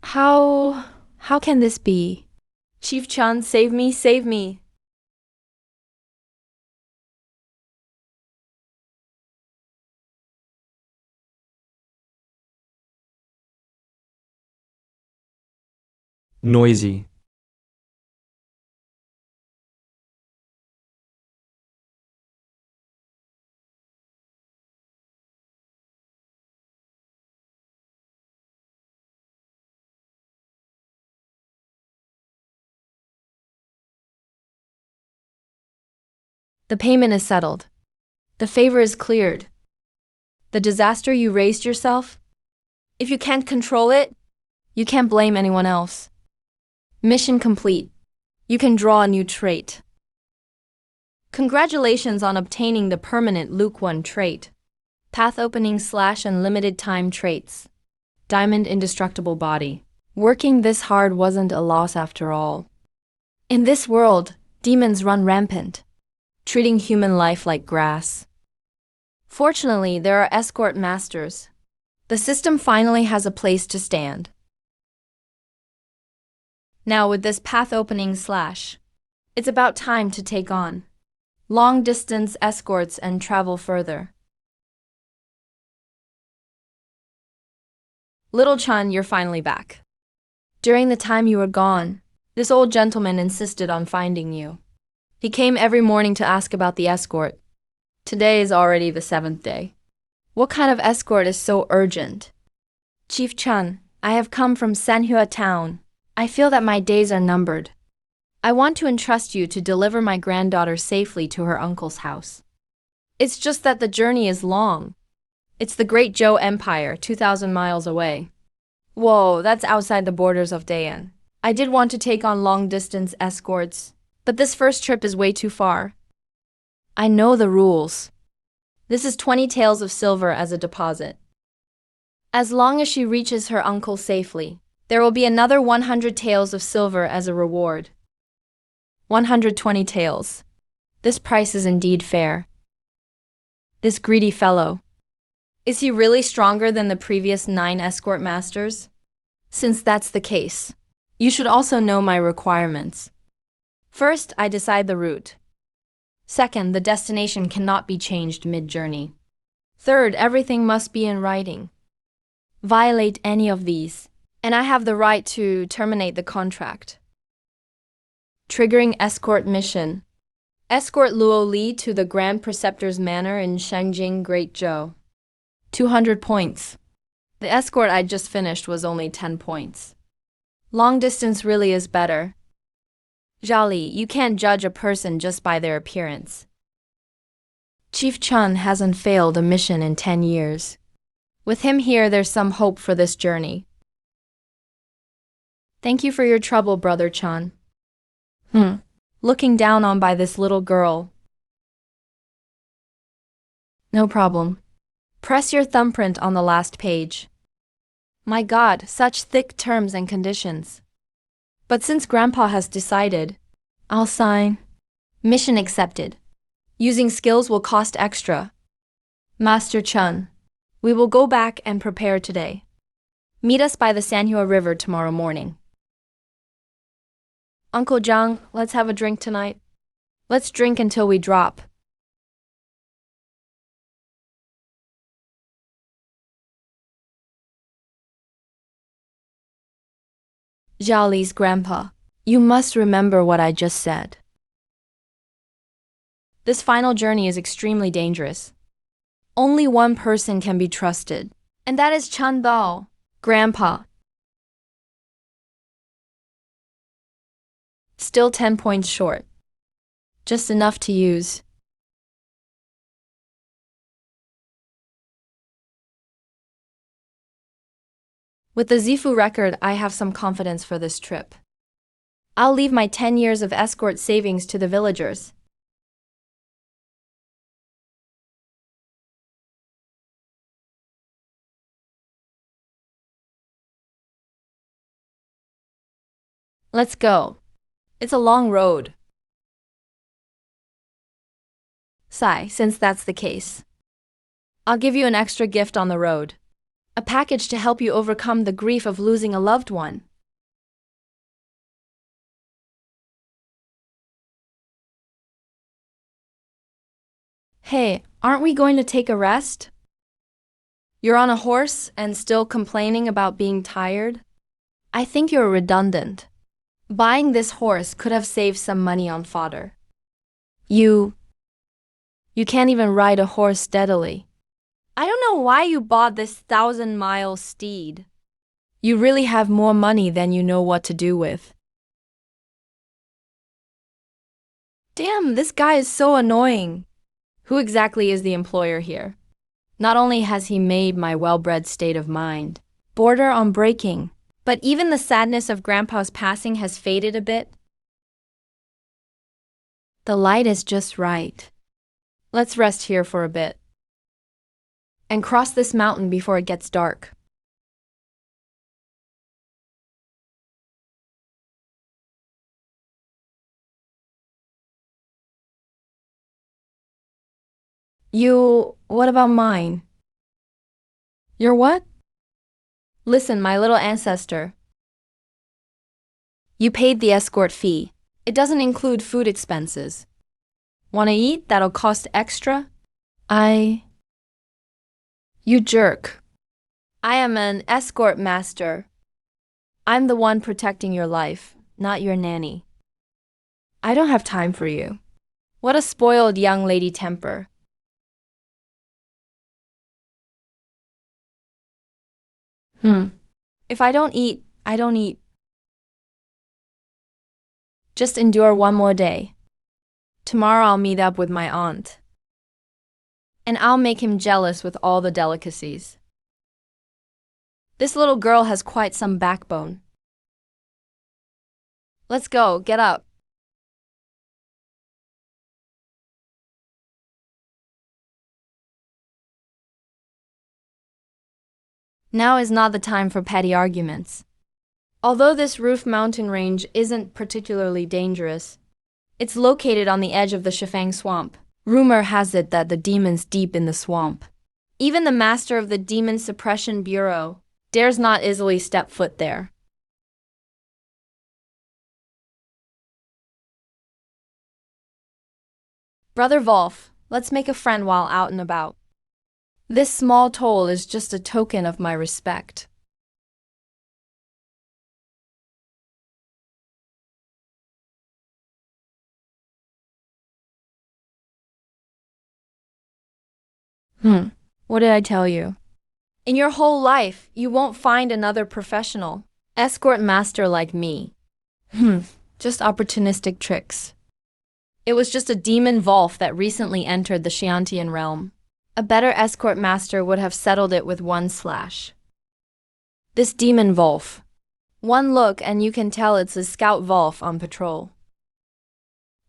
How can this be? Chief Chan, save me, save me. Noisy. The payment is settled. The favor is cleared. The disaster you raised yourself? If you can't control it, you can't blame anyone else. Mission complete. You can draw a new trait. Congratulations on obtaining the permanent Luke 1 trait. Path opening / unlimited time traits. Diamond indestructible body. Working this hard wasn't a loss after all. In this world, demons run rampant, treating human life like grass. Fortunately, there are escort masters. The system finally has a place to stand. Now with this path opening / it's about time to take on long distance escorts and travel further. Little Chun, you're finally back. During the time you were gone, this old gentleman insisted on finding you. He came every morning to ask about the escort. Today is already the 7th day. What kind of escort is so urgent? Chief Chun, I have come from Sanhua town. I feel that my days are numbered. I want to entrust you to deliver my granddaughter safely to her uncle's house. It's just that the journey is long. It's the Great Zhou Empire, 2,000 miles away. Whoa, that's outside the borders of Dayan. I did want to take on long-distance escorts, but this first trip is way too far. I know the rules. This is 20 taels of silver as a deposit. As long as she reaches her uncle safely, there will be another 100 taels of silver as a reward. 120 taels. This price is indeed fair. This greedy fellow. Is he really stronger than the previous 9 escort masters? Since that's the case, you should also know my requirements. First, I decide the route. Second, the destination cannot be changed mid-journey. Third, everything must be in writing. Violate any of these, and I have the right to terminate the contract. Triggering escort mission. Escort Luo Li to the Grand Preceptor's Manor in Shangjing, Great Zhou. 200 points. The escort I just finished was only 10 points. Long distance really is better. Zhali, you can't judge a person just by their appearance. Chief Chun hasn't failed a mission in 10 years. With him here, there's some hope for this journey. Thank you for your trouble, Brother Chun. Looking down on by this little girl. No problem. Press your thumbprint on the last page. My God, such thick terms and conditions. But since Grandpa has decided, I'll sign. Mission accepted. Using skills will cost extra. Master Chun, we will go back and prepare today. Meet us by the Sanhua River tomorrow morning. Uncle Zhang, let's have a drink tonight. Let's drink until we drop. Zhali's grandpa, you must remember what I just said. This final journey is extremely dangerous. Only one person can be trusted, and that is Chan Bao, Grandpa. Still 10 points short. Just enough to use. With the Zifu record, I have some confidence for this trip. I'll leave my 10 years of escort savings to the villagers. Let's go. It's a long road. Sai, since that's the case, I'll give you an extra gift on the road. A package to help you overcome the grief of losing a loved one. Hey, aren't we going to take a rest? You're on a horse and still complaining about being tired? I think you're redundant. Buying this horse could have saved some money on fodder. You can't even ride a horse steadily. I don't know why you bought this 1,000-mile steed. You really have more money than you know what to do with. Damn, this guy is so annoying. Who exactly is the employer here? Not only has he made my well-bred state of mind border on breaking, but even the sadness of Grandpa's passing has faded a bit. The light is just right. Let's rest here for a bit and cross this mountain before it gets dark. What about mine? Your what? Listen, my little ancestor. You paid the escort fee. It doesn't include food expenses. Wanna eat? That'll cost extra? You jerk. I am an escort master. I'm the one protecting your life, not your nanny. I don't have time for you. What a spoiled young lady temper. If I don't eat, I don't eat. Just endure one more day. Tomorrow I'll meet up with my aunt. And I'll make him jealous with all the delicacies. This little girl has quite some backbone. Let's go, get up. Now is not the time for petty arguments. Although this roof mountain range isn't particularly dangerous, it's located on the edge of the Shifang swamp. Rumor has it that the demon's deep in the swamp. Even the master of the Demon Suppression Bureau dares not easily step foot there. Brother Wolf, let's make a friend while out and about. This small toll is just a token of my respect. What did I tell you? In your whole life, you won't find another professional escort master like me. Just opportunistic tricks. It was just a demon Wolf that recently entered the Xiantian realm. A better escort master would have settled it with one slash. This demon Wolf. One look and you can tell it's a scout Wolf on patrol.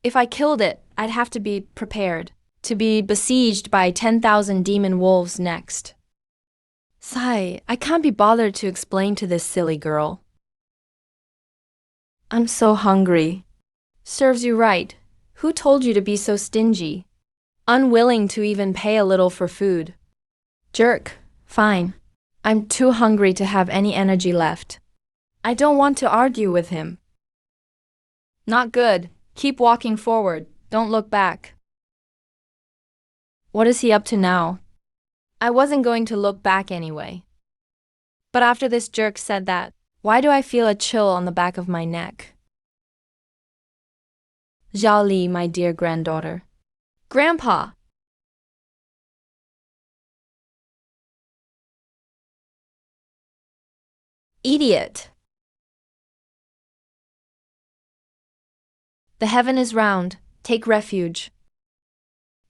If I killed it, I'd have to be prepared to be besieged by 10,000 demon wolves next. Sigh, I can't be bothered to explain to this silly girl. I'm so hungry. Serves you right. Who told you to be so stingy? Unwilling to even pay a little for food. Jerk. Fine. I'm too hungry to have any energy left. I don't want to argue with him. Not good. Keep walking forward. Don't look back. What is he up to now? I wasn't going to look back anyway. But after this jerk said that, why do I feel a chill on the back of my neck? Zhao Li, my dear granddaughter. Grandpa! Idiot! The heaven is round. Take refuge.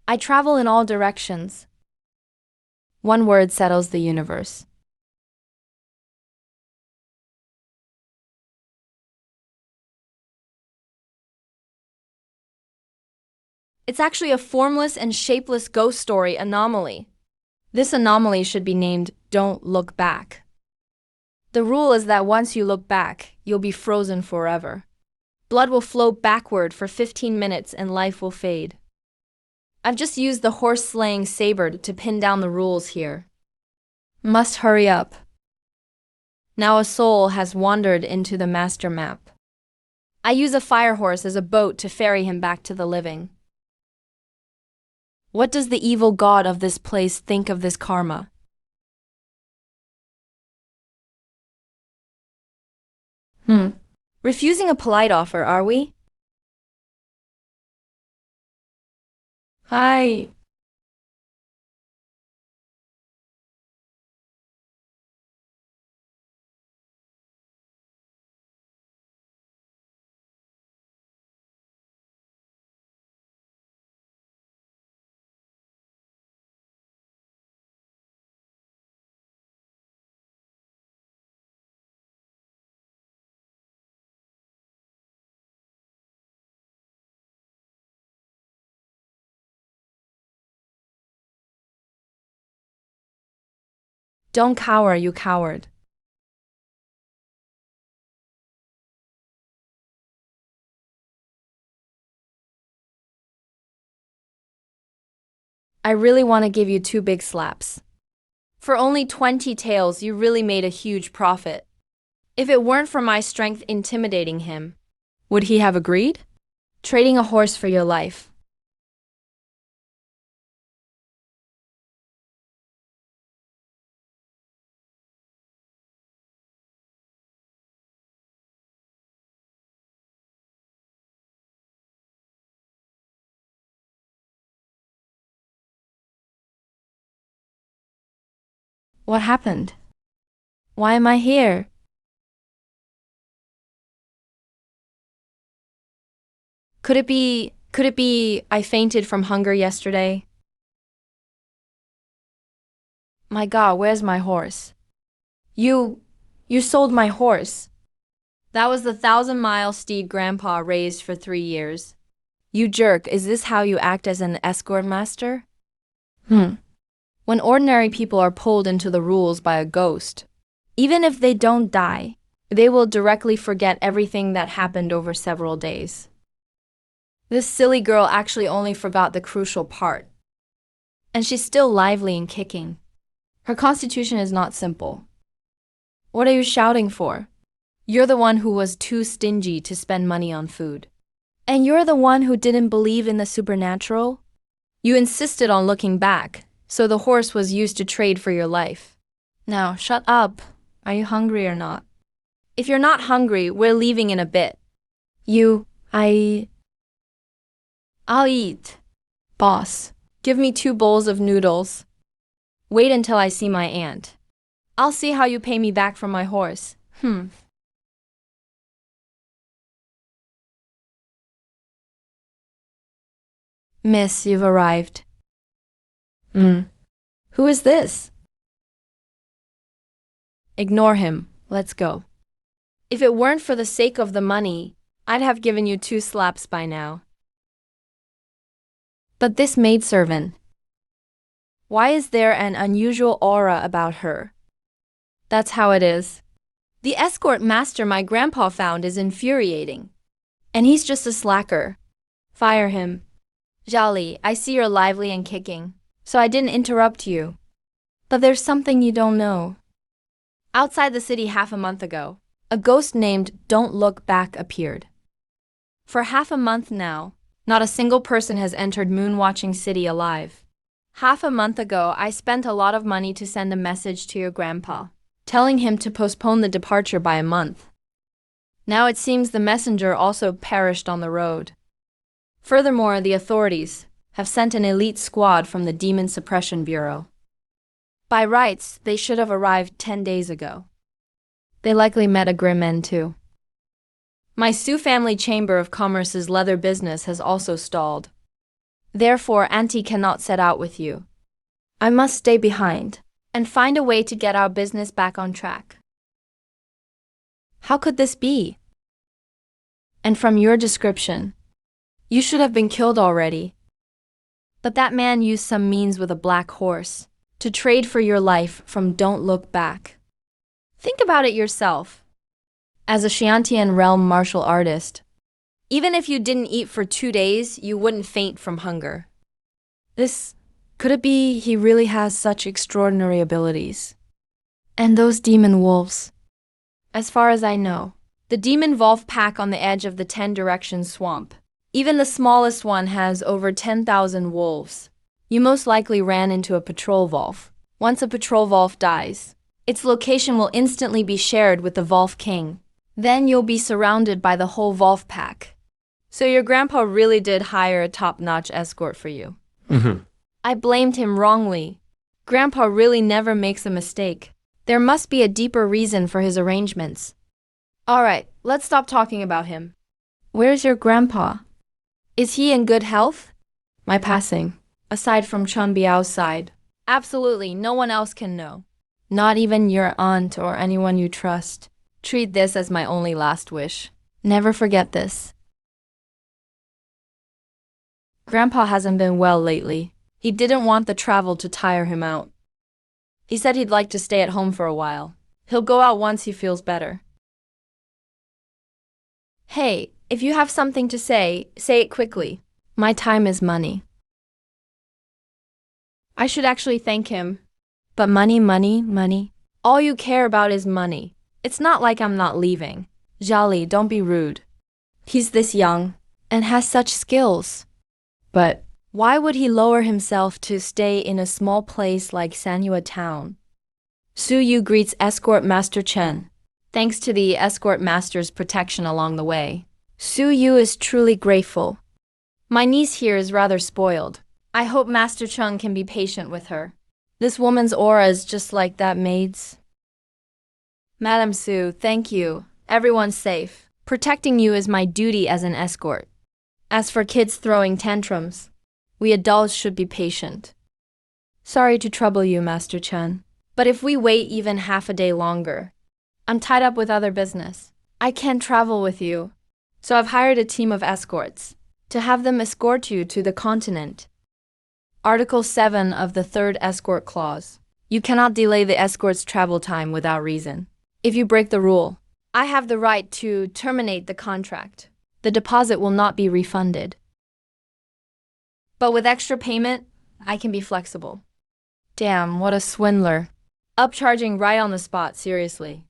I travel in all directions. One word settles the universe. It's actually a formless and shapeless ghost story anomaly. This anomaly should be named Don't Look Back. The rule is that once you look back, you'll be frozen forever. Blood will flow backward for 15 minutes and life will fade. I've just used the horse-slaying saber to pin down the rules here. Must hurry up. Now a soul has wandered into the master map. I use a fire horse as a boat to ferry him back to the living. What does the evil god of this place think of this karma? Refusing a polite offer, are we? Hi. Don't cower, you coward. I really want to give you 2 big slaps. For only 20 taels, you really made a huge profit. If it weren't for my strength intimidating him, would he have agreed? Trading a horse for your life. What happened? Why am I here? Could it be I fainted from hunger yesterday? My God, where's my horse? You sold my horse. That was the 1,000-mile steed Grandpa raised for 3 years. You jerk, is this how you act as an escort master? When ordinary people are pulled into the rules by a ghost, even if they don't die, they will directly forget everything that happened over several days. This silly girl actually only forgot the crucial part. And she's still lively and kicking. Her constitution is not simple. What are you shouting for? You're the one who was too stingy to spend money on food. And you're the one who didn't believe in the supernatural? You insisted on looking back, so the horse was used to trade for your life. Now, shut up. Are you hungry or not? If you're not hungry, we're leaving in a bit. I'll eat. Boss, give me 2 bowls of noodles. Wait until I see my aunt. I'll see how you pay me back for my horse. Miss, you've arrived. Who is this? Ignore him. Let's go. If it weren't for the sake of the money, I'd have given you 2 slaps by now. But this maidservant, why is there an unusual aura about her? That's how it is. The escort master my grandpa found is infuriating. And he's just a slacker. Fire him. Jolly, I see you're lively and kicking, so I didn't interrupt you. But there's something you don't know. Outside the city half a month ago, a ghost named Don't Look Back appeared. For half a month now, not a single person has entered Moonwatching City alive. Half a month ago, I spent a lot of money to send a message to your grandpa, telling him to postpone the departure by a month. Now it seems the messenger also perished on the road. Furthermore, the authorities have sent an elite squad from the Demon Suppression Bureau. By rights, they should have arrived 10 days ago. They likely met a grim end too. My Sioux family Chamber of Commerce's leather business has also stalled. Therefore, Auntie cannot set out with you. I must stay behind and find a way to get our business back on track. How could this be? And from your description, you should have been killed already. But that man used some means with a black horse to trade for your life from Don't Look Back. Think about it yourself. As a Xiantian realm martial artist, even if you didn't eat for 2 days, you wouldn't faint from hunger. Could it be he really has such extraordinary abilities? And those demon wolves. As far as I know, the demon wolf pack on the edge of the 10 Directions swamp. Even the smallest one has over 10,000 wolves. You most likely ran into a patrol wolf. Once a patrol wolf dies, its location will instantly be shared with the wolf king. Then you'll be surrounded by the whole wolf pack. So your grandpa really did hire a top-notch escort for you. I blamed him wrongly. Grandpa really never makes a mistake. There must be a deeper reason for his arrangements. Alright, let's stop talking about him. Where's your grandpa? Is he in good health? My passing, aside from Chun Biao's side. Absolutely, no one else can know. Not even your aunt or anyone you trust. Treat this as my only last wish. Never forget this. Grandpa hasn't been well lately. He didn't want the travel to tire him out. He said he'd like to stay at home for a while. He'll go out once he feels better. Hey, if you have something to say it quickly. My time is money. I should actually thank him. But money, money, money. All you care about is money. It's not like I'm not leaving. Jolly, don't be rude. He's this young and has such skills. But why would he lower himself to stay in a small place like Sanyua Town? Su Yu greets Escort Master Chen. Thanks to the Escort Master's protection along the way, Su Yu is truly grateful. My niece here is rather spoiled. I hope Master Chung can be patient with her. This woman's aura is just like that maid's. Madam Su, thank you. Everyone's safe. Protecting you is my duty as an escort. As for kids throwing tantrums, we adults should be patient. Sorry to trouble you, Master Chen, but if we wait even half a day longer, I'm tied up with other business. I can't travel with you, so I've hired a team of escorts to have them escort you to the continent. Article 7 of the 3rd Escort Clause. You cannot delay the escort's travel time without reason. If you break the rule, I have the right to terminate the contract. The deposit will not be refunded. But with extra payment, I can be flexible. Damn, what a swindler. Upcharging right on the spot, seriously.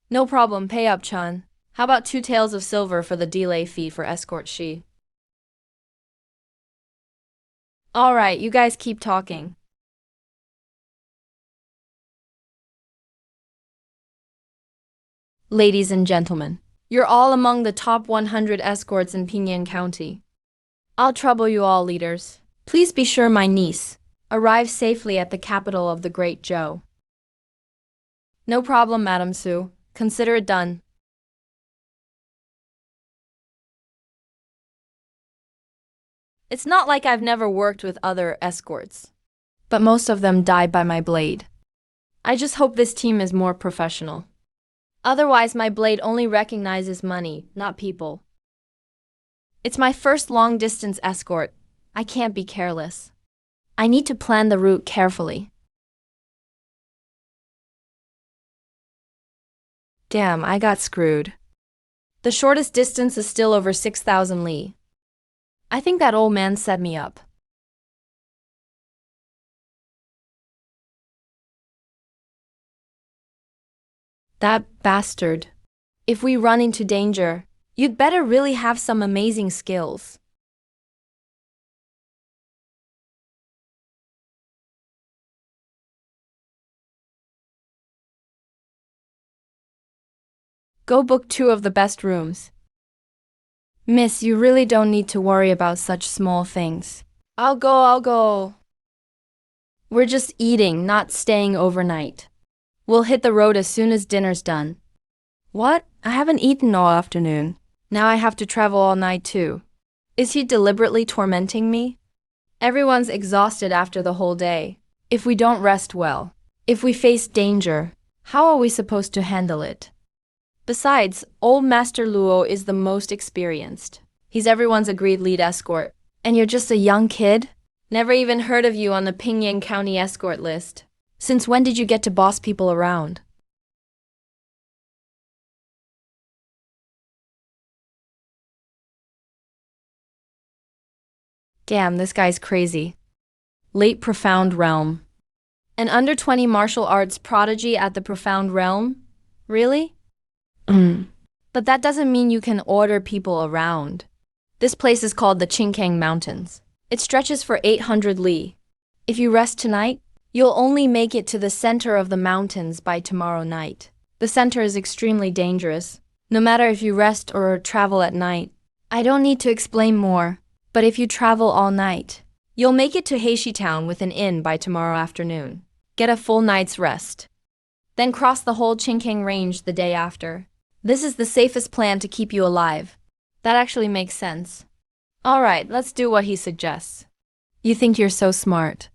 No problem, pay up, Chun. How about 2 taels of silver for the delay fee for escort she? Alright, you guys keep talking. Ladies and gentlemen, you're all among the top 100 escorts in Pinyin County. I'll trouble you all, leaders. Please be sure my niece arrives safely at the capital of the Great Zhou. No problem, Madam Su. Consider it done. It's not like I've never worked with other escorts, but most of them died by my blade. I just hope this team is more professional. Otherwise, my blade only recognizes money, not people. It's my first long-distance escort. I can't be careless. I need to plan the route carefully. Damn, I got screwed. The shortest distance is still over 6,000 li. I think that old man set me up. That bastard. If we run into danger, you'd better really have some amazing skills. Go book 2 of the best rooms. Miss, you really don't need to worry about such small things. I'll go. We're just eating, not staying overnight. We'll hit the road as soon as dinner's done. What? I haven't eaten all afternoon. Now I have to travel all night too. Is he deliberately tormenting me? Everyone's exhausted after the whole day. If we don't rest well, if we face danger, how are we supposed to handle it? Besides, old Master Luo is the most experienced. He's everyone's agreed lead escort. And you're just a young kid? Never even heard of you on the Pinyin County escort list. Since when did you get to boss people around? Damn, this guy's crazy. Late profound realm. An under 20 martial arts prodigy at the Profound Realm? Really? But that doesn't mean you can order people around. This place is called the Qingkang Mountains. It stretches for 800 li. If you rest tonight, you'll only make it to the center of the mountains by tomorrow night. The center is extremely dangerous, no matter if you rest or travel at night. I don't need to explain more, but if you travel all night, you'll make it to Heishi Town with an inn by tomorrow afternoon. Get a full night's rest. Then cross the whole Qingkang Range the day after. This is the safest plan to keep you alive. That actually makes sense. Alright, let's do what he suggests. You think you're so smart.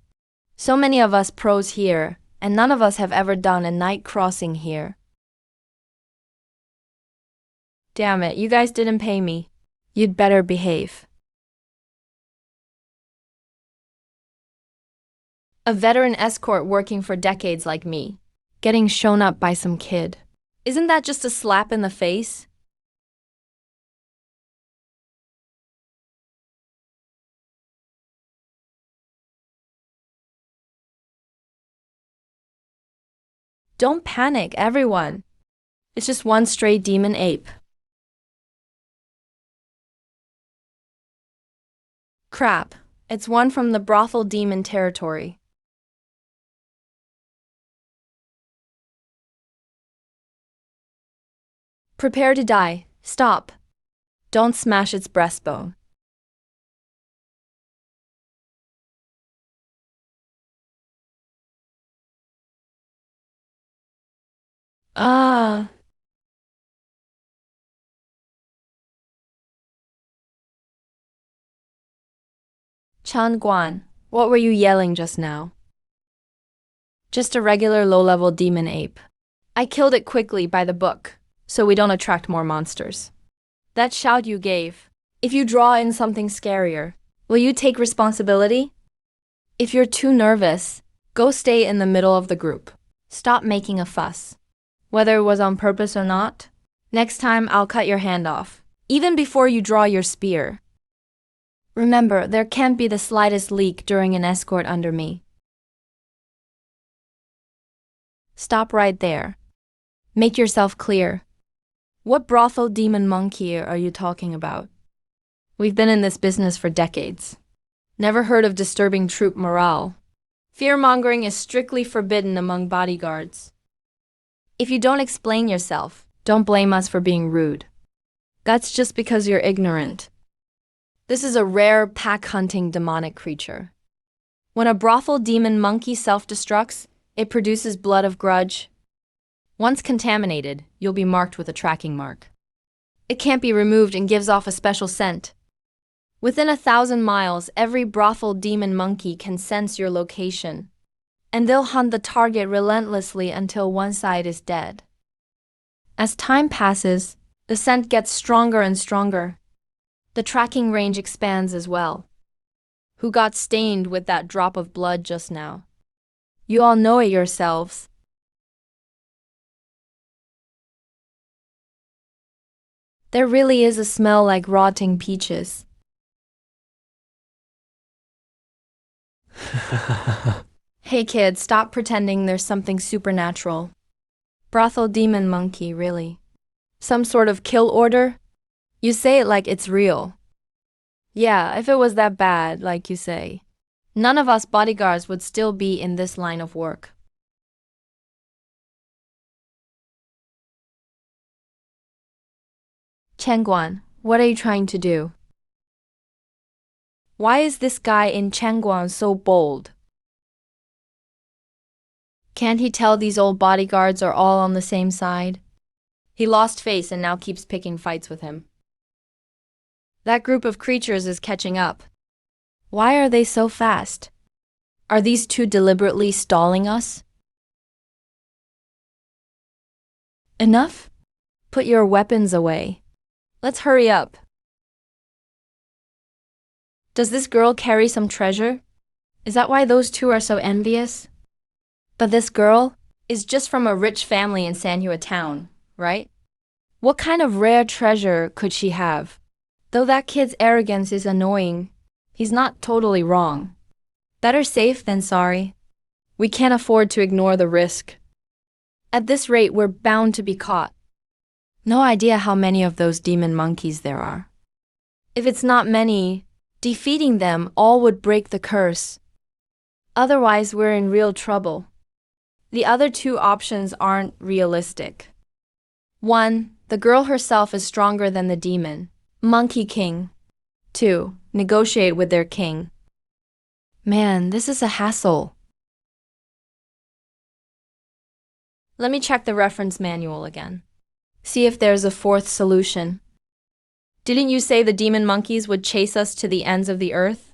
So many of us pros here, and none of us have ever done a night crossing here. Damn it, you guys didn't pay me. You'd better behave. A veteran escort working for decades like me, getting shown up by some kid. Isn't that just a slap in the face? Don't panic, everyone. It's just one stray demon ape. Crap, it's one from the brothel demon territory. Prepare to die. Stop. Don't smash its breastbone. Ah. Chan Guan, what were you yelling just now? Just a regular low-level demon ape. I killed it quickly by the book, so we don't attract more monsters. That shout you gave. If you draw in something scarier, will you take responsibility? If you're too nervous, go stay in the middle of the group. Stop making a fuss. Whether it was on purpose or not, next time I'll cut your hand off, even before you draw your spear. Remember, there can't be the slightest leak during an escort under me. Stop right there. Make yourself clear. What brothel demon monkey are you talking about? We've been in this business for decades. Never heard of disturbing troop morale. Fear-mongering is strictly forbidden among bodyguards. If you don't explain yourself, don't blame us for being rude. That's just because you're ignorant. This is a rare pack-hunting demonic creature. When a brothel demon monkey self-destructs, it produces blood of grudge. Once contaminated, you'll be marked with a tracking mark. It can't be removed and gives off a special scent. Within 1,000 miles, every brothel demon monkey can sense your location, and they'll hunt the target relentlessly until one side is dead. As time passes, the scent gets stronger and stronger. The tracking range expands as well. Who got stained with that drop of blood just now? You all know it yourselves. There really is a smell like rotting peaches. Hey kid, stop pretending there's something supernatural. Brothel demon monkey, really? Some sort of kill order? You say it like it's real. Yeah, if it was that bad, like you say, none of us bodyguards would still be in this line of work. Changguan, what are you trying to do? Why is this guy in Changguan so bold? Can't he tell these old bodyguards are all on the same side? He lost face and now keeps picking fights with him. That group of creatures is catching up. Why are they so fast? Are these two deliberately stalling us? Enough? Put your weapons away. Let's hurry up. Does this girl carry some treasure? Is that why those two are so envious? But this girl is just from a rich family in Sanhua Town, right? What kind of rare treasure could she have? Though that kid's arrogance is annoying, he's not totally wrong. Better safe than sorry. We can't afford to ignore the risk. At this rate, we're bound to be caught. No idea how many of those demon monkeys there are. If it's not many, defeating them all would break the curse. Otherwise, we're in real trouble. The other two options aren't realistic. 1. The girl herself is stronger than the demon, Monkey King. 2. Negotiate with their king. Man, this is a hassle. Let me check the reference manual again. See if there's a fourth solution. Didn't you say the demon monkeys would chase us to the ends of the earth?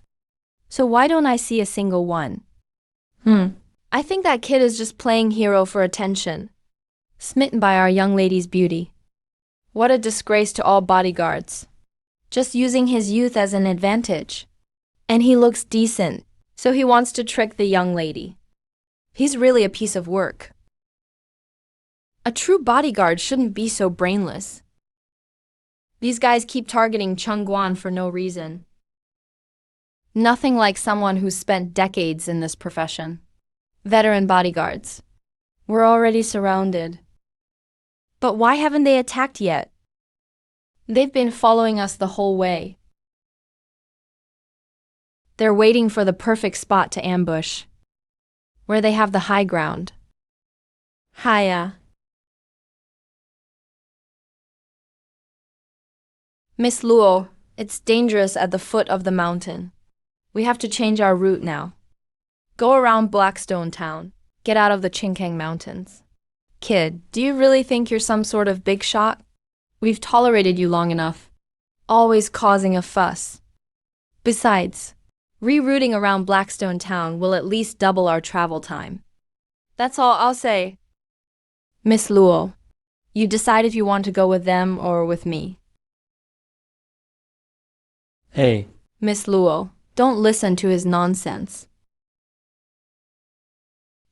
So why don't I see a single one? I think that kid is just playing hero for attention, smitten by our young lady's beauty. What a disgrace to all bodyguards. Just using his youth as an advantage. And he looks decent, so he wants to trick the young lady. He's really a piece of work. A true bodyguard shouldn't be so brainless. These guys keep targeting Chung Guan for no reason. Nothing like someone who's spent decades in this profession. Veteran bodyguards. We're already surrounded. But why haven't they attacked yet? They've been following us the whole way. They're waiting for the perfect spot to ambush, where they have the high ground. Hiya. Miss Luo, it's dangerous at the foot of the mountain. We have to change our route now. Go around Blackstone Town. Get out of the Chinkang Mountains. Kid, do you really think you're some sort of big shot? We've tolerated you long enough. Always causing a fuss. Besides, rerouting around Blackstone Town will at least double our travel time. That's all I'll say. Miss Luo, you decide if you want to go with them or with me. Hey. Miss Luo, don't listen to his nonsense.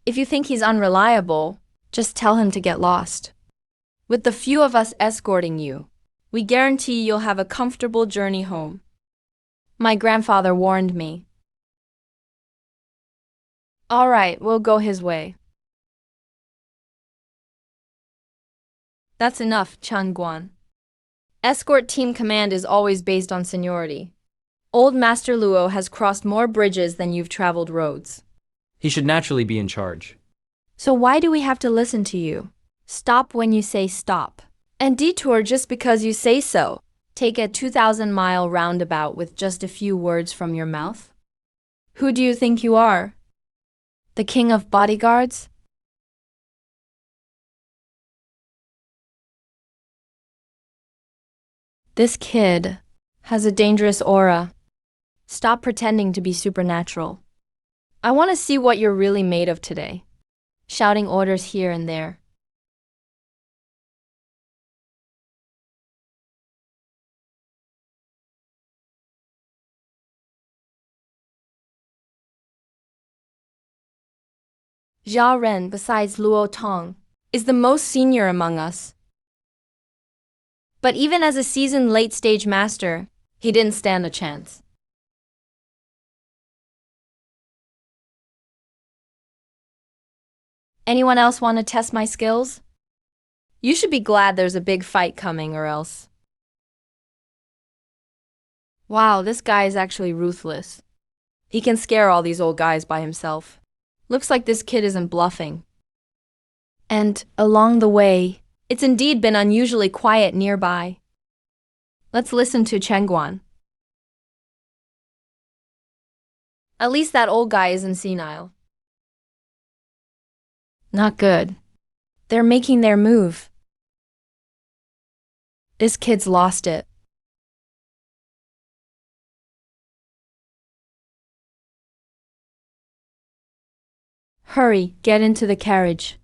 If you think he's unreliable, just tell him to get lost. With the few of us escorting you, we guarantee you'll have a comfortable journey home. My grandfather warned me. All right, we'll go his way. That's enough, Chung Guan. Escort team command is always based on seniority. Old Master Luo has crossed more bridges than you've traveled roads. He should naturally be in charge. So why do we have to listen to you? Stop when you say stop. And detour just because you say so. Take a 2,000-mile roundabout with just a few words from your mouth? Who do you think you are? The king of bodyguards? This kid has a dangerous aura. Stop pretending to be supernatural. I want to see what you're really made of today. Shouting orders here and there. Jia Ren, besides Luo Tong, is the most senior among us. But even as a seasoned late-stage master, he didn't stand a chance. Anyone else want to test my skills? You should be glad there's a big fight coming or else. Wow, this guy is actually ruthless. He can scare all these old guys by himself. Looks like this kid isn't bluffing. And along the way, it's indeed been unusually quiet nearby. Let's listen to Chengguan. At least that old guy isn't senile. Not good. They're making their move. This kid's lost it. Hurry, get into the carriage.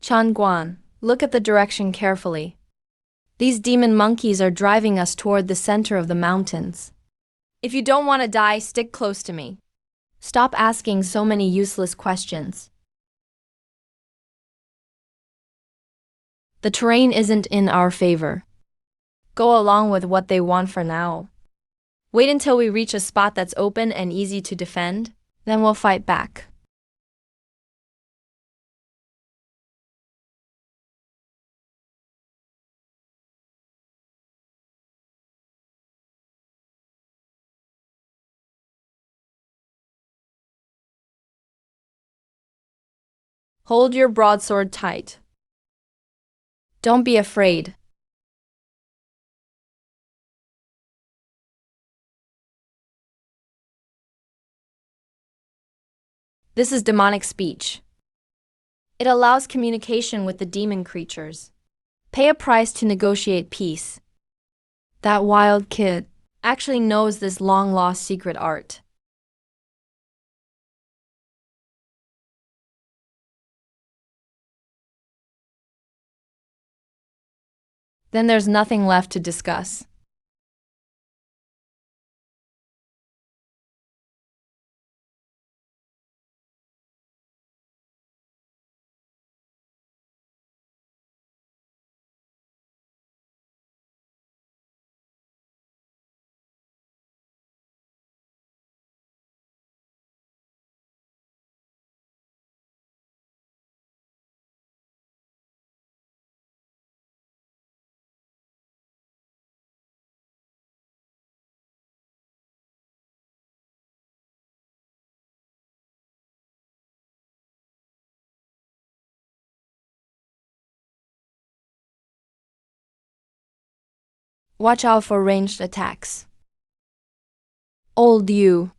Chan Guan, look at the direction carefully. These demon monkeys are driving us toward the center of the mountains. If you don't want to die, stick close to me. Stop asking so many useless questions. The terrain isn't in our favor. Go along with what they want for now. Wait until we reach a spot that's open and easy to defend, then we'll fight back. Hold your broadsword tight. Don't be afraid. This is demonic speech. It allows communication with the demon creatures. Pay a price to negotiate peace. That wild kid actually knows this long-lost secret art. Then there's nothing left to discuss. Watch out for ranged attacks. Old you.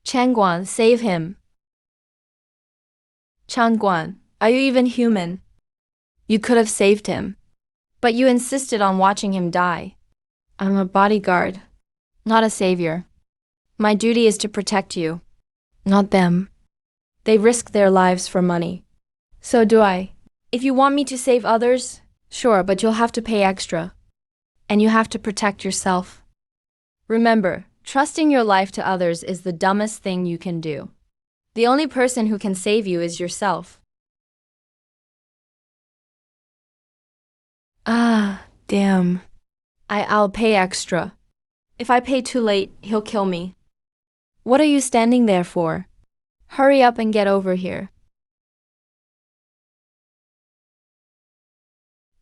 Changguan, save him. Changguan, are you even human? You could have saved him. But you insisted on watching him die. I'm a bodyguard, not a savior. My duty is to protect you, not them. They risk their lives for money. So do I. If you want me to save others, sure, but you'll have to pay extra. And you have to protect yourself. Remember, trusting your life to others is the dumbest thing you can do. The only person who can save you is yourself. Ah, damn. I'll pay extra. If I pay too late, he'll kill me. What are you standing there for? Hurry up and get over here.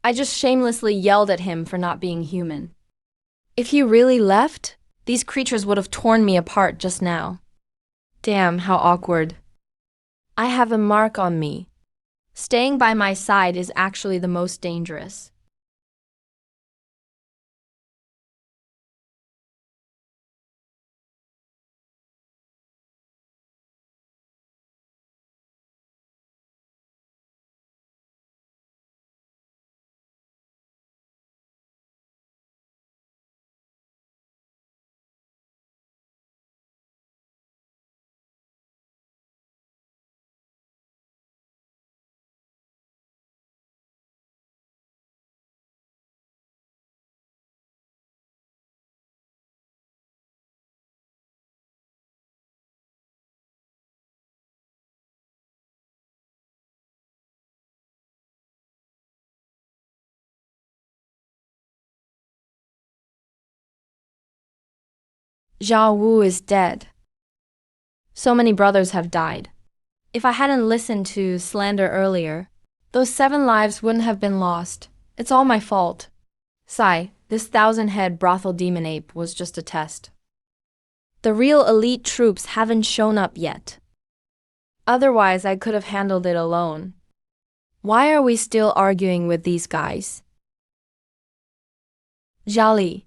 I just shamelessly yelled at him for not being human. If he really left, these creatures would have torn me apart just now. Damn, how awkward. I have a mark on me. Staying by my side is actually the most dangerous. Zhao Wu is dead. So many brothers have died. If I hadn't listened to slander earlier, those 7 lives wouldn't have been lost. It's all my fault. Sigh, this 1,000-head brothel demon ape was just a test. The real elite troops haven't shown up yet. Otherwise, I could have handled it alone. Why are we still arguing with these guys? Zhali,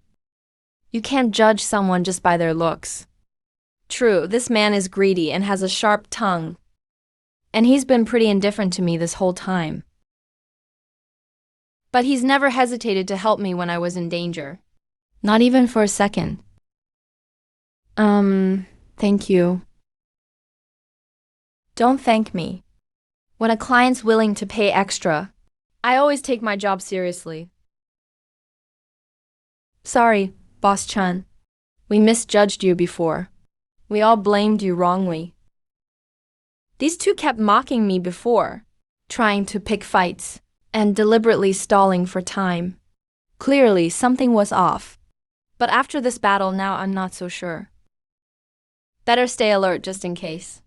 you can't judge someone just by their looks. True, this man is greedy and has a sharp tongue. And he's been pretty indifferent to me this whole time. But he's never hesitated to help me when I was in danger. Not even for a second. Thank you. Don't thank me. When a client's willing to pay extra, I always take my job seriously. Sorry, Boss Chun. We misjudged you before. We all blamed you wrongly. These two kept mocking me before, trying to pick fights, and deliberately stalling for time. Clearly, something was off. But after this battle, now I'm not so sure. Better stay alert just in case.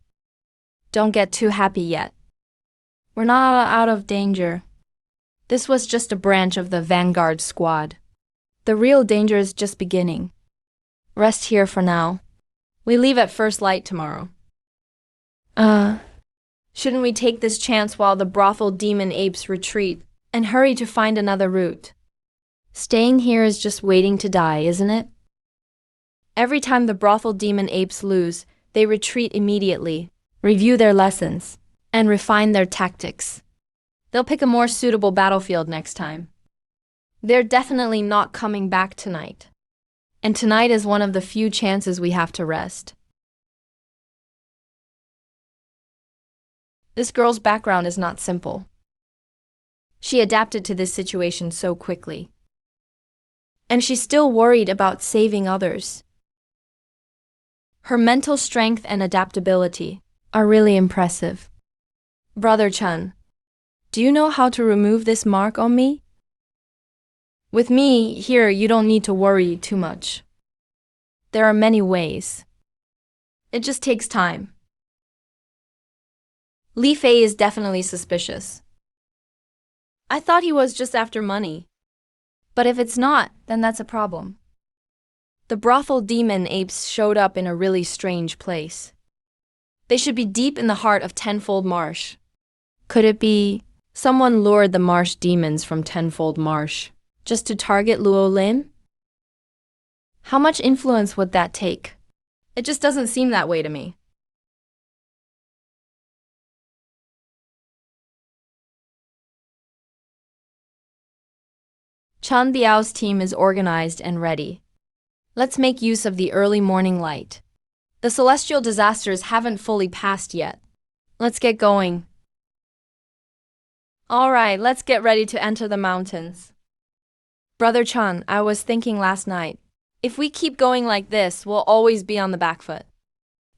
Don't get too happy yet. We're not out of danger. This was just a branch of the Vanguard squad. The real danger is just beginning. Rest here for now. We leave at first light tomorrow. Shouldn't we take this chance while the brothel demon apes retreat and hurry to find another route? Staying here is just waiting to die, isn't it? Every time the brothel demon apes lose, they retreat immediately, review their lessons, and refine their tactics. They'll pick a more suitable battlefield next time. They're definitely not coming back tonight. And tonight is one of the few chances we have to rest. This girl's background is not simple. She adapted to this situation so quickly. And she's still worried about saving others. Her mental strength and adaptability are really impressive. Brother Chun, do you know how to remove this mark on me? With me here, you don't need to worry too much. There are many ways. It just takes time. Li Fei is definitely suspicious. I thought he was just after money. But if it's not, then that's a problem. The brothel demon apes showed up in a really strange place. They should be deep in the heart of Tenfold Marsh. Could it be someone lured the marsh demons from Tenfold Marsh just to target Luo Lim? How much influence would that take? It just doesn't seem that way to me. Chan Biao's team is organized and ready. Let's make use of the early morning light. The celestial disasters haven't fully passed yet. Let's get going. All right, let's get ready to enter the mountains. Brother Chan, I was thinking last night, if we keep going like this, we'll always be on the back foot.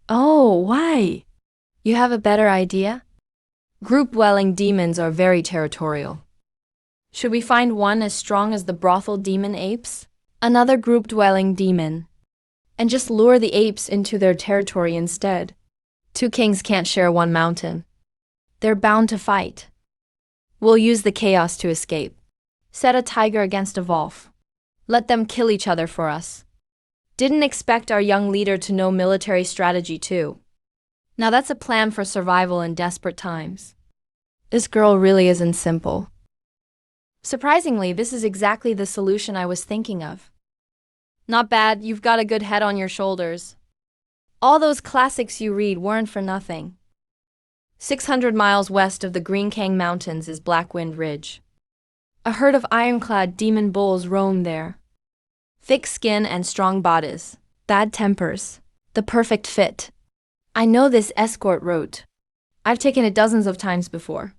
Oh, why? You have a better idea? Group-dwelling demons are very territorial. Should we find one as strong as the brothel demon apes? Another group-dwelling demon. And just lure the apes into their territory instead. Two kings can't share one mountain. They're bound to fight. We'll use the chaos to escape. Set a tiger against a wolf. Let them kill each other for us. Didn't expect our young leader to know military strategy too. Now that's a plan for survival in desperate times. This girl really isn't simple. Surprisingly, this is exactly the solution I was thinking of. Not bad, you've got a good head on your shoulders. All those classics you read weren't for nothing. 600 miles west of the Green Kang Mountains is Blackwind Ridge. A herd of ironclad demon bulls roam there. Thick skin and strong bodies, bad tempers, the perfect fit. I know this escort route. I've taken it dozens of times before.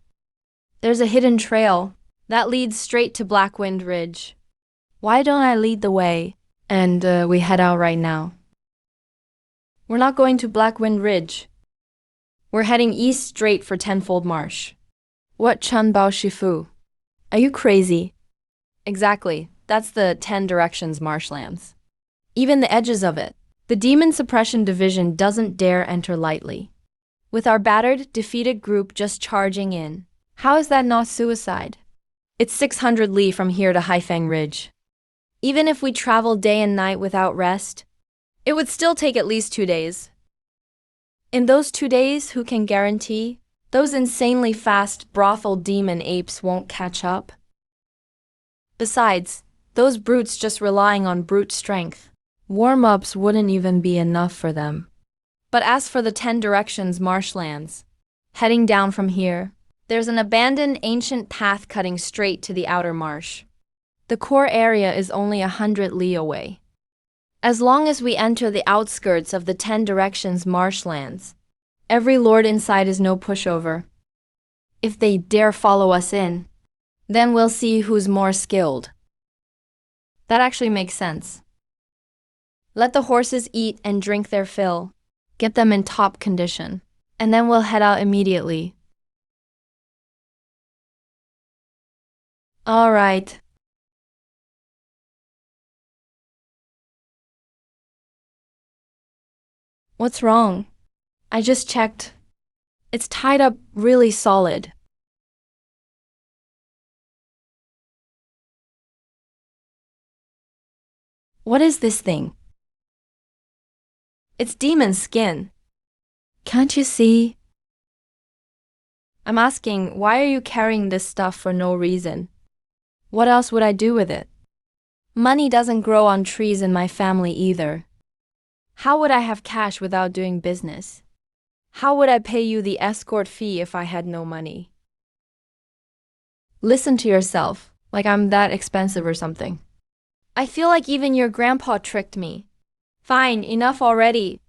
There's a hidden trail that leads straight to Blackwind Ridge. Why don't I lead the way and we head out right now? We're not going to Blackwind Ridge. We're heading east straight for Tenfold Marsh. What Chun Bao Shifu? Are you crazy? Exactly. That's the 10 Directions marshlands. Even the edges of it. The Demon Suppression Division doesn't dare enter lightly. With our battered, defeated group just charging in. How is that not suicide? It's 600 li from here to Haifeng Ridge. Even if we travel day and night without rest, it would still take at least 2 days. In those 2 days, who can guarantee those insanely fast brothel demon apes won't catch up? Besides, those brutes just relying on brute strength. Warm-ups wouldn't even be enough for them. But as for the 10 Directions marshlands, heading down from here, there's an abandoned ancient path cutting straight to the outer marsh. The core area is only 100 li away. As long as we enter the outskirts of the 10 Directions marshlands, every lord inside is no pushover. If they dare follow us in, then we'll see who's more skilled. That actually makes sense. Let the horses eat and drink their fill. Get them in top condition. and then we'll head out immediately. All right. What's wrong? I just checked. It's tied up really solid. What is this thing? It's demon skin. Can't you see? I'm asking, why are you carrying this stuff for no reason? What else would I do with it? Money doesn't grow on trees in my family either. How would I have cash without doing business? How would I pay you the escort fee if I had no money? Listen to yourself, like I'm that expensive or something. I feel like even your grandpa tricked me. Fine, enough already.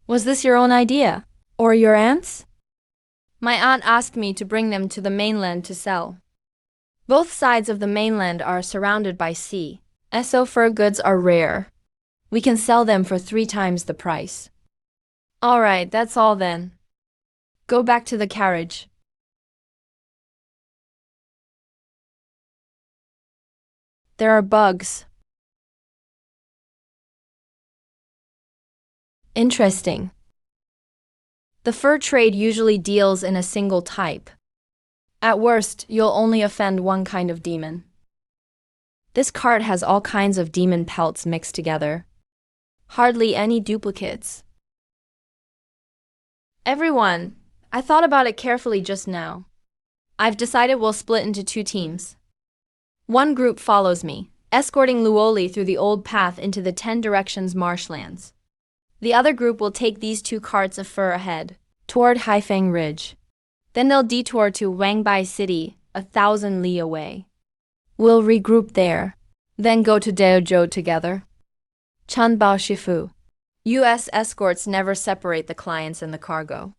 Was this your own idea? Or your aunt's? My aunt asked me to bring them to the mainland to sell. Both sides of the mainland are surrounded by sea. So fur goods are rare. We can sell them for 3 times the price. All right, that's all then. Go back to the carriage. There are bugs. Interesting. The fur trade usually deals in a single type. At worst, you'll only offend one kind of demon. This cart has all kinds of demon pelts mixed together. Hardly any duplicates. Everyone, I thought about it carefully just now. I've decided we'll split into 2 teams. One group follows me, escorting Luoli through the old path into the 10 Directions marshlands. The other group will take these 2 carts of fur ahead, toward Haifeng Ridge. Then they'll detour to Wangbai City, 1,000 li away. We'll regroup there, then go to Daozhou together. Chanbao Shifu. U.S. escorts never separate the clients and the cargo.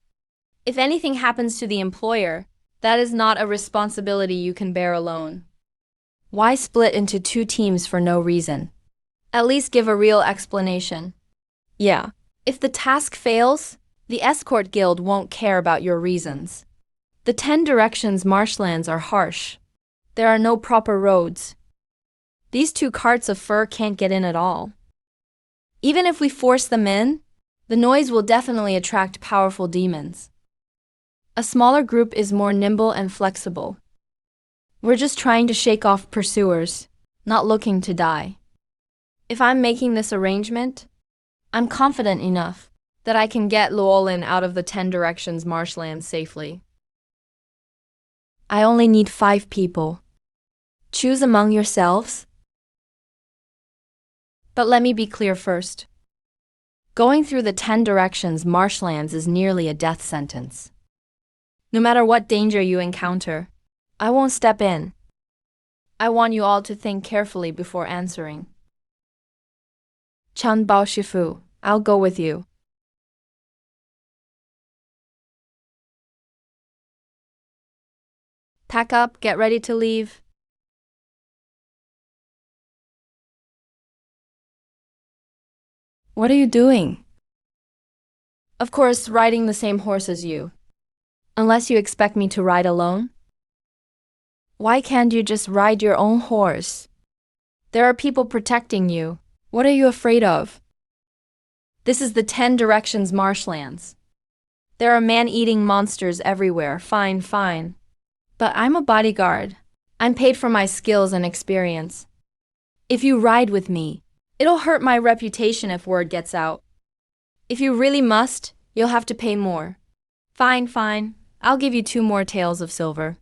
If anything happens to the employer, that is not a responsibility you can bear alone. Why split into 2 teams for no reason? At least give a real explanation. Yeah, if the task fails, the escort guild won't care about your reasons. The 10 Directions marshlands are harsh. There are no proper roads. These 2 carts of fur can't get in at all. Even if we force them in, the noise will definitely attract powerful demons. A smaller group is more nimble and flexible. We're just trying to shake off pursuers, not looking to die. If I'm making this arrangement, I'm confident enough that I can get Luolin out of the 10 Directions marshlands safely. I only need 5 people. Choose among yourselves. But let me be clear first. Going through the 10 Directions marshlands is nearly a death sentence. No matter what danger you encounter, I won't step in. I want you all to think carefully before answering. Chanbao Shifu, I'll go with you. Pack up, get ready to leave. What are you doing? Of course, riding the same horse as you. Unless you expect me to ride alone? Why can't you just ride your own horse? There are people protecting you. What are you afraid of? This is the 10 Directions marshlands. There are man-eating monsters everywhere, fine. But I'm a bodyguard. I'm paid for my skills and experience. If you ride with me, it'll hurt my reputation if word gets out. If you really must, you'll have to pay more. Fine. I'll give you 2 more taels of silver.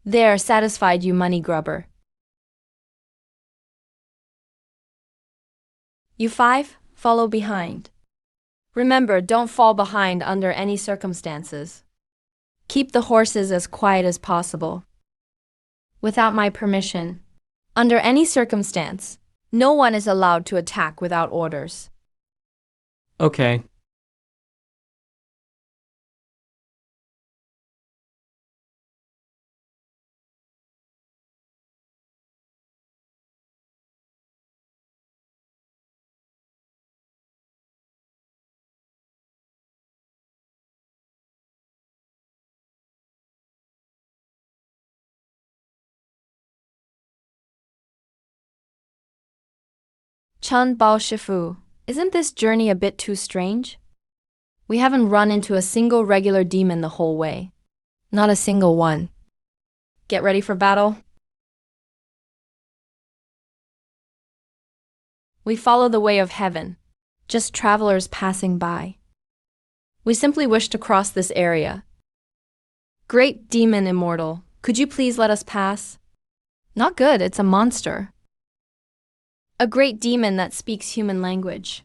There, satisfied, you money grubber. You 5, follow behind. Remember, don't fall behind under any circumstances. Keep the horses as quiet as possible. Without my permission, under any circumstance, no one is allowed to attack without orders. Okay. Chun Bao Shifu, isn't this journey a bit too strange? We haven't run into a single regular demon the whole way. Not a single one. Get ready for battle. We follow the way of heaven, just travelers passing by. We simply wish to cross this area. Great demon immortal, could you please let us pass? Not good, it's a monster. A great demon that speaks human language.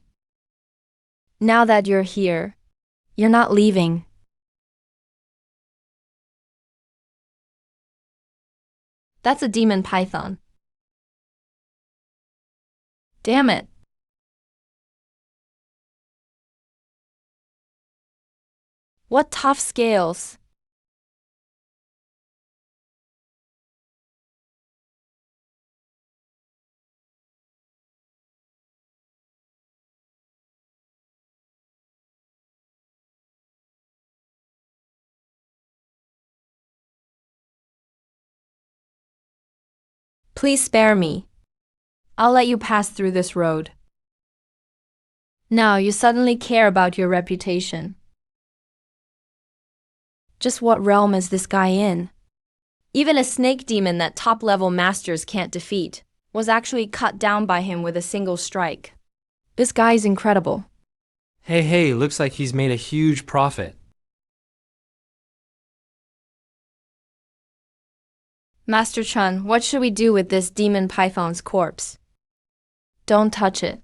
Now that you're here, you're not leaving. That's a demon python. Damn it. What tough scales. Please spare me. I'll let you pass through this road. Now you suddenly care about your reputation. Just what realm is this guy in? Even a snake demon that top-level masters can't defeat was actually cut down by him with a single strike. This guy's incredible. Hey, looks like he's made a huge profit. Master Chun, what should we do with this demon python's corpse? Don't touch it.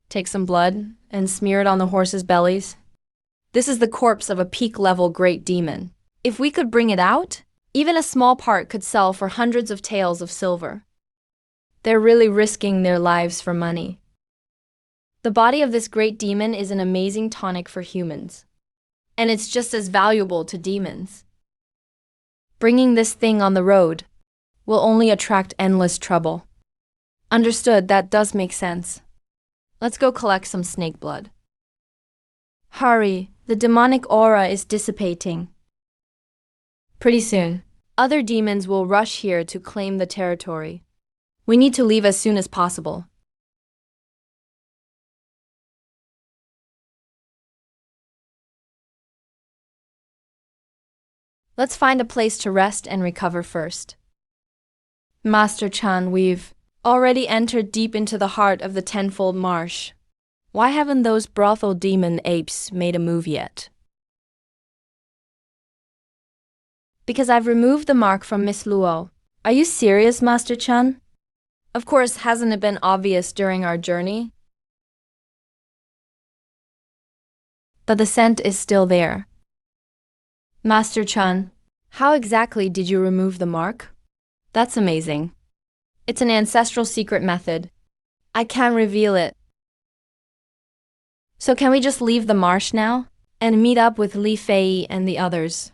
Take some blood and smear it on the horses' bellies. This is the corpse of a peak-level great demon. If we could bring it out, even a small part could sell for hundreds of taels of silver. They're really risking their lives for money. The body of this great demon is an amazing tonic for humans, and it's just as valuable to demons. Bringing this thing on the road will only attract endless trouble. Understood, that does make sense. Let's go collect some snake blood. Hurry, the demonic aura is dissipating. Pretty soon, other demons will rush here to claim the territory. We need to leave as soon as possible. Let's find a place to rest and recover first. Master Chan, we've already entered deep into the heart of the Tenfold Marsh. Why haven't those brothel demon apes made a move yet? Because I've removed the mark from Miss Luo. Are you serious, Master Chan? Of course, hasn't it been obvious during our journey? But the scent is still there. Master Chun, how exactly did you remove the mark? That's amazing. It's an ancestral secret method. I can't reveal it. So can we just leave the marsh now and meet up with Li Fei and the others?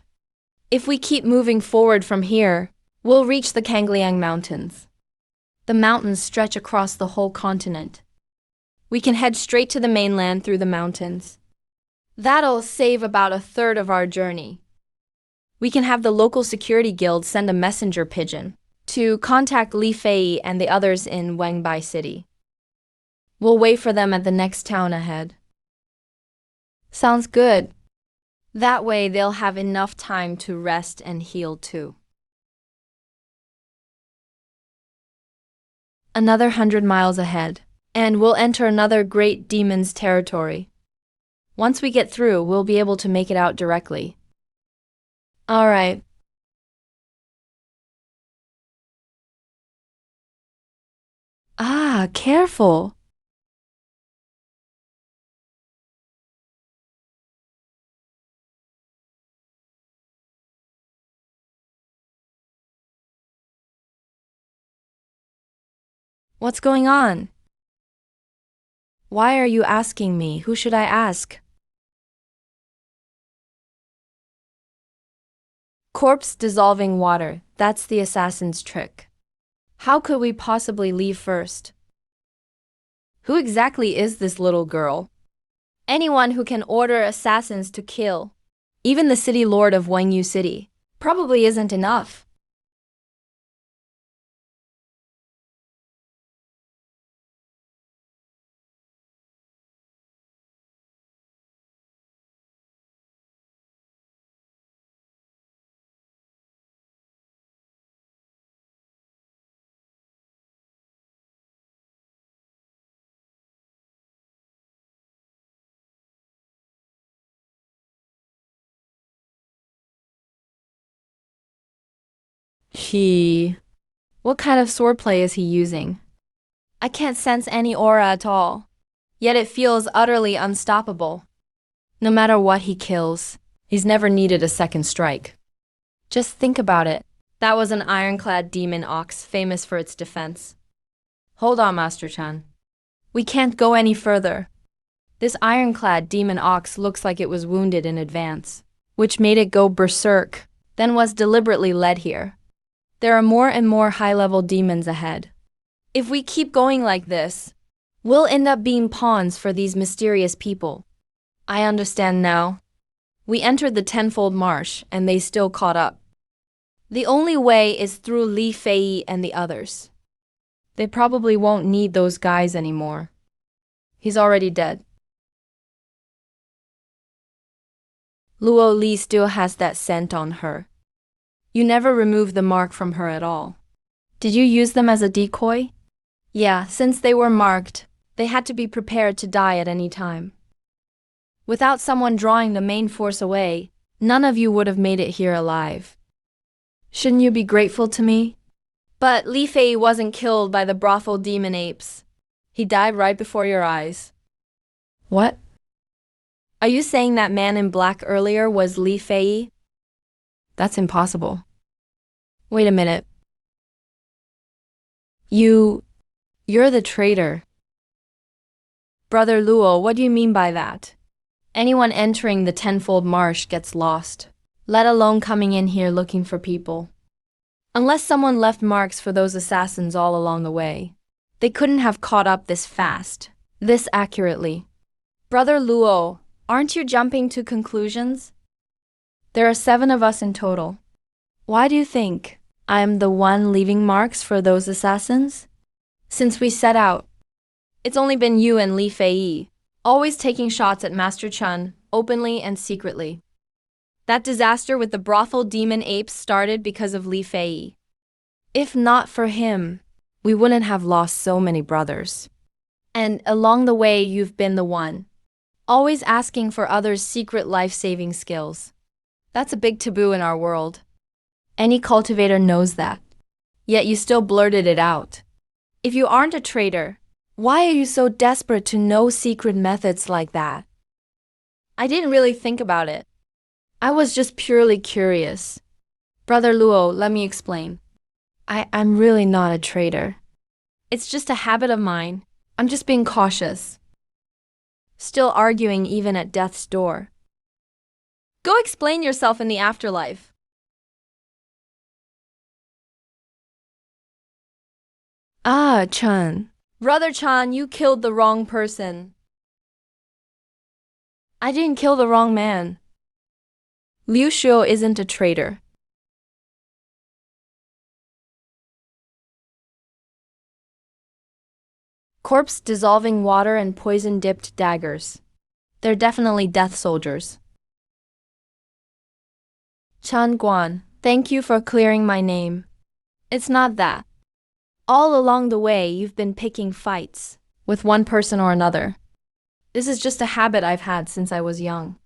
If we keep moving forward from here, we'll reach the Kangliang Mountains. The mountains stretch across the whole continent. We can head straight to the mainland through the mountains. That'll save about a third of our journey. We can have the local security guild send a messenger pigeon to contact Li Fei and the others in Wenbai City. We'll wait for them at the next town ahead. Sounds good. That way they'll have enough time to rest and heal too. Another 100 miles ahead, and we'll enter another great demon's territory. Once we get through, we'll be able to make it out directly. All right. Ah, careful. What's going on? Why are you asking me? Who should I ask? Corpse dissolving water, that's the assassin's trick. How could we possibly leave first? Who exactly is this little girl? Anyone who can order assassins to kill, even the city lord of Wangyu City, probably isn't enough. What kind of swordplay is he using? I can't sense any aura at all. Yet it feels utterly unstoppable. No matter what he kills, he's never needed a second strike. Just think about it. That was an ironclad demon ox famous for its defense. Hold on, Master Chan. We can't go any further. This ironclad demon ox looks like it was wounded in advance, which made it go berserk, then was deliberately led here. There are more and more high-level demons ahead. If we keep going like this, we'll end up being pawns for these mysterious people. I understand now. We entered the Tenfold Marsh, and they still caught up. The only way is through Li Fei and the others. They probably won't need those guys anymore. He's already dead. Luo Li still has that scent on her. You never removed the mark from her at all. Did you use them as a decoy? Yeah, since they were marked, they had to be prepared to die at any time. Without someone drawing the main force away, none of you would have made it here alive. Shouldn't you be grateful to me? But Li Fei wasn't killed by the brothel demon apes. He died right before your eyes. What? Are you saying that man in black earlier was Li Fei? That's impossible. Wait a minute. You're the traitor. Brother Luo, what do you mean by that? Anyone entering the Tenfold Marsh gets lost, let alone coming in here looking for people. Unless someone left marks for those assassins all along the way, they couldn't have caught up this fast, this accurately. Brother Luo, aren't you jumping to conclusions? There are 7 of us in total. Why do you think I'm the one leaving marks for those assassins? Since we set out, it's only been you and Li Fei, always taking shots at Master Chun, openly and secretly. That disaster with the brothel demon apes started because of Li Fei. If not for him, we wouldn't have lost so many brothers. And along the way, you've been the one, always asking for others' secret life-saving skills. That's a big taboo in our world. Any cultivator knows that. Yet you still blurted it out. If you aren't a traitor, why are you so desperate to know secret methods like that? I didn't really think about it. I was just purely curious. Brother Luo, let me explain. I'm really not a traitor. It's just a habit of mine. I'm just being cautious. Still arguing even at death's door. Go explain yourself in the afterlife. Ah, Chun. Brother Chan, you killed the wrong person. I didn't kill the wrong man. Liu Shuo isn't a traitor. Corpse dissolving water and poison-dipped daggers. They're definitely death soldiers. Chan Guan, thank you for clearing my name. It's not that. All along the way, you've been picking fights with one person or another. This is just a habit I've had since I was young.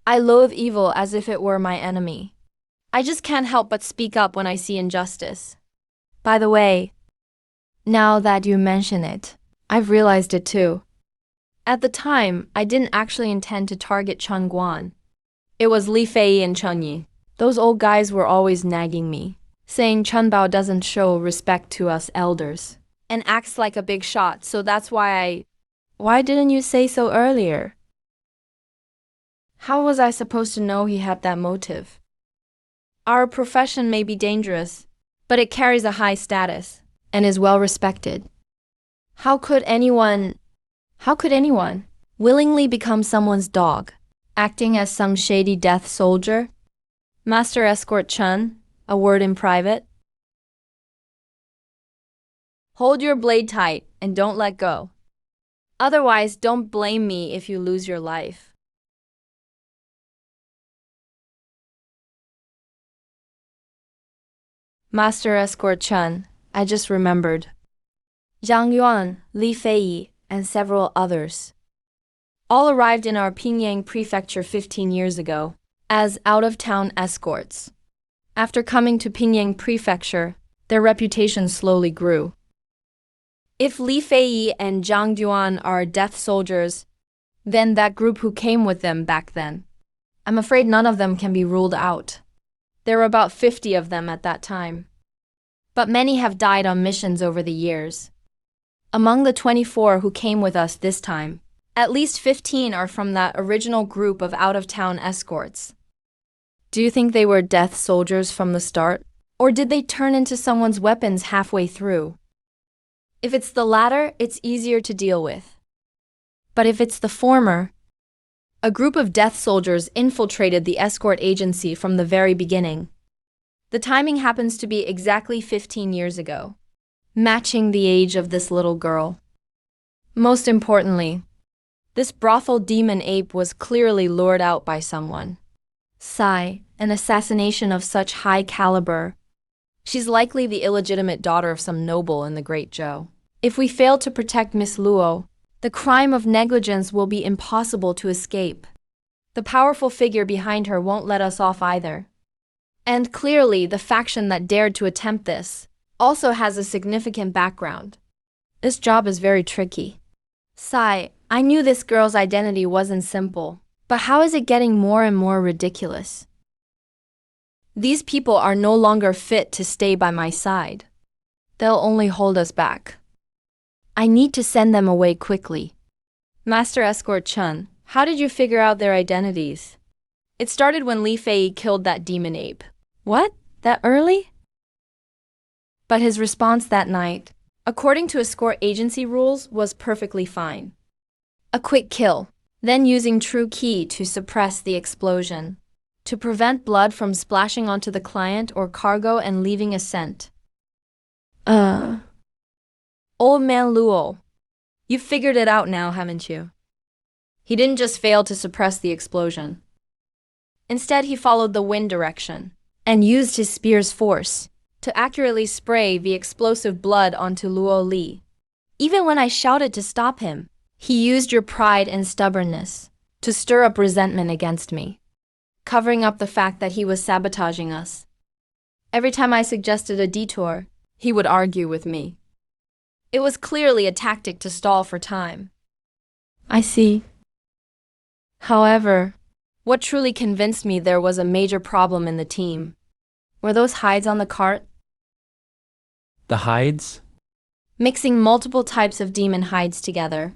I loathe evil as if it were my enemy. I just can't help but speak up when I see injustice. By the way, now that you mention it, I've realized it too. At the time, I didn't actually intend to target Chun Guan. It was Li Fei and Chun Yi. Those old guys were always nagging me, saying Chun Bao doesn't show respect to us elders and acts like a big shot, so that's why Why didn't you say so earlier? How was I supposed to know he had that motive? Our profession may be dangerous, but it carries a high status and is well respected. How could anyone willingly become someone's dog, acting as some shady death soldier? Master Escort Chun, a word in private. Hold your blade tight and don't let go. Otherwise, don't blame me if you lose your life. Master Escort Chun, I just remembered. Zhang Yuan, Li Fei, and several others all arrived in our Pingyang prefecture 15 years ago as out-of-town escorts. After coming to Pingyang Prefecture, their reputation slowly grew. If Li Fei and Zhang Duan are death soldiers, then that group who came with them back then, I'm afraid none of them can be ruled out. There were about 50 of them at that time. But many have died on missions over the years. Among the 24 who came with us this time, at least 15 are from that original group of out-of-town escorts. Do you think they were death soldiers from the start? Or did they turn into someone's weapons halfway through? If it's the latter, it's easier to deal with. But if it's the former, a group of death soldiers infiltrated the escort agency from the very beginning. The timing happens to be exactly 15 years ago, matching the age of this little girl. Most importantly, this brothel demon ape was clearly lured out by someone. Sigh, an assassination of such high caliber. She's likely the illegitimate daughter of some noble in the Great Zhou. If we fail to protect Miss Luo, the crime of negligence will be impossible to escape. The powerful figure behind her won't let us off either. And clearly, the faction that dared to attempt this also has a significant background. This job is very tricky. Sigh, I knew this girl's identity wasn't simple, but how is it getting more and more ridiculous? These people are no longer fit to stay by my side. They'll only hold us back. I need to send them away quickly. Master Escort Chun, how did you figure out their identities? It started when Li Fei killed that demon ape. What? That early? But his response that night, according to escort agency rules, was perfectly fine. A quick kill, then using true key to suppress the explosion, to prevent blood from splashing onto the client or cargo and leaving a scent. Old man Luo, you've figured it out now, haven't you? He didn't just fail to suppress the explosion. Instead, he followed the wind direction and used his spear's force to accurately spray the explosive blood onto Luo Li. Even when I shouted to stop him, he used your pride and stubbornness to stir up resentment against me, covering up the fact that he was sabotaging us. Every time I suggested a detour, he would argue with me. It was clearly a tactic to stall for time. I see. However, what truly convinced me there was a major problem in the team were those hides on the cart. The hides? Mixing multiple types of demon hides together.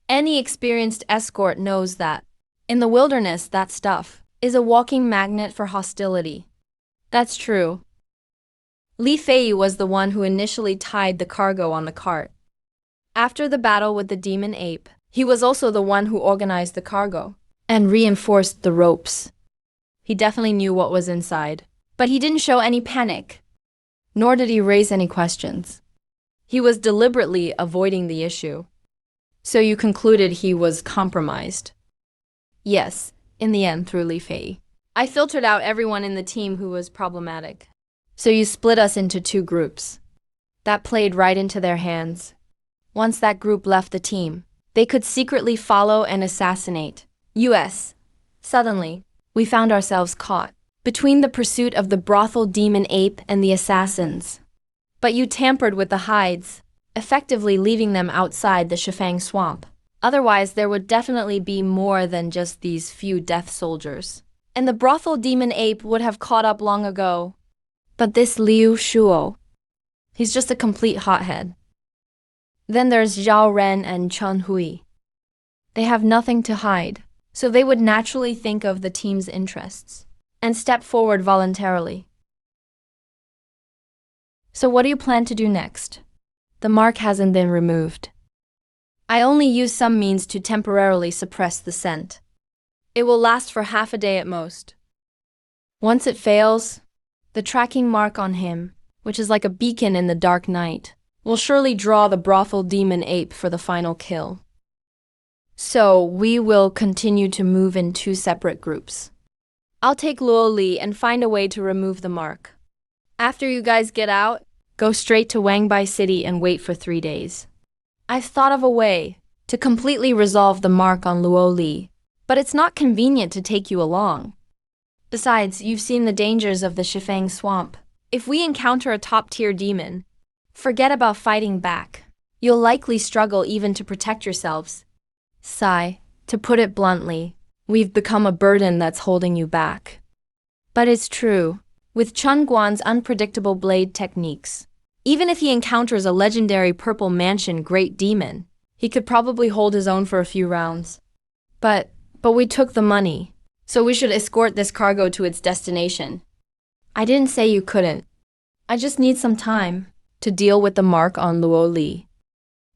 Any experienced escort knows that, in the wilderness, that stuff is a walking magnet for hostility. That's true. Li Fei was the one who initially tied the cargo on the cart. After the battle with the demon ape, he was also the one who organized the cargo and reinforced the ropes. He definitely knew what was inside, but he didn't show any panic, nor did he raise any questions. He was deliberately avoiding the issue. So you concluded he was compromised? Yes, in the end, through Li Fei. I filtered out everyone in the team who was problematic. So you split us into two groups. That played right into their hands. Once that group left the team, they could secretly follow and assassinate us. Suddenly, we found ourselves caught between the pursuit of the brothel demon ape and the assassins. But you tampered with the hides, effectively leaving them outside the Shifang swamp. Otherwise, there would definitely be more than just these few death soldiers. And the brothel demon ape would have caught up long ago. But this Liu Shuo, he's just a complete hothead. Then there's Zhao Ren and Chen Hui. They have nothing to hide, so they would naturally think of the team's interests and step forward voluntarily. So what do you plan to do next? The mark hasn't been removed. I only use some means to temporarily suppress the scent. It will last for half a day at most. Once it fails, the tracking mark on him, which is like a beacon in the dark night, will surely draw the brothel demon ape for the final kill. So we will continue to move in two separate groups. I'll take Luo Li and find a way to remove the mark. After you guys get out, go straight to Wangbai City and wait for 3 days. I've thought of a way to completely resolve the mark on Luo Li, but it's not convenient to take you along. Besides, you've seen the dangers of the Shifang swamp. If we encounter a top-tier demon, forget about fighting back. You'll likely struggle even to protect yourselves. Sigh, to put it bluntly, we've become a burden that's holding you back. But it's true. With Chun Guan's unpredictable blade techniques, even if he encounters a legendary Purple Mansion great demon, he could probably hold his own for a few rounds. But we took the money, so we should escort this cargo to its destination. I didn't say you couldn't. I just need some time to deal with the mark on Luo Li.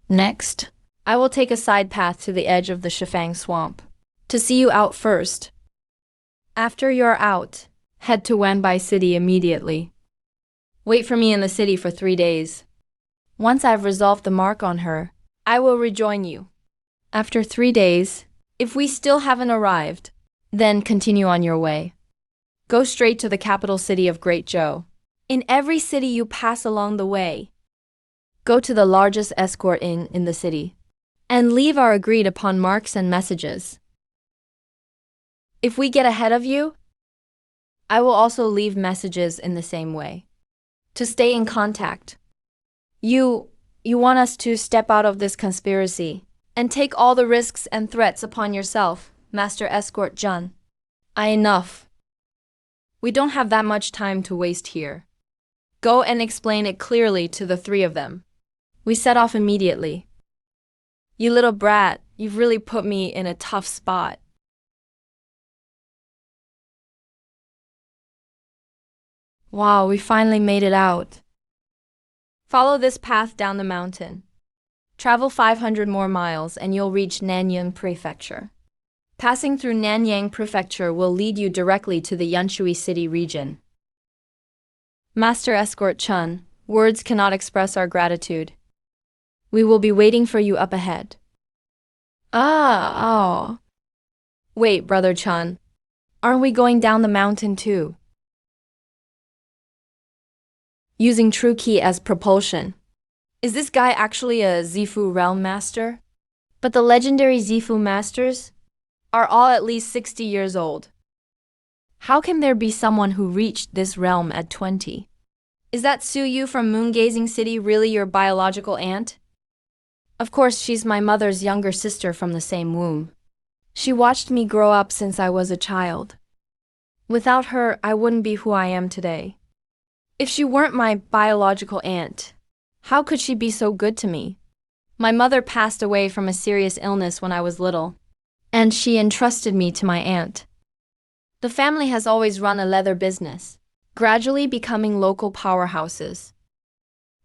Next, I will take a side path to the edge of the Shifang swamp to see you out first. After you're out, head to Wanbai City immediately. Wait for me in the city for 3 days. Once I've resolved the mark on her, I will rejoin you. After 3 days, if we still haven't arrived, then continue on your way. Go straight to the capital city of Great Zhou. In every city you pass along the way, go to the largest escort inn in the city, and leave our agreed upon marks and messages. If we get ahead of you, I will also leave messages in the same way. To stay in contact. You want us to step out of this conspiracy and take all the risks and threats upon yourself, Master Escort Jun. Enough. We don't have that much time to waste here. Go and explain it clearly to the 3 of them. We set off immediately. You little brat, you've really put me in a tough spot. Wow, we finally made it out. Follow this path down the mountain. Travel 500 more miles and you'll reach Nanyang Prefecture. Passing through Nanyang Prefecture will lead you directly to the Yanshui City region. Master Escort Chun, words cannot express our gratitude. We will be waiting for you up ahead. Oh. Wait, Brother Chun. Aren't we going down the mountain too? Using True Key as propulsion. Is this guy actually a Zifu realm master? But the legendary Zifu masters are all at least 60 years old. How can there be someone who reached this realm at 20? Is that Su Yu from Moongazing City really your biological aunt? Of course, she's my mother's younger sister from the same womb. She watched me grow up since I was a child. Without her, I wouldn't be who I am today. If she weren't my biological aunt, how could she be so good to me? My mother passed away from a serious illness when I was little, and she entrusted me to my aunt. The family has always run a leather business, gradually becoming local powerhouses.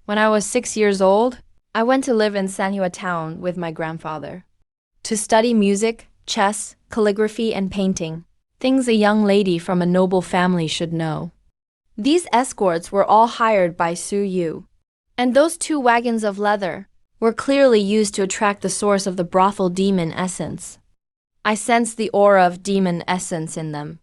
When I was 6 years old, I went to live in Sanhua town with my grandfather to study music, chess, calligraphy, and painting, things a young lady from a noble family should know. These escorts were all hired by Su Yu, and those 2 wagons of leather were clearly used to attract the source of the brothel demon essence. I sensed the aura of demon essence in them.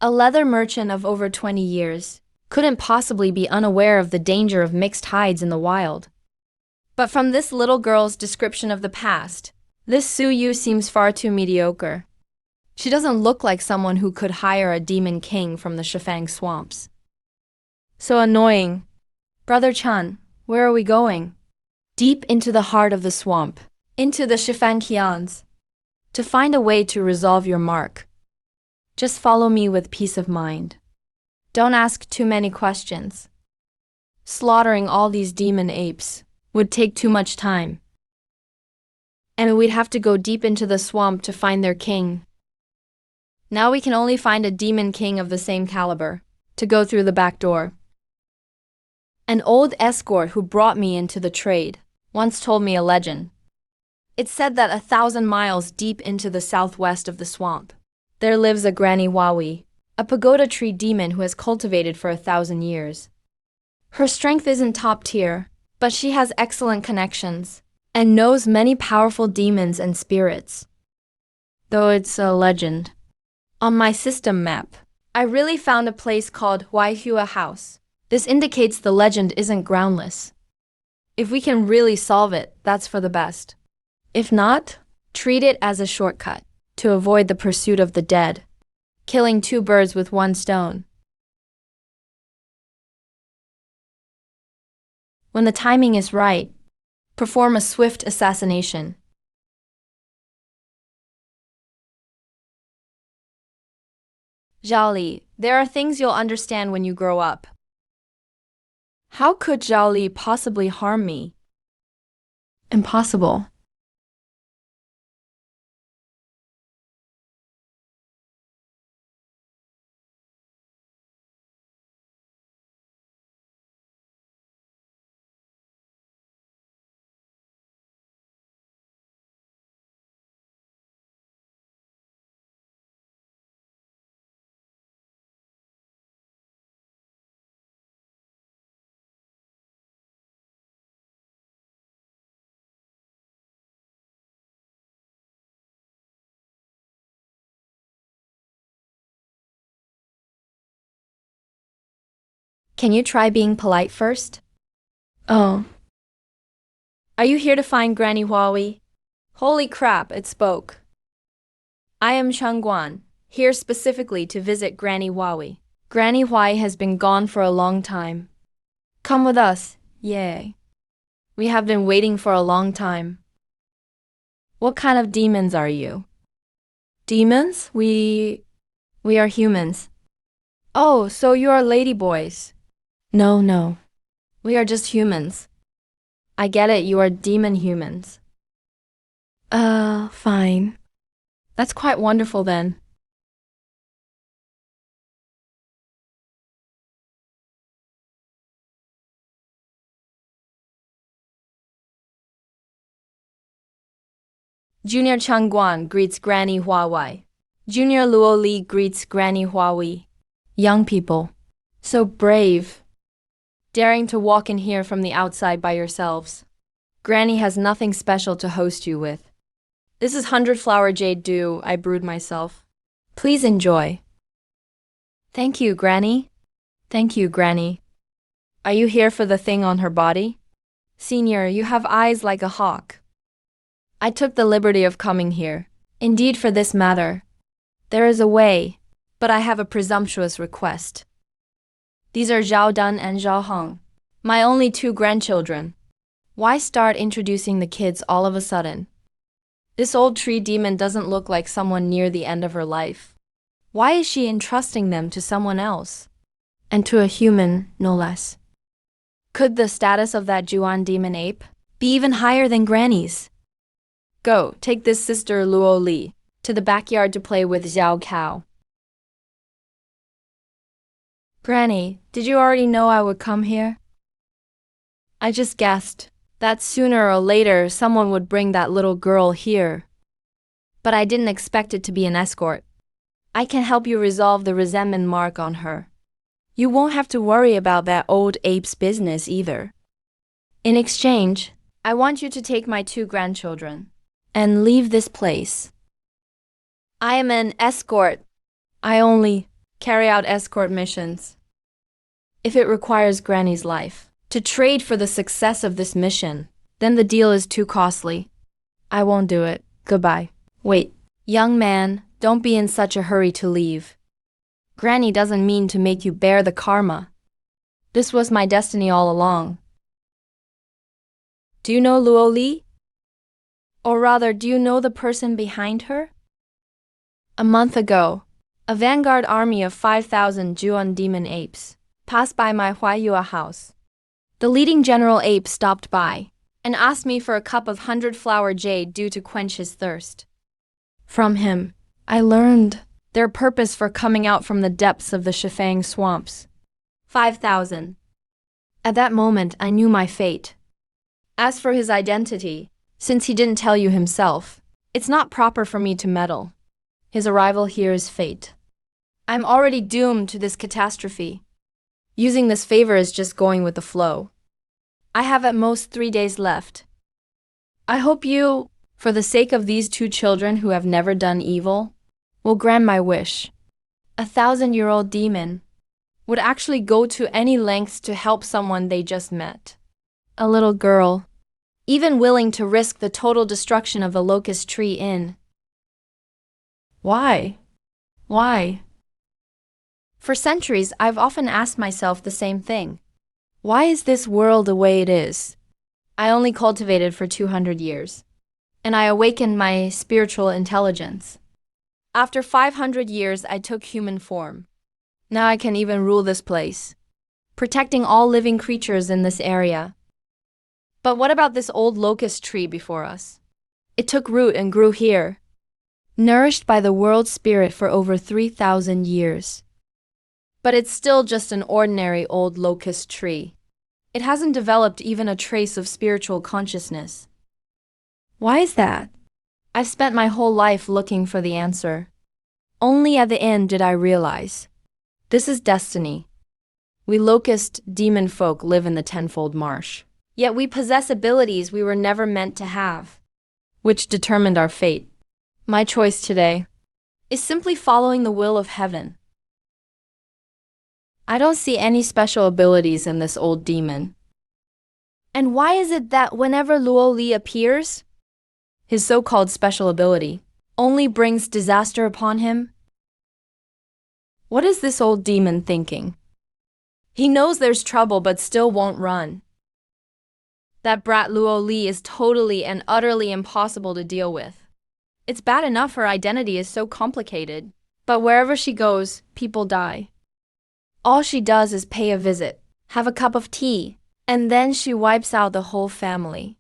A leather merchant of over 20 years couldn't possibly be unaware of the danger of mixed hides in the wild. But from this little girl's description of the past, this Su Yu seems far too mediocre. She doesn't look like someone who could hire a demon king from the Shifang swamps. So annoying. Brother Chun, where are we going? Deep into the heart of the swamp, into the Shifang Qians, to find a way to resolve your mark. Just follow me with peace of mind. Don't ask too many questions. Slaughtering all these demon apes would take too much time. And we'd have to go deep into the swamp to find their king. Now we can only find a demon king of the same caliber to go through the back door. An old escort who brought me into the trade once told me a legend. It said that 1,000 miles deep into the southwest of the swamp, there lives a Granny Wawi, a pagoda tree demon who has cultivated for 1,000 years. Her strength isn't top tier, but she has excellent connections and knows many powerful demons and spirits. Though it's a legend. On my system map, I really found a place called Huaihua House. This indicates the legend isn't groundless. If we can really solve it, that's for the best. If not, treat it as a shortcut to avoid the pursuit of the dead. killing two birds with one stone. When the timing is right, perform a swift assassination. Zhao Li, there are things you'll understand when you grow up. How could Zhao Li possibly harm me? Impossible. Can you try being polite first? Oh. Are you here to find Granny Huawei? Holy crap, it spoke. I am Shangguan, here specifically to visit Granny Huawei. Granny Huai has been gone for a long time. Come with us, yay. We have been waiting for a long time. What kind of demons are you? Demons? We are humans. Oh, so you are ladyboys. No. We are just humans. I get it, you are demon humans. Fine. That's quite wonderful then. Junior Changguan greets Granny Huawei. Junior Luo Li greets Granny Huawei. Young people. So brave. Daring to walk in here from the outside by yourselves. Granny has nothing special to host you with. This is 100-flower jade dew I brewed myself. Please enjoy. Thank you, Granny. Thank you, Granny. Are you here for the thing on her body? Senior, you have eyes like a hawk. I took the liberty of coming here. Indeed, for this matter. There is a way, but I have a presumptuous request. These are Zhao Dan and Zhao Heng, my only two grandchildren. Why start introducing the kids all of a sudden? This old tree demon doesn't look like someone near the end of her life. Why is she entrusting them to someone else? And to a human, no less. Could the status of that Juan demon ape be even higher than Granny's? Go, take this sister Luo Li to the backyard to play with Xiao Cow. Granny, did you already know I would come here? I just guessed that sooner or later someone would bring that little girl here. But I didn't expect it to be an escort. I can help you resolve the resentment mark on her. You won't have to worry about that old ape's business either. In exchange, I want you to take my two grandchildren and leave this place. I am an escort. I only carry out escort missions. If it requires Granny's life to trade for the success of this mission, then the deal is too costly. I won't do it. Goodbye. Wait, young man, don't be in such a hurry to leave. Granny doesn't mean to make you bear the karma. This was my destiny all along. Do you know Luo Li? Or rather, do you know the person behind her? A month ago, a vanguard army of 5,000 Juan demon apes passed by my Huaiyue house. The leading general ape stopped by and asked me for a cup of 100-flower jade dew to quench his thirst. From him, I learned their purpose for coming out from the depths of the Shifang swamps. 5,000. At that moment, I knew my fate. As for his identity, since he didn't tell you himself, it's not proper for me to meddle. His arrival here is fate. I'm already doomed to this catastrophe. Using this favor is just going with the flow. I have at most 3 days left. I hope you, for the sake of these two children who have never done evil, will grant my wish. A 1,000-year-old demon would actually go to any lengths to help someone they just met. A little girl, even willing to risk the total destruction of the locust tree in. Why? Why? For centuries, I've often asked myself the same thing. Why is this world the way it is? I only cultivated for 200 years, and I awakened my spiritual intelligence. After 500 years, I took human form. Now I can even rule this place, protecting all living creatures in this area. But what about this old locust tree before us? It took root and grew here, nourished by the world spirit for over 3,000 years. But it's still just an ordinary old locust tree. It hasn't developed even a trace of spiritual consciousness. Why is that? I've spent my whole life looking for the answer. Only at the end did I realize. This is destiny. We locust demon folk live in the tenfold marsh. Yet we possess abilities we were never meant to have, which determined our fate. My choice today is simply following the will of heaven. I don't see any special abilities in this old demon. And why is it that whenever Luo Li appears, his so-called special ability only brings disaster upon him? What is this old demon thinking? He knows there's trouble but still won't run. That brat Luo Li is totally and utterly impossible to deal with. It's bad enough her identity is so complicated, but wherever she goes, people die. All she does is pay a visit, have a cup of tea, and then she wipes out the whole family.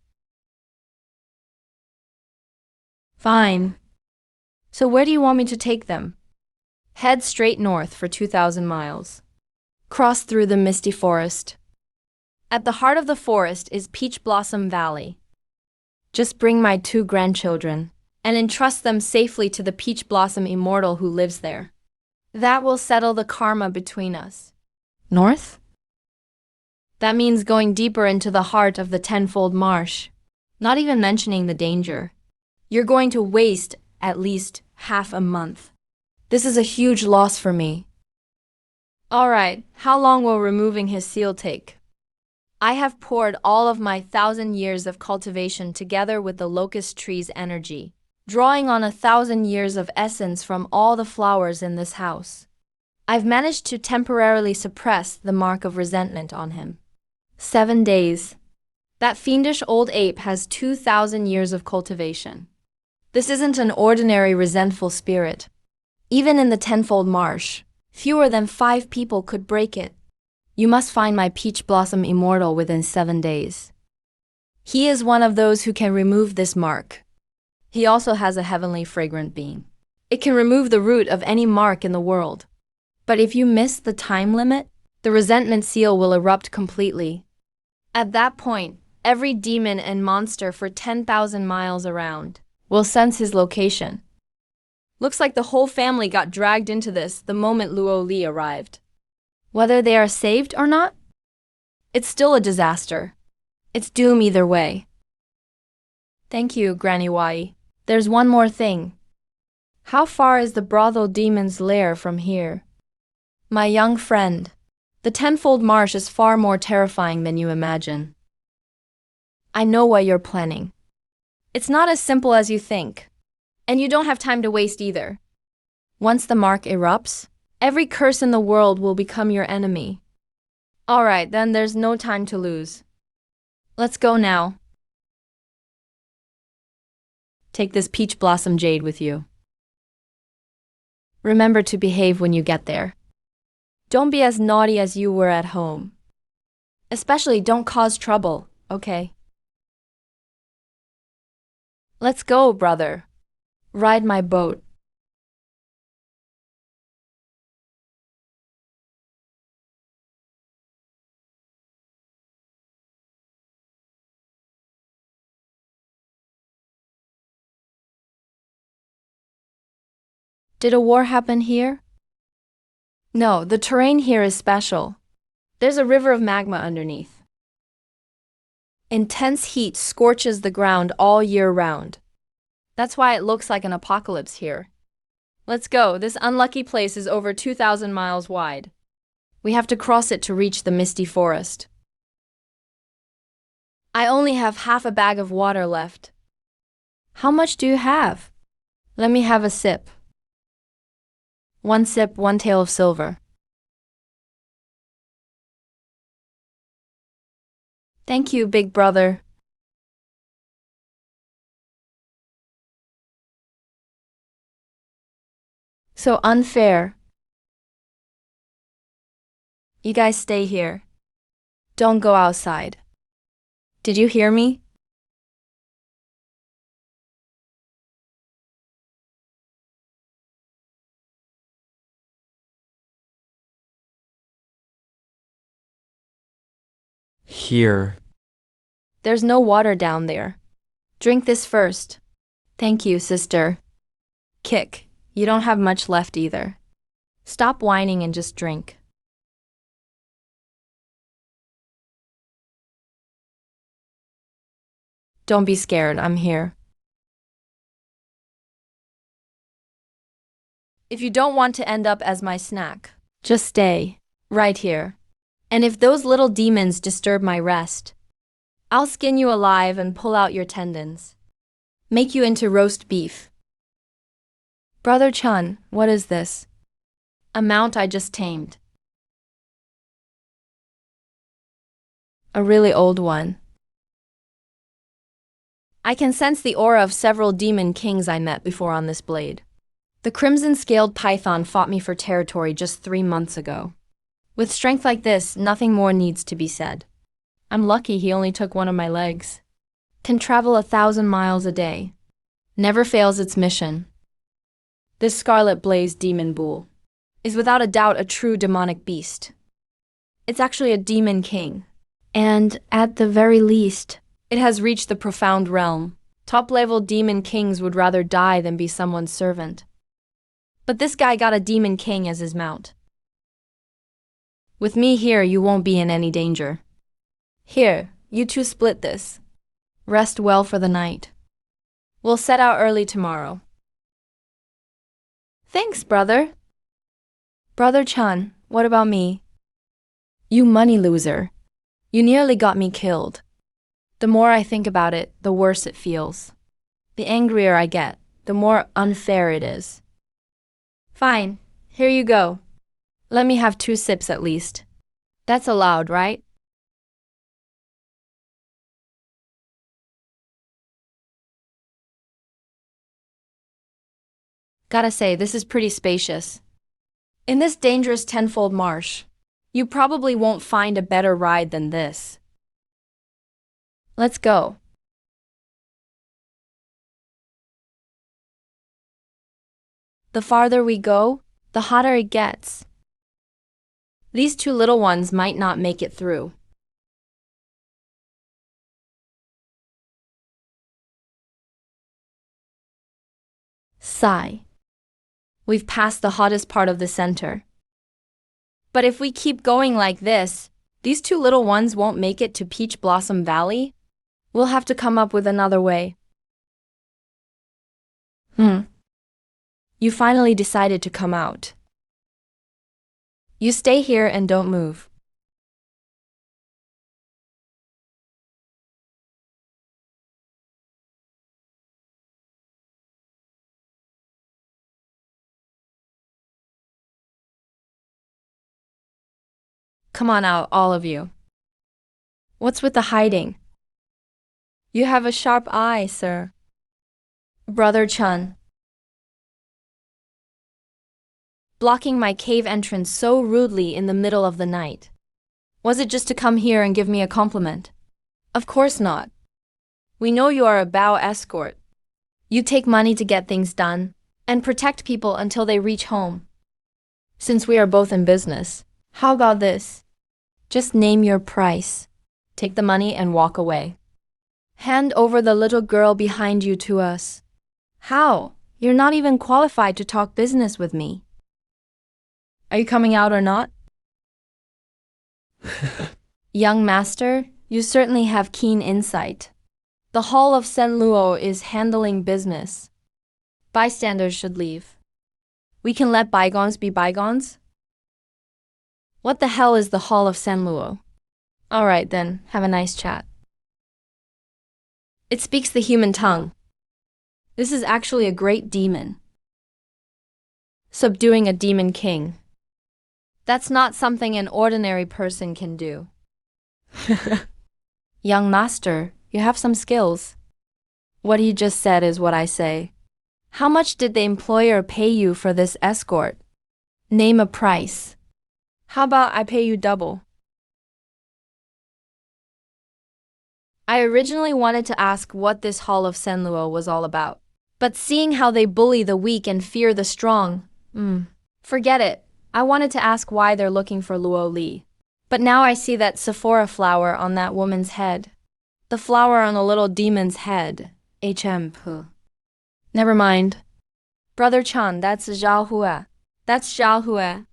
Fine. So where do you want me to take them? Head straight north for 2,000 miles. Cross through the misty forest. At the heart of the forest is Peach Blossom Valley. Just bring my 2 grandchildren and entrust them safely to the Peach Blossom Immortal who lives there. That will settle the karma between us. North? That means going deeper into the heart of the tenfold marsh, not even mentioning the danger. You're going to waste at least half a month. This is a huge loss for me. All right, how long will removing his seal take? I have poured all of my 1,000 years of cultivation together with the locust tree's energy, drawing on 1,000 years of essence from all the flowers in this house. I've managed to temporarily suppress the mark of resentment on him. 7 days. That fiendish old ape has 2,000 years of cultivation. This isn't an ordinary resentful spirit. Even in the tenfold marsh, fewer than 5 people could break it. You must find my Peach Blossom Immortal within 7 days. He is one of those who can remove this mark. He also has a heavenly fragrant beam. It can remove the root of any mark in the world. But if you miss the time limit, the resentment seal will erupt completely. At that point, every demon and monster for 10,000 miles around will sense his location. Looks like the whole family got dragged into this the moment Luo Li arrived. Whether they are saved or not, it's still a disaster. It's doom either way. Thank you, Granny Wai. There's one more thing. How far is the brothel demon's lair from here? My young friend, the tenfold marsh is far more terrifying than you imagine. I know what you're planning. It's not as simple as you think. And you don't have time to waste either. Once the mark erupts, every curse in the world will become your enemy. All right, then there's no time to lose. Let's go now. Take this Peach Blossom Jade with you. Remember to behave when you get there. Don't be as naughty as you were at home. Especially don't cause trouble, okay? Let's go, brother. Ride my boat. Did a war happen here? No, the terrain here is special. There's a river of magma underneath. Intense heat scorches the ground all year round. That's why it looks like an apocalypse here. Let's go. This unlucky place is over 2,000 miles wide. We have to cross it to reach the misty forest. I only have half a bag of water left. How much do you have? Let me have a sip. 1 sip, 1 tael of silver. Thank you, big brother. So unfair. You guys stay here. Don't go outside. Did you hear me? Here. There's no water down there. Drink this first. Thank you, sister. Kick, you don't have much left either. Stop whining and just drink. Don't be scared, I'm here. If you don't want to end up as my snack, just stay right here. And if those little demons disturb my rest, I'll skin you alive and pull out your tendons. Make you into roast beef. Brother Chun, what is this? A mount I just tamed. A really old one. I can sense the aura of several demon kings I met before on this blade. The crimson-scaled python fought me for territory just 3 months ago. With strength like this, nothing more needs to be said. I'm lucky he only took one of my legs. Can travel 1,000 miles a day. Never fails its mission. This scarlet blaze demon bull is without a doubt a true demonic beast. It's actually a demon king. And, at the very least, it has reached the profound realm. Top-level demon kings would rather die than be someone's servant. But this guy got a demon king as his mount. With me here, you won't be in any danger. Here, you two split this. Rest well for the night. We'll set out early tomorrow. Thanks, brother. Brother Chun, what about me? You money loser. You nearly got me killed. The more I think about it, the worse it feels. The angrier I get, the more unfair it is. Fine, here you go. Let me have 2 sips at least. That's allowed, right? Gotta say, this is pretty spacious. In this dangerous tenfold marsh, you probably won't find a better ride than this. Let's go. The farther we go, the hotter it gets. These 2 little ones might not make it through. Sigh. We've passed the hottest part of the center. But if we keep going like this, these 2 little ones won't make it to Peach Blossom Valley. We'll have to come up with another way. You finally decided to come out. You stay here and don't move. Come on out, all of you. What's with the hiding? You have a sharp eye, sir. Brother Chun. Blocking my cave entrance so rudely in the middle of the night. Was it just to come here and give me a compliment? Of course not. We know you are a bow escort. You take money to get things done and protect people until they reach home. Since we are both in business, how about this? Just name your price. Take the money and walk away. Hand over the little girl behind you to us. How? You're not even qualified to talk business with me. Are you coming out or not? Young master, you certainly have keen insight. The Hall of Senluo is handling business. Bystanders should leave. We can let bygones be bygones? What the hell is the Hall of Senluo? All right then, have a nice chat. It speaks the human tongue. This is actually a great demon. Subduing a demon king. That's not something an ordinary person can do. Young master, you have some skills. What he just said is what I say. How much did the employer pay you for this escort? Name a price. How about I pay you double? I originally wanted to ask what this Hall of Senluo was all about. But seeing how they bully the weak and fear the strong, forget it. I wanted to ask why they're looking for Luo Li. But now I see that Sephora flower on that woman's head. The flower on the little demon's head. HM. Never mind. Brother Chan, that's Zhao Hue. That's Zhao Hue.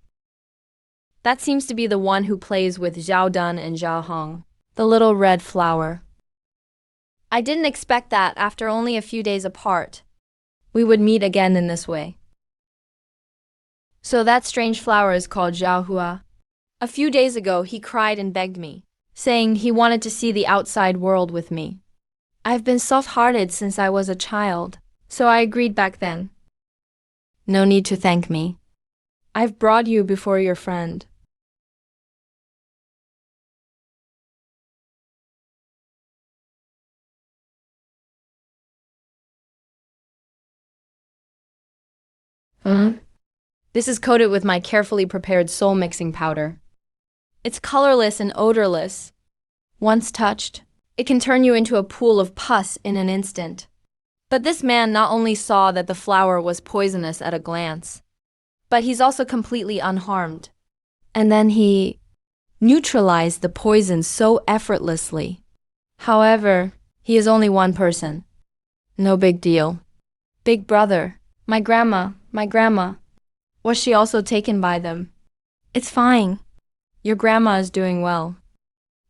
That seems to be the one who plays with Zhao Dun and Zhao Hong. The little red flower. I didn't expect that after only a few days apart, we would meet again in this way. So that strange flower is called Zhao Hue. A few days ago, he cried and begged me, saying he wanted to see the outside world with me. I've been soft-hearted since I was a child, so I agreed back then. No need to thank me. I've brought you before your friend. This is coated with my carefully prepared soul mixing powder. It's colorless and odorless. Once touched, it can turn you into a pool of pus in an instant. But this man not only saw that the flower was poisonous at a glance, but he's also completely unharmed. And then he neutralized the poison so effortlessly. However, he is only one person. No big deal. Big brother, my grandma. Was she also taken by them? It's fine. Your grandma is doing well.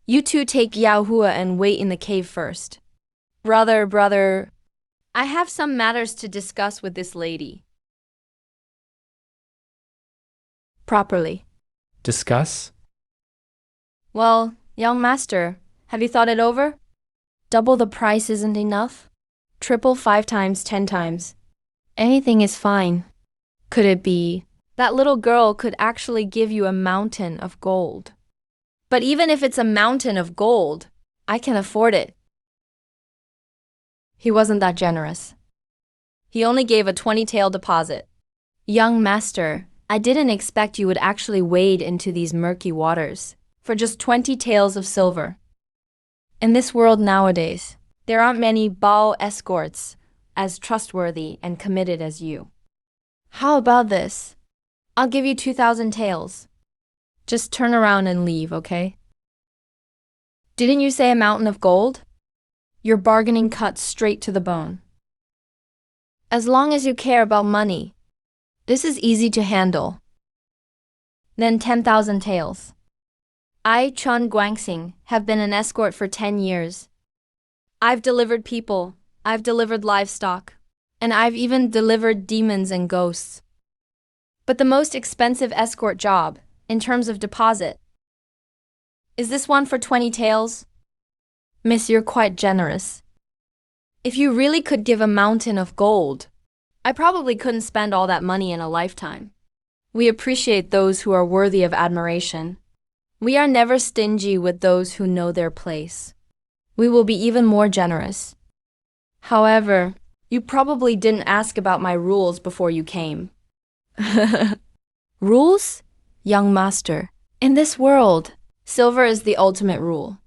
You two take Yao Hua and wait in the cave first. Brother, I have some matters to discuss with this lady. Properly. Discuss? Well, young master, have you thought it over? Double the price isn't enough? Triple 5 times, 10 times. Anything is fine. Could it be that little girl could actually give you a mountain of gold? But even if it's a mountain of gold, I can afford it. He wasn't that generous. He only gave a 20-tael deposit. Young master, I didn't expect you would actually wade into these murky waters for just 20 taels of silver. In this world nowadays, there aren't many Bao escorts as trustworthy and committed as you. How about this? I'll give you 2,000 taels. Just turn around and leave, okay? Didn't you say a mountain of gold? Your bargaining cut straight to the bone. As long as you care about money, this is easy to handle. Then 10,000 taels. I, Chun Guangxing, have been an escort for 10 years. I've delivered people, I've delivered livestock, and I've even delivered demons and ghosts. But the most expensive escort job, in terms of deposit, is this one for 20 taels? Miss, you're quite generous. If you really could give a mountain of gold, I probably couldn't spend all that money in a lifetime. We appreciate those who are worthy of admiration. We are never stingy with those who know their place. We will be even more generous. However, you probably didn't ask about my rules before you came. Rules? Young master, in this world, silver is the ultimate rule.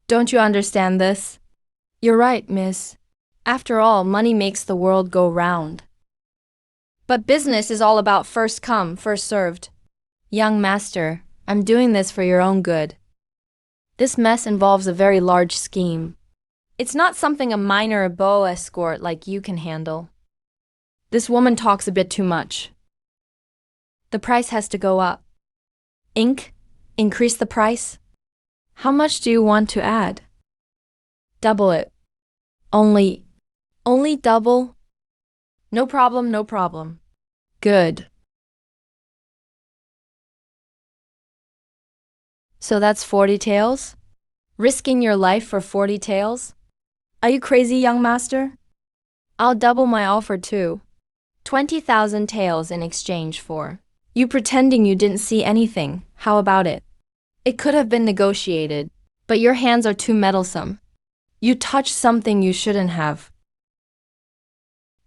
Don't you understand this? You're right, miss. After all, money makes the world go round. But business is all about first come, first served. Young master, I'm doing this for your own good. This mess involves a very large scheme. It's not something a minor beau escort like you can handle. This woman talks a bit too much. The price has to go up. Increase the price? How much do you want to add? Double it. Only double? No problem. Good. So that's 40 taels? Risking your life for 40 taels? Are you crazy, young master? I'll double my offer too. 20,000 taels in exchange for you pretending you didn't see anything. How about it? It could have been negotiated. But your hands are too meddlesome. You touched something you shouldn't have.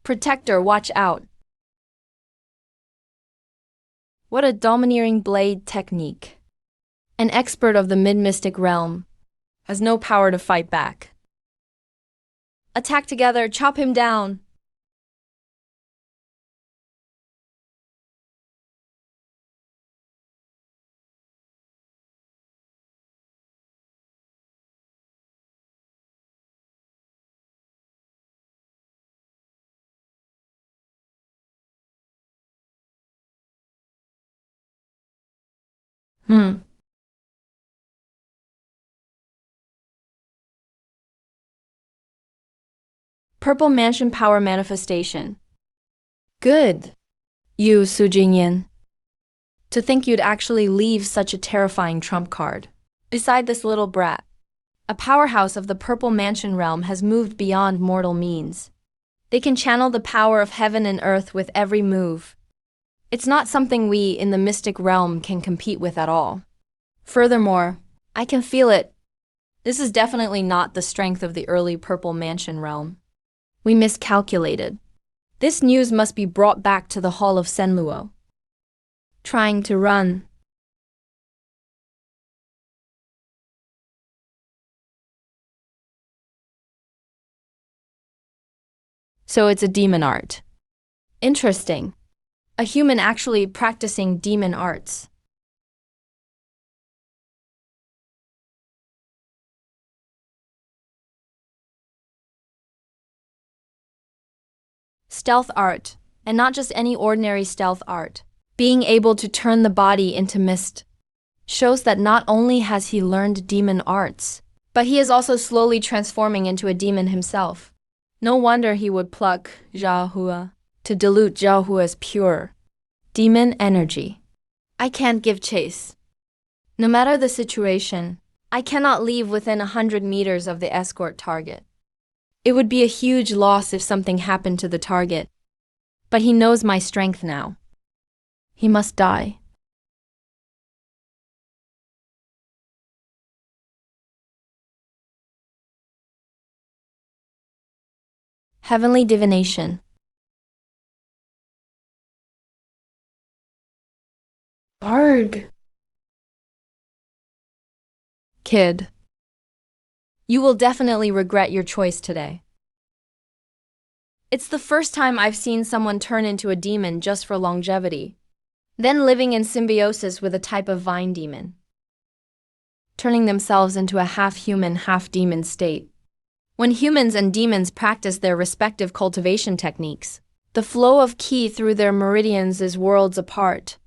Protector, watch out. What a domineering blade technique. An expert of the mid-mystic realm has no power to fight back. Attack together, chop him down. Purple Mansion Power Manifestation. Good. You, Su Jingyan. To think you'd actually leave such a terrifying trump card. Beside this little brat, a powerhouse of the Purple Mansion realm has moved beyond mortal means. They can channel the power of heaven and earth with every move. It's not something we in the mystic realm can compete with at all. Furthermore, I can feel it. This is definitely not the strength of the early Purple Mansion realm. We miscalculated. This news must be brought back to the Hall of Senluo. Trying to run. So it's a demon art. Interesting. A human actually practicing demon arts. Stealth art, and not just any ordinary stealth art. Being able to turn the body into mist shows that not only has he learned demon arts, but he is also slowly transforming into a demon himself. No wonder he would pluck Zhaohua to dilute Zhaohua's pure demon energy. I can't give chase. No matter the situation, I cannot leave within 100 meters of the escort target. It would be a huge loss if something happened to the target. But he knows my strength now. He must die. Heavenly divination. Arg. Kid. You will definitely regret your choice today. It's the first time I've seen someone turn into a demon just for longevity, then living in symbiosis with a type of vine demon, turning themselves into a half-human, half-demon state. When humans and demons practice their respective cultivation techniques, the flow of qi through their meridians is worlds apart,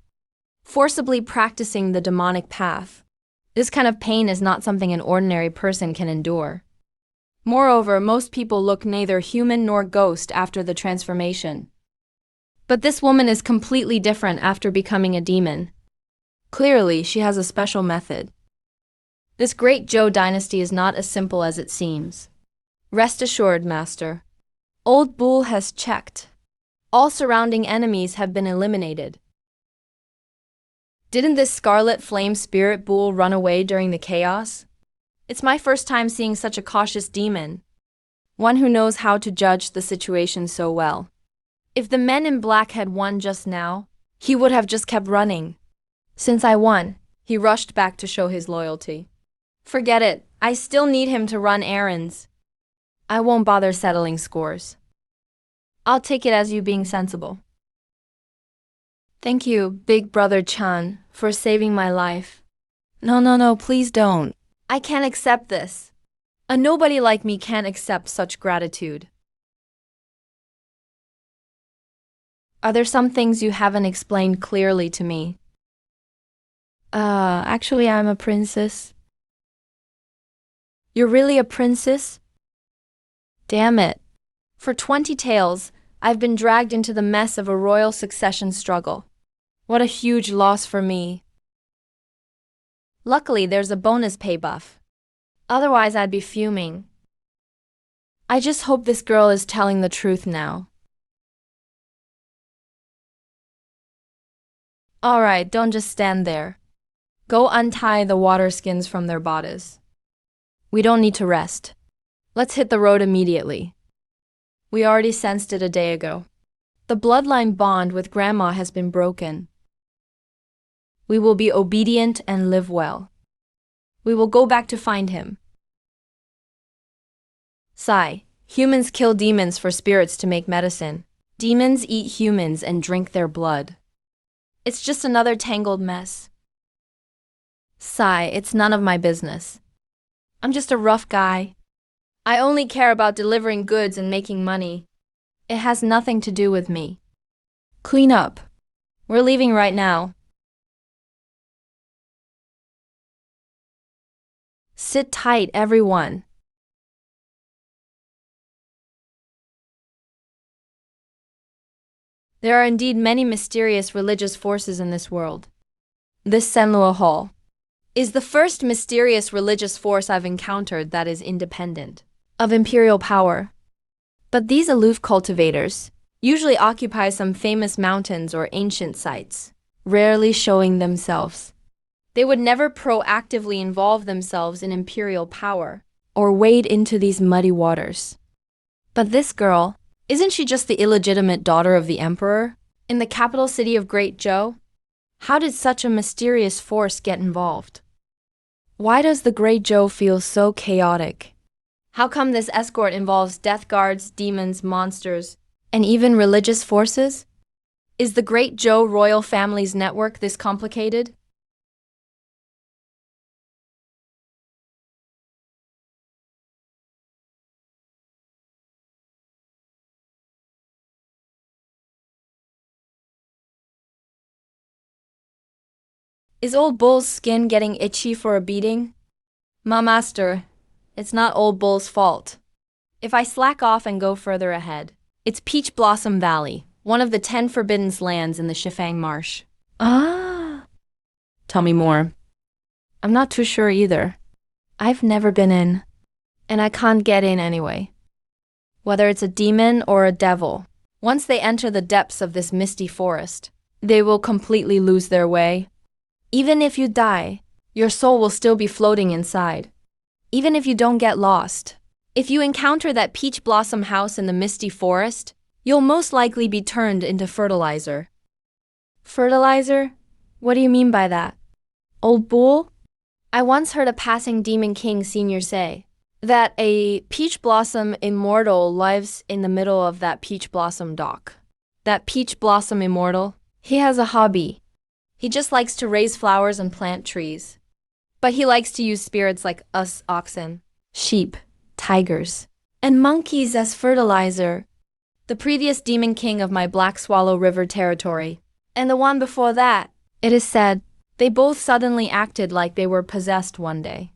forcibly practicing the demonic path. This kind of pain is not something an ordinary person can endure. Moreover, most people look neither human nor ghost after the transformation. But this woman is completely different after becoming a demon. Clearly, she has a special method. This great Zhou dynasty is not as simple as it seems. Rest assured, Master. Old Bull has checked. All surrounding enemies have been eliminated. Didn't this Scarlet Flame Spirit Bull run away during the chaos? It's my first time seeing such a cautious demon. One who knows how to judge the situation so well. If the men in black had won just now, he would have just kept running. Since I won, he rushed back to show his loyalty. Forget it, I still need him to run errands. I won't bother settling scores. I'll take it as you being sensible. Thank you, Big Brother Chan, for saving my life. No, please don't. I can't accept this. A nobody like me can't accept such gratitude. Are there some things you haven't explained clearly to me? Actually, I'm a princess. You're really a princess? Damn it. For 20 tales, I've been dragged into the mess of a royal succession struggle. What a huge loss for me. Luckily, there's a bonus pay buff. Otherwise, I'd be fuming. I just hope this girl is telling the truth now. Alright, don't just stand there. Go untie the water skins from their bodies. We don't need to rest. Let's hit the road immediately. We already sensed it a day ago. The bloodline bond with Grandma has been broken. We will be obedient and live well. We will go back to find him. Sigh. Humans kill demons for spirits to make medicine. Demons eat humans and drink their blood. It's just another tangled mess. Sigh. It's none of my business. I'm just a rough guy. I only care about delivering goods and making money. It has nothing to do with me. Clean up. We're leaving right now. Sit tight, everyone. There are indeed many mysterious religious forces in this world. This Senlua Hall is the first mysterious religious force I've encountered that is independent of imperial power. But these aloof cultivators usually occupy some famous mountains or ancient sites, rarely showing themselves. They would never proactively involve themselves in imperial power or wade into these muddy waters. But this girl, isn't she just the illegitimate daughter of the emperor in the capital city of Great Zhou? How did such a mysterious force get involved? Why does the Great Zhou feel so chaotic? How come this escort involves death guards, demons, monsters, and even religious forces? Is the Great Zhou royal family's network this complicated? Is old Bull's skin getting itchy for a beating? Ma master, it's not old Bull's fault. If I slack off and go further ahead, it's Peach Blossom Valley, one of the 10 forbidden lands in the Shifang Marsh. Ah! Tell me more. I'm not too sure either. I've never been in, and I can't get in anyway. Whether it's a demon or a devil, once they enter the depths of this misty forest, they will completely lose their way. Even if you die, your soul will still be floating inside. Even if you don't get lost, if you encounter that peach blossom house in the misty forest, you'll most likely be turned into fertilizer. Fertilizer? What do you mean by that? Old Bull? I once heard a passing Demon King senior say that a peach blossom immortal lives in the middle of that peach blossom dock. That peach blossom immortal, he has a hobby. He just likes to raise flowers and plant trees. But he likes to use spirits like us oxen, sheep, tigers, and monkeys as fertilizer. The previous Demon King of my Black Swallow River territory, and the one before that, it is said, they both suddenly acted like they were possessed one day.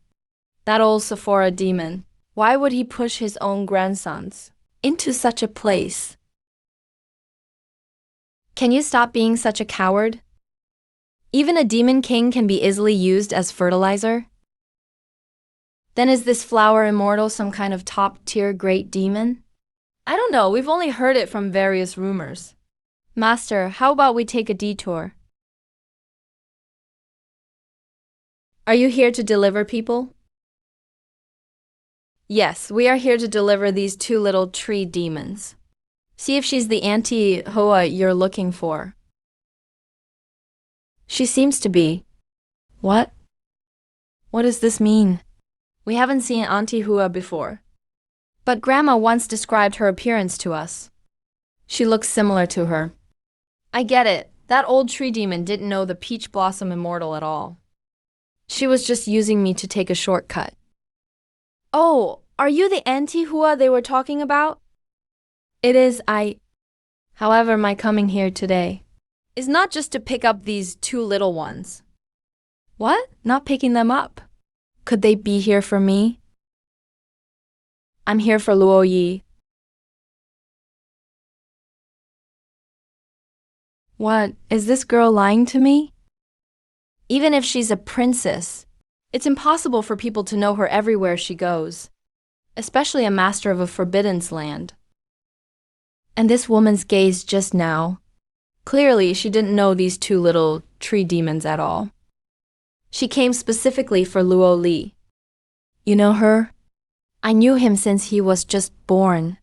That old Sephora demon, why would he push his own grandsons into such a place? Can you stop being such a coward? Even a demon king can be easily used as fertilizer? Then is this flower immortal some kind of top-tier great demon? I don't know, we've only heard it from various rumors. Master, how about we take a detour? Are you here to deliver people? Yes, we are here to deliver these 2 little tree demons. See if she's the Auntie Hoa you're looking for. She seems to be. What? What does this mean? We haven't seen Auntie Hua before. But Grandma once described her appearance to us. She looks similar to her. I get it. That old tree demon didn't know the Peach Blossom Immortal at all. She was just using me to take a shortcut. Oh, are you the Auntie Hua they were talking about? It is. However, my coming here today is not just to pick up these 2 little ones. What? Not picking them up? Could they be here for me? I'm here for Luo Yi. What? Is this girl lying to me? Even if she's a princess, it's impossible for people to know her everywhere she goes, especially a master of a forbidden land. And this woman's gaze just now, clearly she didn't know these 2 little tree demons at all. She came specifically for Luo Li. You know her? I knew him since he was just born.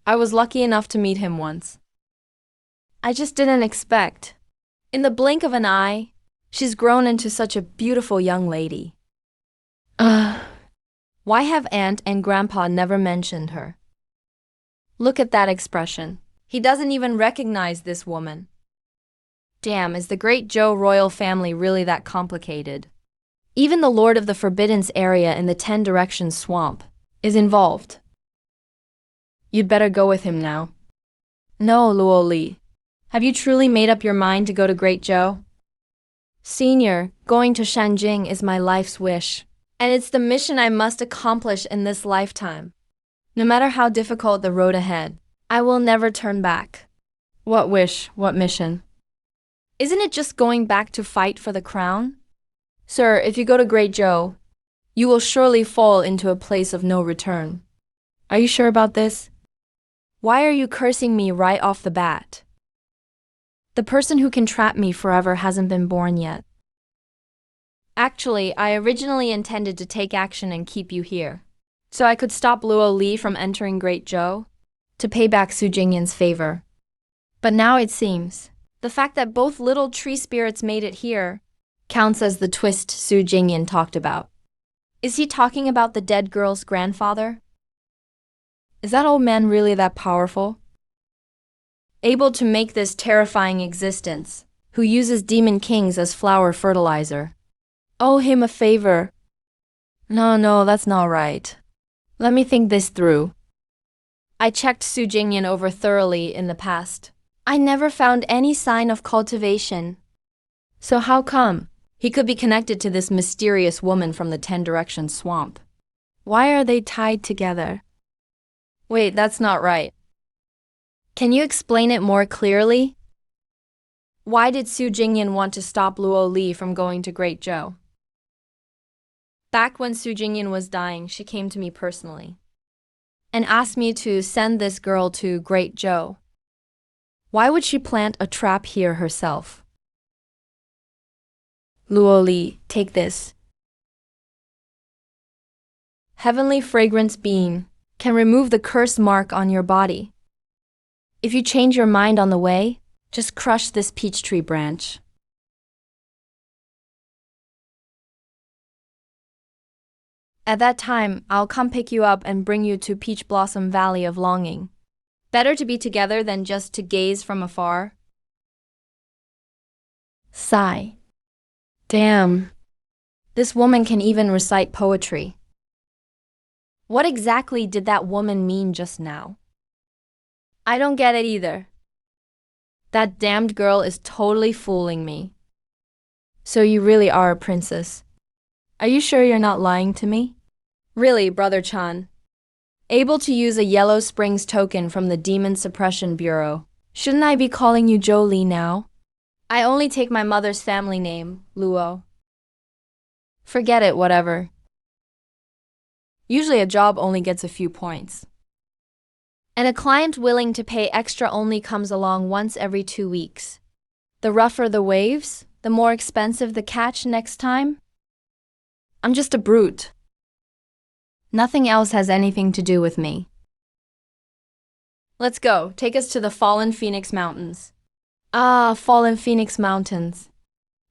I was lucky enough to meet him once. I just didn't expect. In the blink of an eye, she's grown into such a beautiful young lady. Why have Aunt and Grandpa never mentioned her? Look at that expression. He doesn't even recognize this woman. Damn, is the Great Joe royal family really that complicated? Even the Lord of the Forbiddance area in the 10 Directions swamp is involved. You'd better go with him now. No, Luo Li. Have you truly made up your mind to go to Great Joe? Senior, going to Shanjing is my life's wish, and it's the mission I must accomplish in this lifetime. No matter how difficult the road ahead, I will never turn back. What wish? What mission? Isn't it just going back to fight for the crown? Sir, if you go to Great Joe, you will surely fall into a place of no return. Are you sure about this? Why are you cursing me right off the bat? The person who can trap me forever hasn't been born yet. Actually, I originally intended to take action and keep you here, so I could stop Luo Li from entering Great Joe, to pay back Su Jingyan's favor. But now it seems, the fact that both little tree spirits made it here counts as the twist Su Jingyan talked about. Is he talking about the dead girl's grandfather? Is that old man really that powerful? Able to make this terrifying existence, who uses demon kings as flower fertilizer. Owe him a favor. No, that's not right. Let me think this through. I checked Su Jingyan over thoroughly in the past. I never found any sign of cultivation. So how come? He could be connected to this mysterious woman from the 10 Directions swamp. Why are they tied together? Wait, that's not right. Can you explain it more clearly? Why did Su Jingyan want to stop Luo Li from going to Great Joe? Back when Su Jingyan was dying, she came to me personally and asked me to send this girl to Great Joe. Why would she plant a trap here herself? Luo Li, take this. Heavenly Fragrance Bean can remove the curse mark on your body. If you change your mind on the way, just crush this peach tree branch. At that time, I'll come pick you up and bring you to Peach Blossom Valley of Longing. Better to be together than just to gaze from afar. Sigh. Damn. This woman can even recite poetry. What exactly did that woman mean just now? I don't get it either. That damned girl is totally fooling me. So you really are a princess. Are you sure you're not lying to me? Really, Brother Chan. Able to use a Yellow Springs token from the Demon Suppression Bureau. Shouldn't I be calling you Jolie now? I only take my mother's family name, Luo. Forget it, whatever. Usually a job only gets a few points. And a client willing to pay extra only comes along once every 2 weeks. The rougher the waves, the more expensive the catch next time. I'm just a brute. Nothing else has anything to do with me. Let's go. Take us to the Fallen Phoenix Mountains. Ah, Fallen Phoenix Mountains.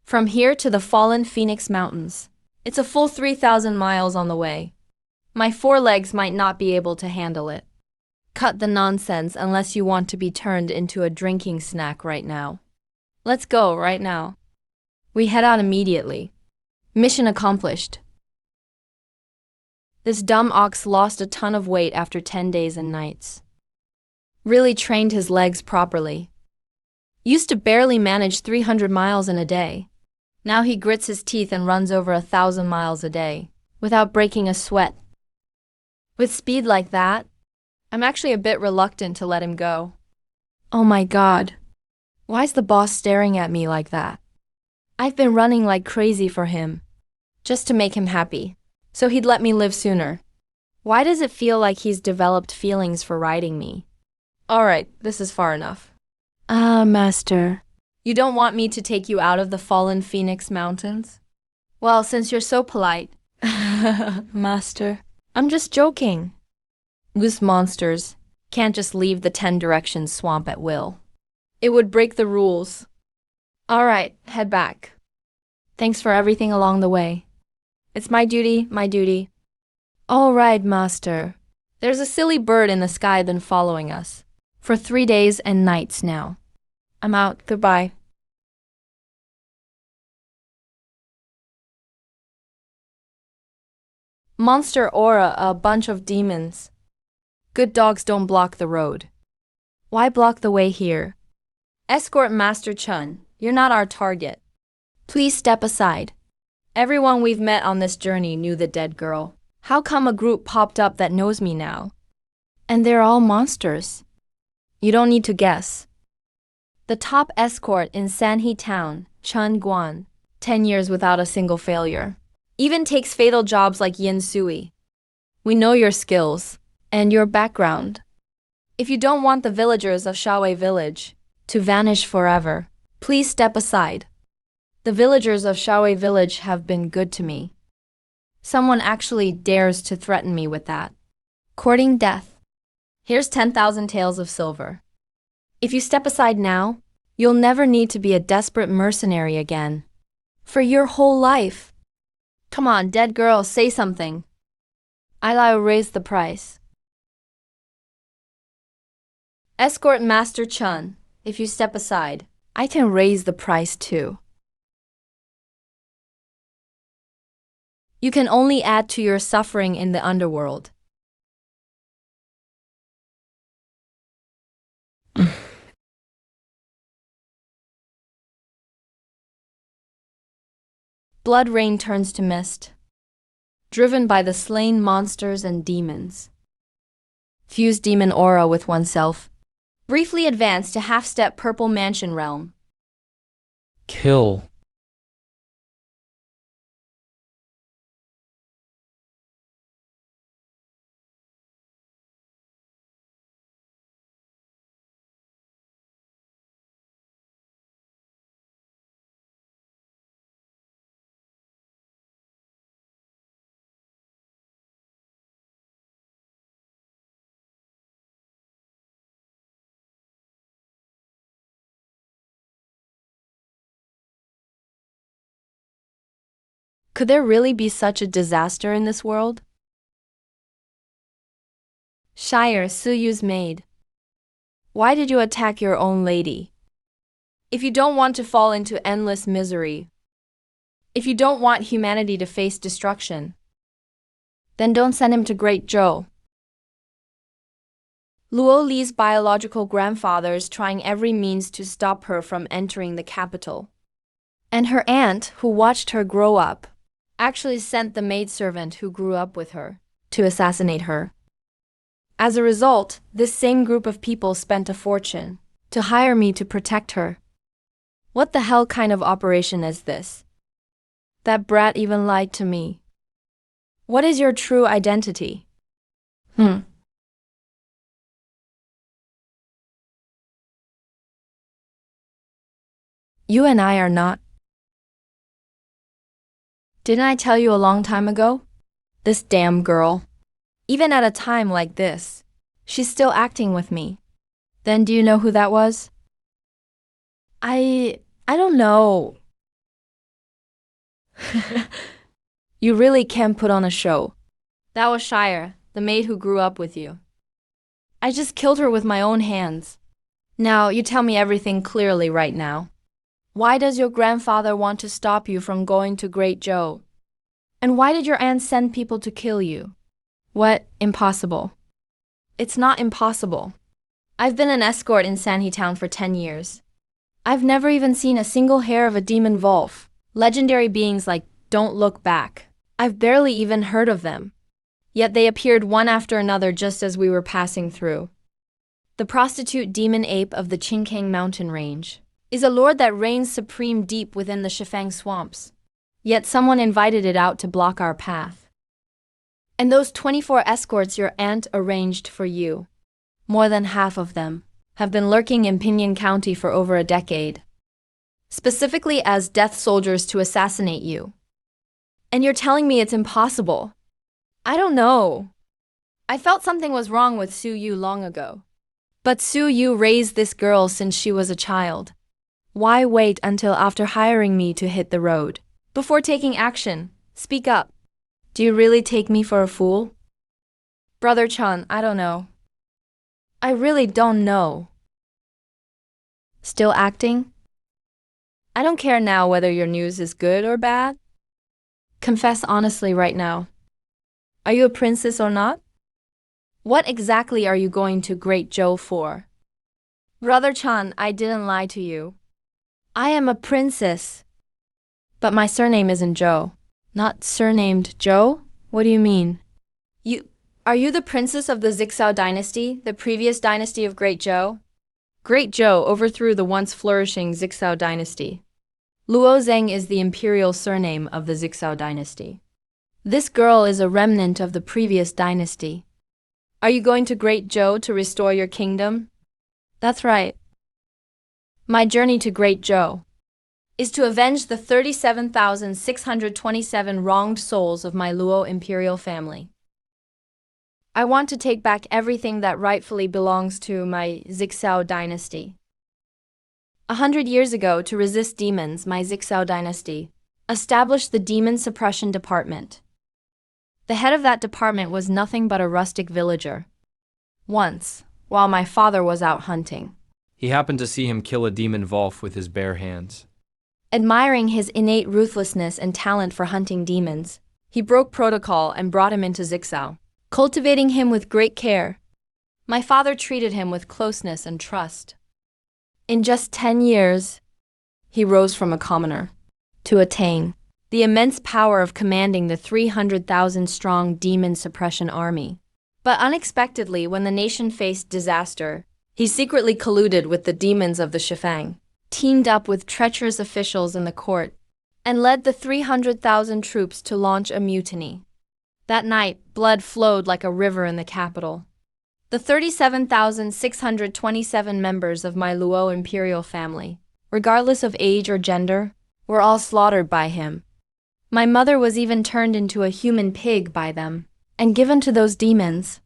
From here to the Fallen Phoenix Mountains. It's a full 3,000 miles on the way. My 4 legs might not be able to handle it. Cut the nonsense unless you want to be turned into a drinking snack right now. Let's go right now. We head out immediately. Mission accomplished. This dumb ox lost a ton of weight after 10 days and nights. Really trained his legs properly. Used to barely manage 300 miles in a day. Now he grits his teeth and runs over 1,000 miles a day, without breaking a sweat. With speed like that, I'm actually a bit reluctant to let him go. Oh my God. Why's the boss staring at me like that? I've been running like crazy for him, just to make him happy, so he'd let me live sooner. Why does it feel like he's developed feelings for riding me? Alright, this is far enough. Ah, Master. You don't want me to take you out of the Fallen Phoenix Mountains? Well, since you're so polite, Master, I'm just joking. Goose monsters can't just leave the 10 Directions swamp at will. It would break the rules. All right, head back. Thanks for everything along the way. It's my duty, my duty. All right, Master. There's a silly bird in the sky been following us for 3 days and nights now. I'm out. Goodbye. Monster aura, a bunch of demons. Good dogs don't block the road. Why block the way here? Escort Master Chun, you're not our target. Please step aside. Everyone we've met on this journey knew the dead girl. How come a group popped up that knows me now? And they're all monsters. You don't need to guess. The top escort in Sanhee Town, Chun Guan, 10 years without a single failure. Even takes fatal jobs like Yin Sui. We know your skills and your background. If you don't want the villagers of Shaowei Village to vanish forever, please step aside. The villagers of Shaowei Village have been good to me. Someone actually dares to threaten me with that. Courting death. Here's 10,000 taels of silver. If you step aside now, you'll never need to be a desperate mercenary again. For your whole life. Come on, dead girl, say something. I'll raise the price. Escort Master Chun, if you step aside, I can raise the price too. You can only add to your suffering in the underworld. Blood rain turns to mist, driven by the slain monsters and demons. Fuse demon aura with oneself. Briefly advance to half-step purple mansion realm. Kill. Could there really be such a disaster in this world? Shire, Suyu's maid. Why did you attack your own lady? If you don't want to fall into endless misery, if you don't want humanity to face destruction, then don't send him to Great Zhou. Luo Li's biological grandfather is trying every means to stop her from entering the capital. And her aunt, who watched her grow up, actually sent the maidservant who grew up with her to assassinate her. As a result, this same group of people spent a fortune to hire me to protect her. What the hell kind of operation is this? That brat even lied to me. What is your true identity? You and I are not. Didn't I tell you a long time ago? This damn girl. Even at a time like this, she's still acting with me. Then do you know who that was? I don't know. You really can put on a show. That was Shire, the maid who grew up with you. I just killed her with my own hands. Now, you tell me everything clearly right now. Why does your grandfather want to stop you from going to Great Zhou? And why did your aunt send people to kill you? What? Impossible. It's not impossible. I've been an escort in Sanhee Town for 10 years. I've never even seen a single hair of a demon wolf. Legendary beings like Don't Look Back. I've barely even heard of them. Yet they appeared one after another just as we were passing through. The prostitute demon ape of the Qingkang mountain range is a lord that reigns supreme deep within the Shifang swamps. Yet someone invited it out to block our path. And those 24 escorts your aunt arranged for you, more than half of them, have been lurking in Pinyin County for over a decade, specifically as death soldiers to assassinate you. And you're telling me it's impossible. I don't know. I felt something was wrong with Su Yu long ago. But Su Yu raised this girl since she was a child. Why wait until after hiring me to hit the road? Before taking action, speak up. Do you really take me for a fool? Brother Chun, I don't know. I really don't know. Still acting? I don't care now whether your news is good or bad. Confess honestly right now. Are you a princess or not? What exactly are you going to Great Zhou for? Brother Chan, I didn't lie to you. I am a princess. But my surname isn't Zhou. Not surnamed Zhou? What do you mean? Are you the princess of the Zixao dynasty, the previous dynasty of Great Zhou? Great Zhou overthrew the once flourishing Zixao dynasty. Luo Zheng is the imperial surname of the Zixao dynasty. This girl is a remnant of the previous dynasty. Are you going to Great Zhou to restore your kingdom? That's right. My journey to Great Zhou is to avenge the 37,627 wronged souls of my Luo imperial family. I want to take back everything that rightfully belongs to my Zixao dynasty. 100 years ago, to resist demons, my Zixao dynasty established the Demon Suppression Department. The head of that department was nothing but a rustic villager. Once, while my father was out hunting, He happened to see him kill a demon wolf with his bare hands. admiring his innate ruthlessness and talent for hunting demons, he broke protocol and brought him into Zixao, cultivating him with great care. My father treated him with closeness and trust. In just 10 years, he rose from a commoner to attain the immense power of commanding the 300,000-strong demon suppression army. But unexpectedly, when the nation faced disaster, he secretly colluded with the demons of the Shifang, teamed up with treacherous officials in the court, and led the 300,000 troops to launch a mutiny. That night, blood flowed like a river in the capital. The 37,627 members of my Luo imperial family, regardless of age or gender, were all slaughtered by him. My mother was even turned into a human pig by them and given to those demons.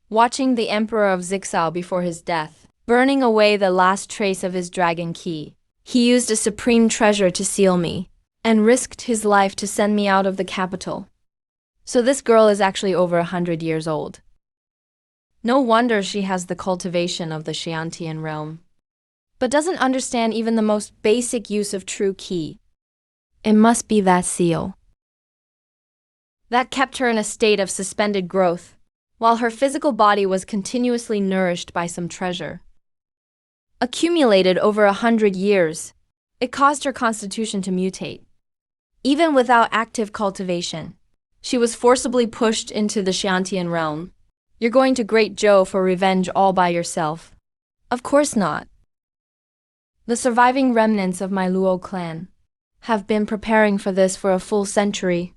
Watching the emperor of Zixao before his death, burning away the last trace of his dragon key, he used a supreme treasure to seal me and risked his life to send me out of the capital. So this girl is actually over 100 years old. No wonder she has the cultivation of the Xiantian realm, but doesn't understand even the most basic use of true qi. It must be that seal that kept her in a state of suspended growth, while her physical body was continuously nourished by some treasure. Accumulated over 100 years, it caused her constitution to mutate. Even without active cultivation, she was forcibly pushed into the Xiantian realm. You're going to Great Zhou for revenge all by yourself? Of course not. The surviving remnants of my Luo clan have been preparing for this for a full century.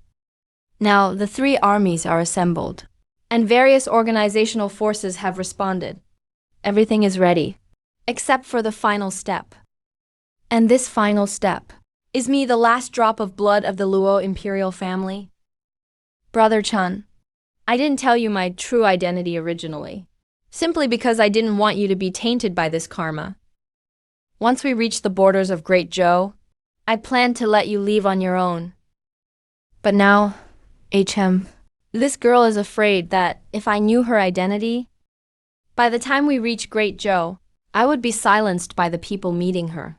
Now, the 3 armies are assembled, and various organizational forces have responded. Everything is ready, except for the final step. And this final step is me, the last drop of blood of the Luo imperial family. Brother Chun, I didn't tell you my true identity originally, simply because I didn't want you to be tainted by this karma. Once we reach the borders of Great Zhou, I planned to let you leave on your own. But now, HM, this girl is afraid that if I knew her identity, by the time we reach Great Zhou, I would be silenced by the people meeting her.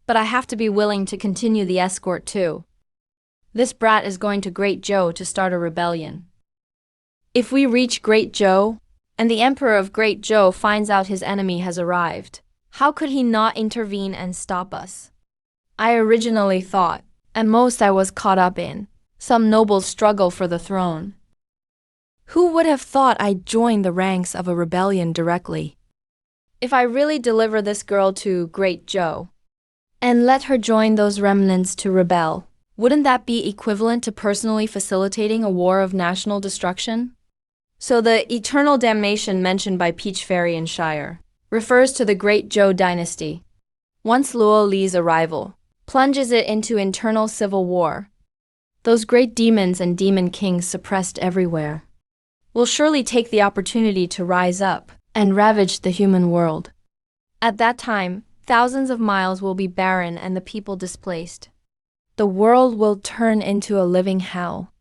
But I have to be willing to continue the escort too. This brat is going to Great Zhou to start a rebellion. If we reach Great Zhou, and the Emperor of Great Zhou finds out his enemy has arrived, how could he not intervene and stop us? I originally thought, at most I was caught up in, some noble struggle for the throne. Who would have thought I'd join the ranks of a rebellion directly? If I really deliver this girl to Great Zhou, and let her join those remnants to rebel, wouldn't that be equivalent to personally facilitating a war of national destruction? So the eternal damnation mentioned by Peach Fairy and Shire refers to the Great Zhou dynasty. Once Luo Li's arrival plunges it into internal civil war. Those great demons and demon kings suppressed everywhere will surely take the opportunity to rise up and ravage the human world. At that time, thousands of miles will be barren and the people displaced. The world will turn into a living hell.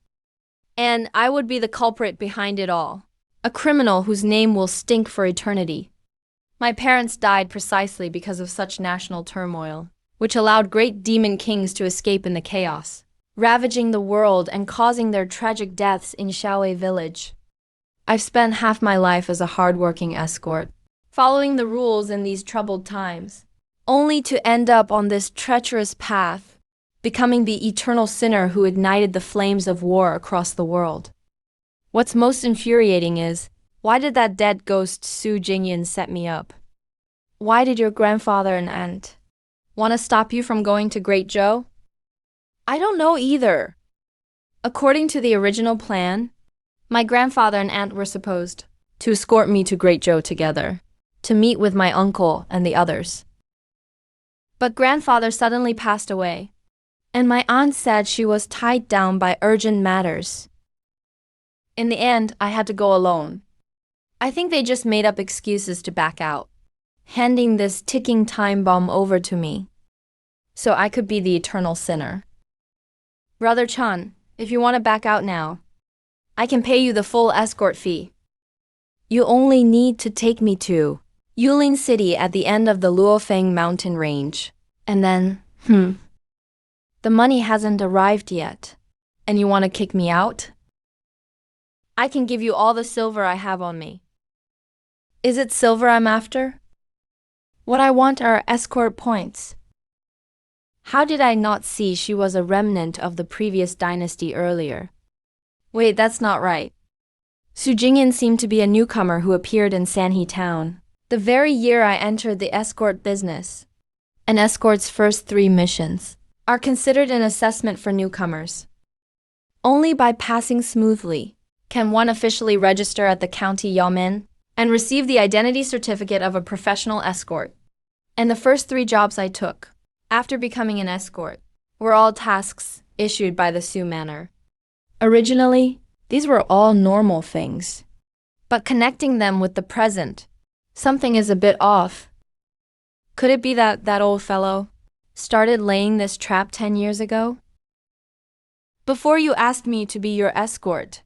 And I would be the culprit behind it all, a criminal whose name will stink for eternity. My parents died precisely because of such national turmoil, which allowed great demon kings to escape in the chaos, ravaging the world and causing their tragic deaths in Shaowei village. I've spent half my life as a hard-working escort, following the rules in these troubled times, only to end up on this treacherous path, becoming the eternal sinner who ignited the flames of war across the world. What's most infuriating is, why did that dead ghost Su Jingyan set me up? Why did your grandfather and aunt want to stop you from going to Great Zhou? I don't know either. According to the original plan, my grandfather and aunt were supposed to escort me to Great Zhou together, to meet with my uncle and the others. But grandfather suddenly passed away, and my aunt said she was tied down by urgent matters. In the end, I had to go alone. I think they just made up excuses to back out, handing this ticking time bomb over to me, so I could be the eternal sinner. Brother Chan, if you want to back out now, I can pay you the full escort fee. You only need to take me to Yulin City at the end of the Luofeng mountain range. And then, the money hasn't arrived yet, and you want to kick me out? I can give you all the silver I have on me. Is it silver I'm after? What I want are escort points. How did I not see she was a remnant of the previous dynasty earlier? Wait, that's not right. Su Jingyan seemed to be a newcomer who appeared in Sanhe town the very year I entered the escort business. An escort's first 3 missions are considered an assessment for newcomers. Only by passing smoothly can one officially register at the county yamen and receive the identity certificate of a professional escort. And the first 3 jobs I took, after becoming an escort, were all tasks issued by the Su Manor. Originally, these were all normal things. But connecting them with the present, something is a bit off. Could it be that old fellow started laying this trap 10 years ago? Before you asked me to be your escort,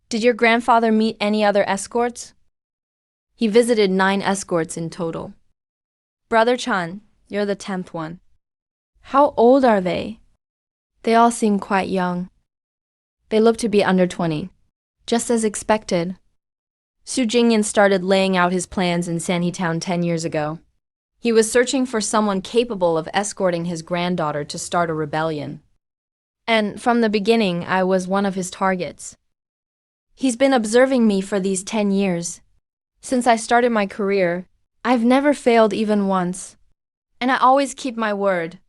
did your grandfather meet any other escorts? He visited 9 escorts in total. Brother Chan, you're the 10th one. How old are they? They all seem quite young. They look to be under 20, just as expected. Su Jingyan started laying out his plans in Sanhe Town 10 years ago. He was searching for someone capable of escorting his granddaughter to start a rebellion. And from the beginning, I was one of his targets. He's been observing me for these 10 years. Since I started my career, I've never failed even once. And I always keep my word.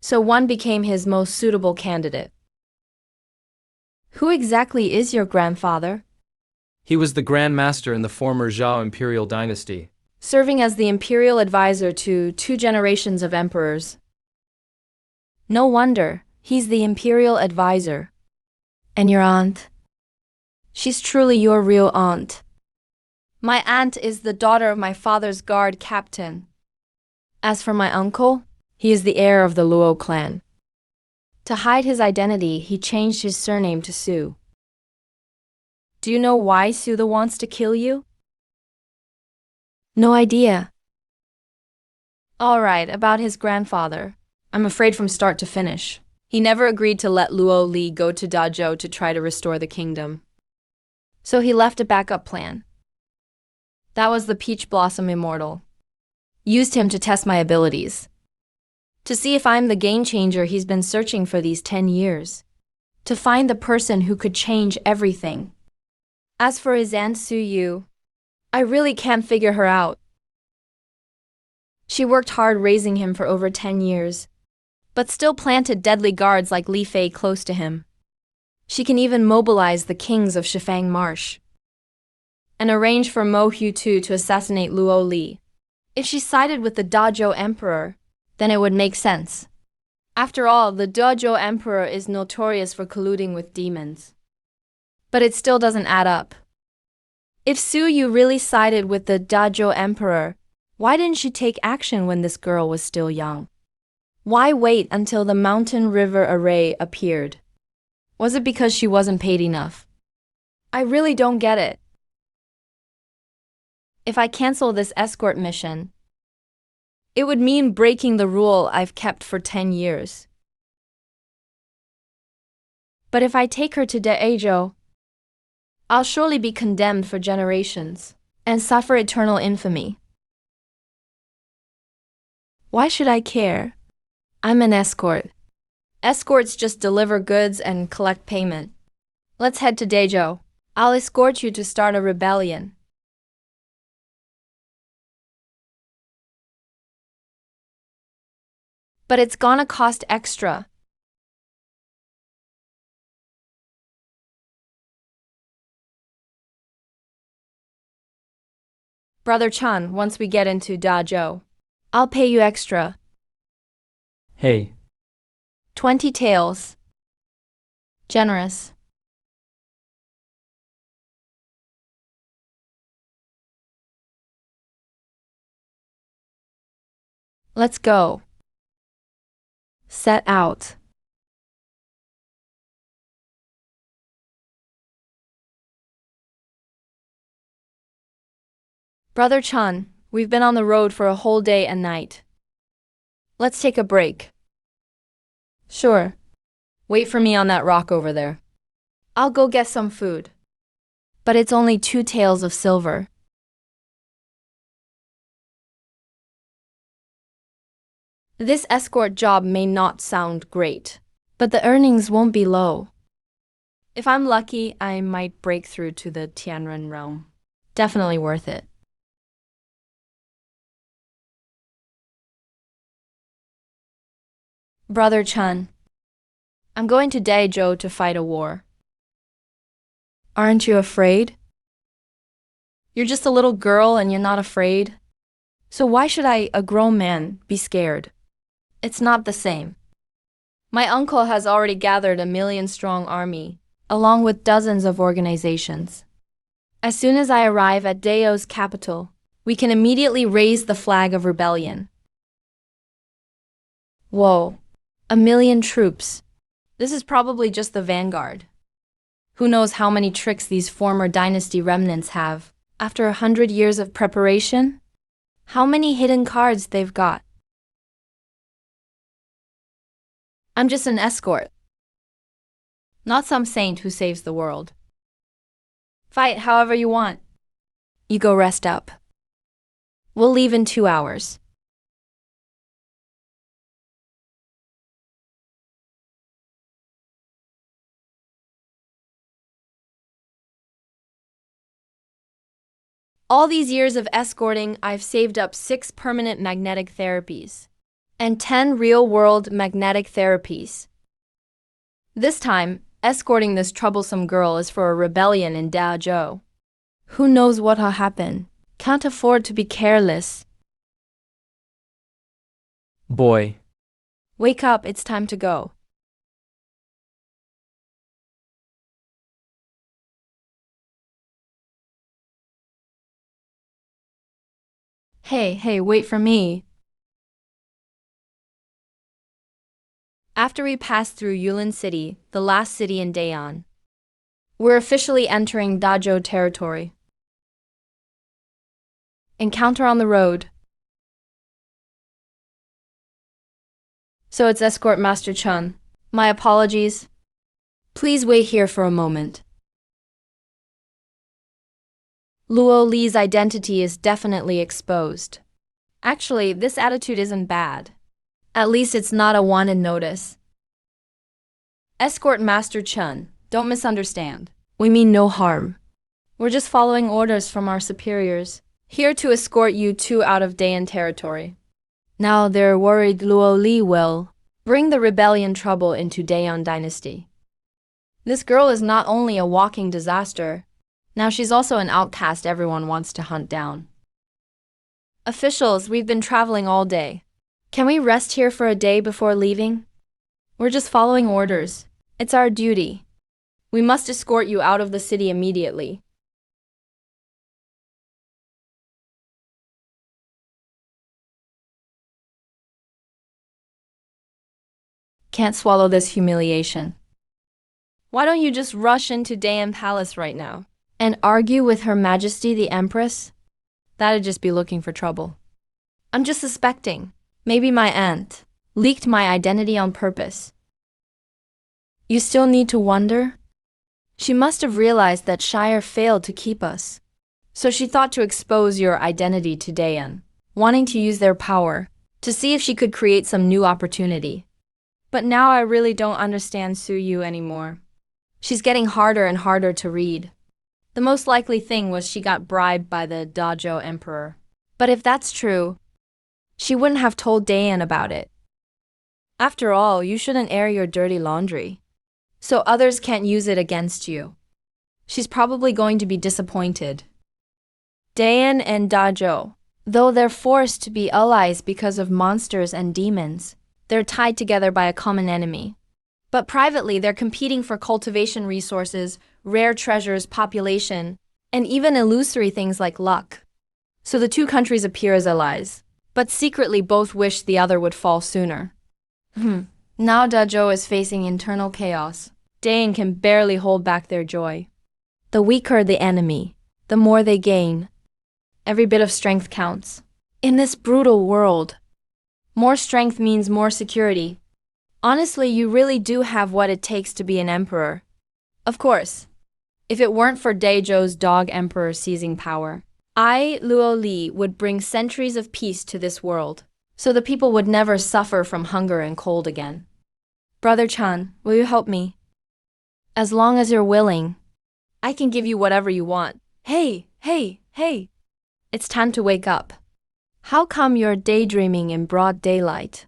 So one became his most suitable candidate. Who exactly is your grandfather? He was the Grand Master in the former Zhao imperial dynasty, Serving as the imperial advisor to 2 generations of emperors. No wonder, he's the imperial advisor. And your aunt? She's truly your real aunt. My aunt is the daughter of my father's guard captain. As for my uncle, he is the heir of the Luo clan. To hide his identity, he changed his surname to Su. Do you know why Su wants to kill you? No idea. All right, about his grandfather. I'm afraid from start to finish, he never agreed to let Luo Li go to Dazhou to try to restore the kingdom. So he left a backup plan. That was the Peach Blossom Immortal. Used him to test my abilities. To see if I'm the game changer he's been searching for these 10 years. To find the person who could change everything. As for his Aunt Su Yu, I really can't figure her out. She worked hard raising him for over 10 years, but still planted deadly guards like Li Fei close to him. She can even mobilize the kings of Shifang Marsh and arrange for Mo Hu Tu to assassinate Luo Li. If she sided with the Dazhou emperor, then it would make sense. After all, the Dojo Emperor is notorious for colluding with demons. But it still doesn't add up. If Su Yu really sided with the Dojo Emperor, why didn't she take action when this girl was still young? Why wait until the mountain river array appeared? Was it because she wasn't paid enough? I really don't get it. If I cancel this escort mission, it would mean breaking the rule I've kept for 10 years. But if I take her to Daejo, I'll surely be condemned for generations and suffer eternal infamy. Why should I care? I'm an escort. Escorts just deliver goods and collect payment. Let's head to Daejo. I'll escort you to start a rebellion. But it's gonna cost extra. Brother Chan, once we get into Daejo, I'll pay you extra. Hey, 20 taels. Generous. Let's go. Set out. Brother Chan, we've been on the road for a whole day and night. Let's take a break. Sure. Wait for me on that rock over there. I'll go get some food. But it's only 2 taels of silver. This escort job may not sound great, but the earnings won't be low. If I'm lucky, I might break through to the Tianren realm. Definitely worth it. Brother Chun, I'm going to Daejo to fight a war. Aren't you afraid? You're just a little girl and you're not afraid. So why should I, a grown man, be scared? It's not the same. My uncle has already gathered a 1,000,000-strong army, along with dozens of organizations. As soon as I arrive at Daejo's capital, we can immediately raise the flag of rebellion. Whoa, 1,000,000 troops. This is probably just the vanguard. Who knows how many tricks these former dynasty remnants have? After 100 years of preparation? How many hidden cards they've got? I'm just an escort. Not some saint who saves the world. Fight however you want. You go rest up. We'll leave in 2 hours. All these years of escorting, I've saved up 6 permanent magnetic therapies and 10 real-world magnetic therapies. This time, escorting this troublesome girl is for a rebellion in Daejo. Who knows what'll happen? Can't afford to be careless. boy, Wake up, it's time to go. Hey, wait for me. After we pass through Yulin City, the last city in Daeon, we're officially entering Daejo territory. Encounter on the road. So it's Escort Master Chun. My apologies. Please wait here for a moment. Luo Li's identity is definitely exposed. Actually, this attitude isn't bad. At least it's not a wanted notice. Escort Master Chun, don't misunderstand. We mean no harm. We're just following orders from our superiors, here to escort you 2 out of Daeon territory. Now they're worried Luo Li will bring the rebellion trouble into Daeon dynasty. This girl is not only a walking disaster, now she's also an outcast everyone wants to hunt down. Officials, we've been traveling all day. Can we rest here for a day before leaving? We're just following orders. It's our duty. We must escort you out of the city immediately. Can't swallow this humiliation. Why don't you just rush into Dayan Palace right now and argue with Her Majesty the Empress? That'd just be looking for trouble. I'm just suspecting. Maybe my aunt leaked my identity on purpose. You still need to wonder? She must have realized that Shire failed to keep us. So she thought to expose your identity to Dayan, wanting to use their power to see if she could create some new opportunity. But now I really don't understand Su Yu anymore. She's getting harder and harder to read. The most likely thing was she got bribed by the Dazhou Emperor. But if that's true, she wouldn't have told Dayan about it. After all, you shouldn't air your dirty laundry, so others can't use it against you. She's probably going to be disappointed. Dayan and Dazhou, though they're forced to be allies because of monsters and demons, they're tied together by a common enemy. But privately, they're competing for cultivation resources, rare treasures, population, and even illusory things like luck. So the two countries appear as allies, but secretly both wish the other would fall sooner. Now Dazhou is facing internal chaos. Dayan can barely hold back their joy. The weaker the enemy, the more they gain. Every bit of strength counts. In this brutal world, more strength means more security. Honestly, you really do have what it takes to be an emperor. Of course, if it weren't for Dazhou's dog emperor seizing power, I, Luo Li, would bring centuries of peace to this world, so the people would never suffer from hunger and cold again. Brother Chan, will you help me? As long as you're willing, I can give you whatever you want. Hey! It's time to wake up. How come you're daydreaming in broad daylight?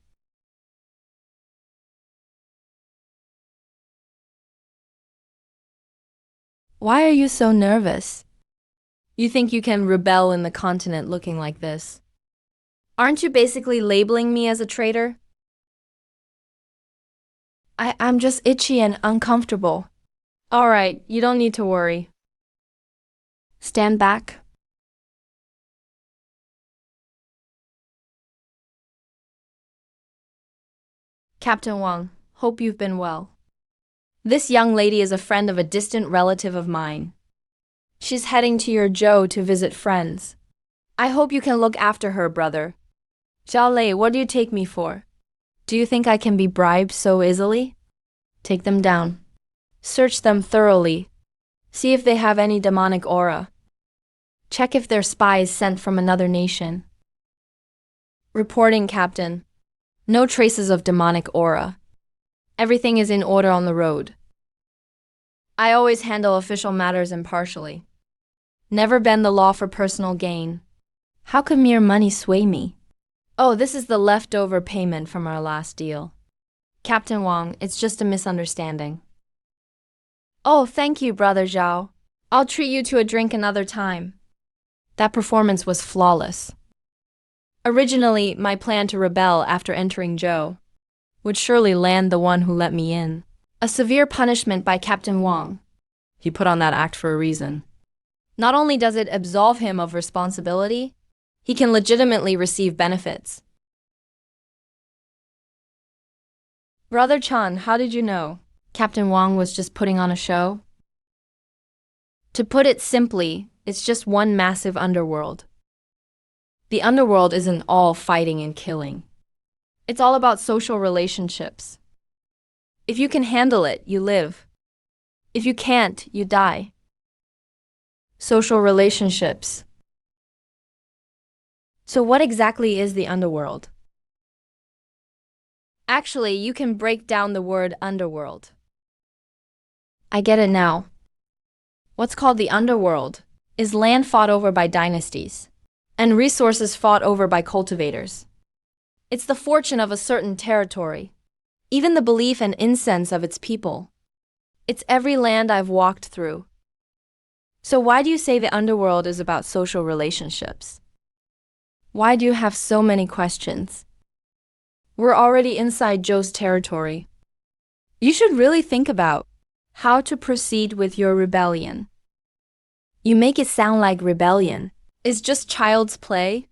Why are you so nervous? You think you can rebel in the continent looking like this? Aren't you basically labeling me as a traitor? I'm just itchy and uncomfortable. All right, you don't need to worry. Stand back. Captain Wang, hope you've been well. This young lady is a friend of a distant relative of mine. She's heading to your Zhou to visit friends. I hope you can look after her, brother. Zhao Lei, what do you take me for? Do you think I can be bribed so easily? Take them down. Search them thoroughly. See if they have any demonic aura. Check if they're spies sent from another nation. Reporting, Captain. No traces of demonic aura. Everything is in order on the road. I always handle official matters impartially. Never bend the law for personal gain. How could mere money sway me? Oh, this is the leftover payment from our last deal. Captain Wang, it's just a misunderstanding. Oh, thank you, Brother Zhao. I'll treat you to a drink another time. That performance was flawless. Originally, my plan to rebel after entering Zhou would surely land the one who let me in. A severe punishment by Captain Wang. He put on that act for a reason. Not only does it absolve him of responsibility, he can legitimately receive benefits. Brother Chan, how did you know? Captain Wang was just putting on a show? To put it simply, it's just one massive underworld. The underworld isn't all fighting and killing. It's all about social relationships. If you can handle it, you live. If you can't, you die. Social relationships. So what exactly is the underworld? Actually, you can break down the word underworld. I get it now. What's called the underworld is land fought over by dynasties, and resources fought over by cultivators. It's the fortune of a certain territory, even the belief and incense of its people. It's every land I've walked through. So why do you say the underworld is about social relationships? Why do you have so many questions? We're already inside Zhou's territory. You should really think about how to proceed with your rebellion. You make it sound like rebellion is just child's play.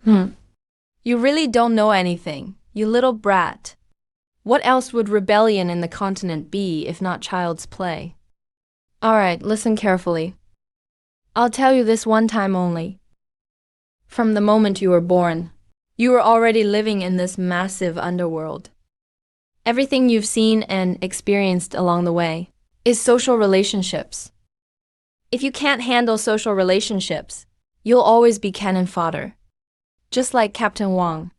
You really don't know anything, you little brat. What else would rebellion in the continent be if not child's play? Alright, listen carefully. I'll tell you this one time only. From the moment you were born, you were already living in this massive underworld. Everything you've seen and experienced along the way is social relationships. If you can't handle social relationships, you'll always be cannon fodder. Just like Captain Wang.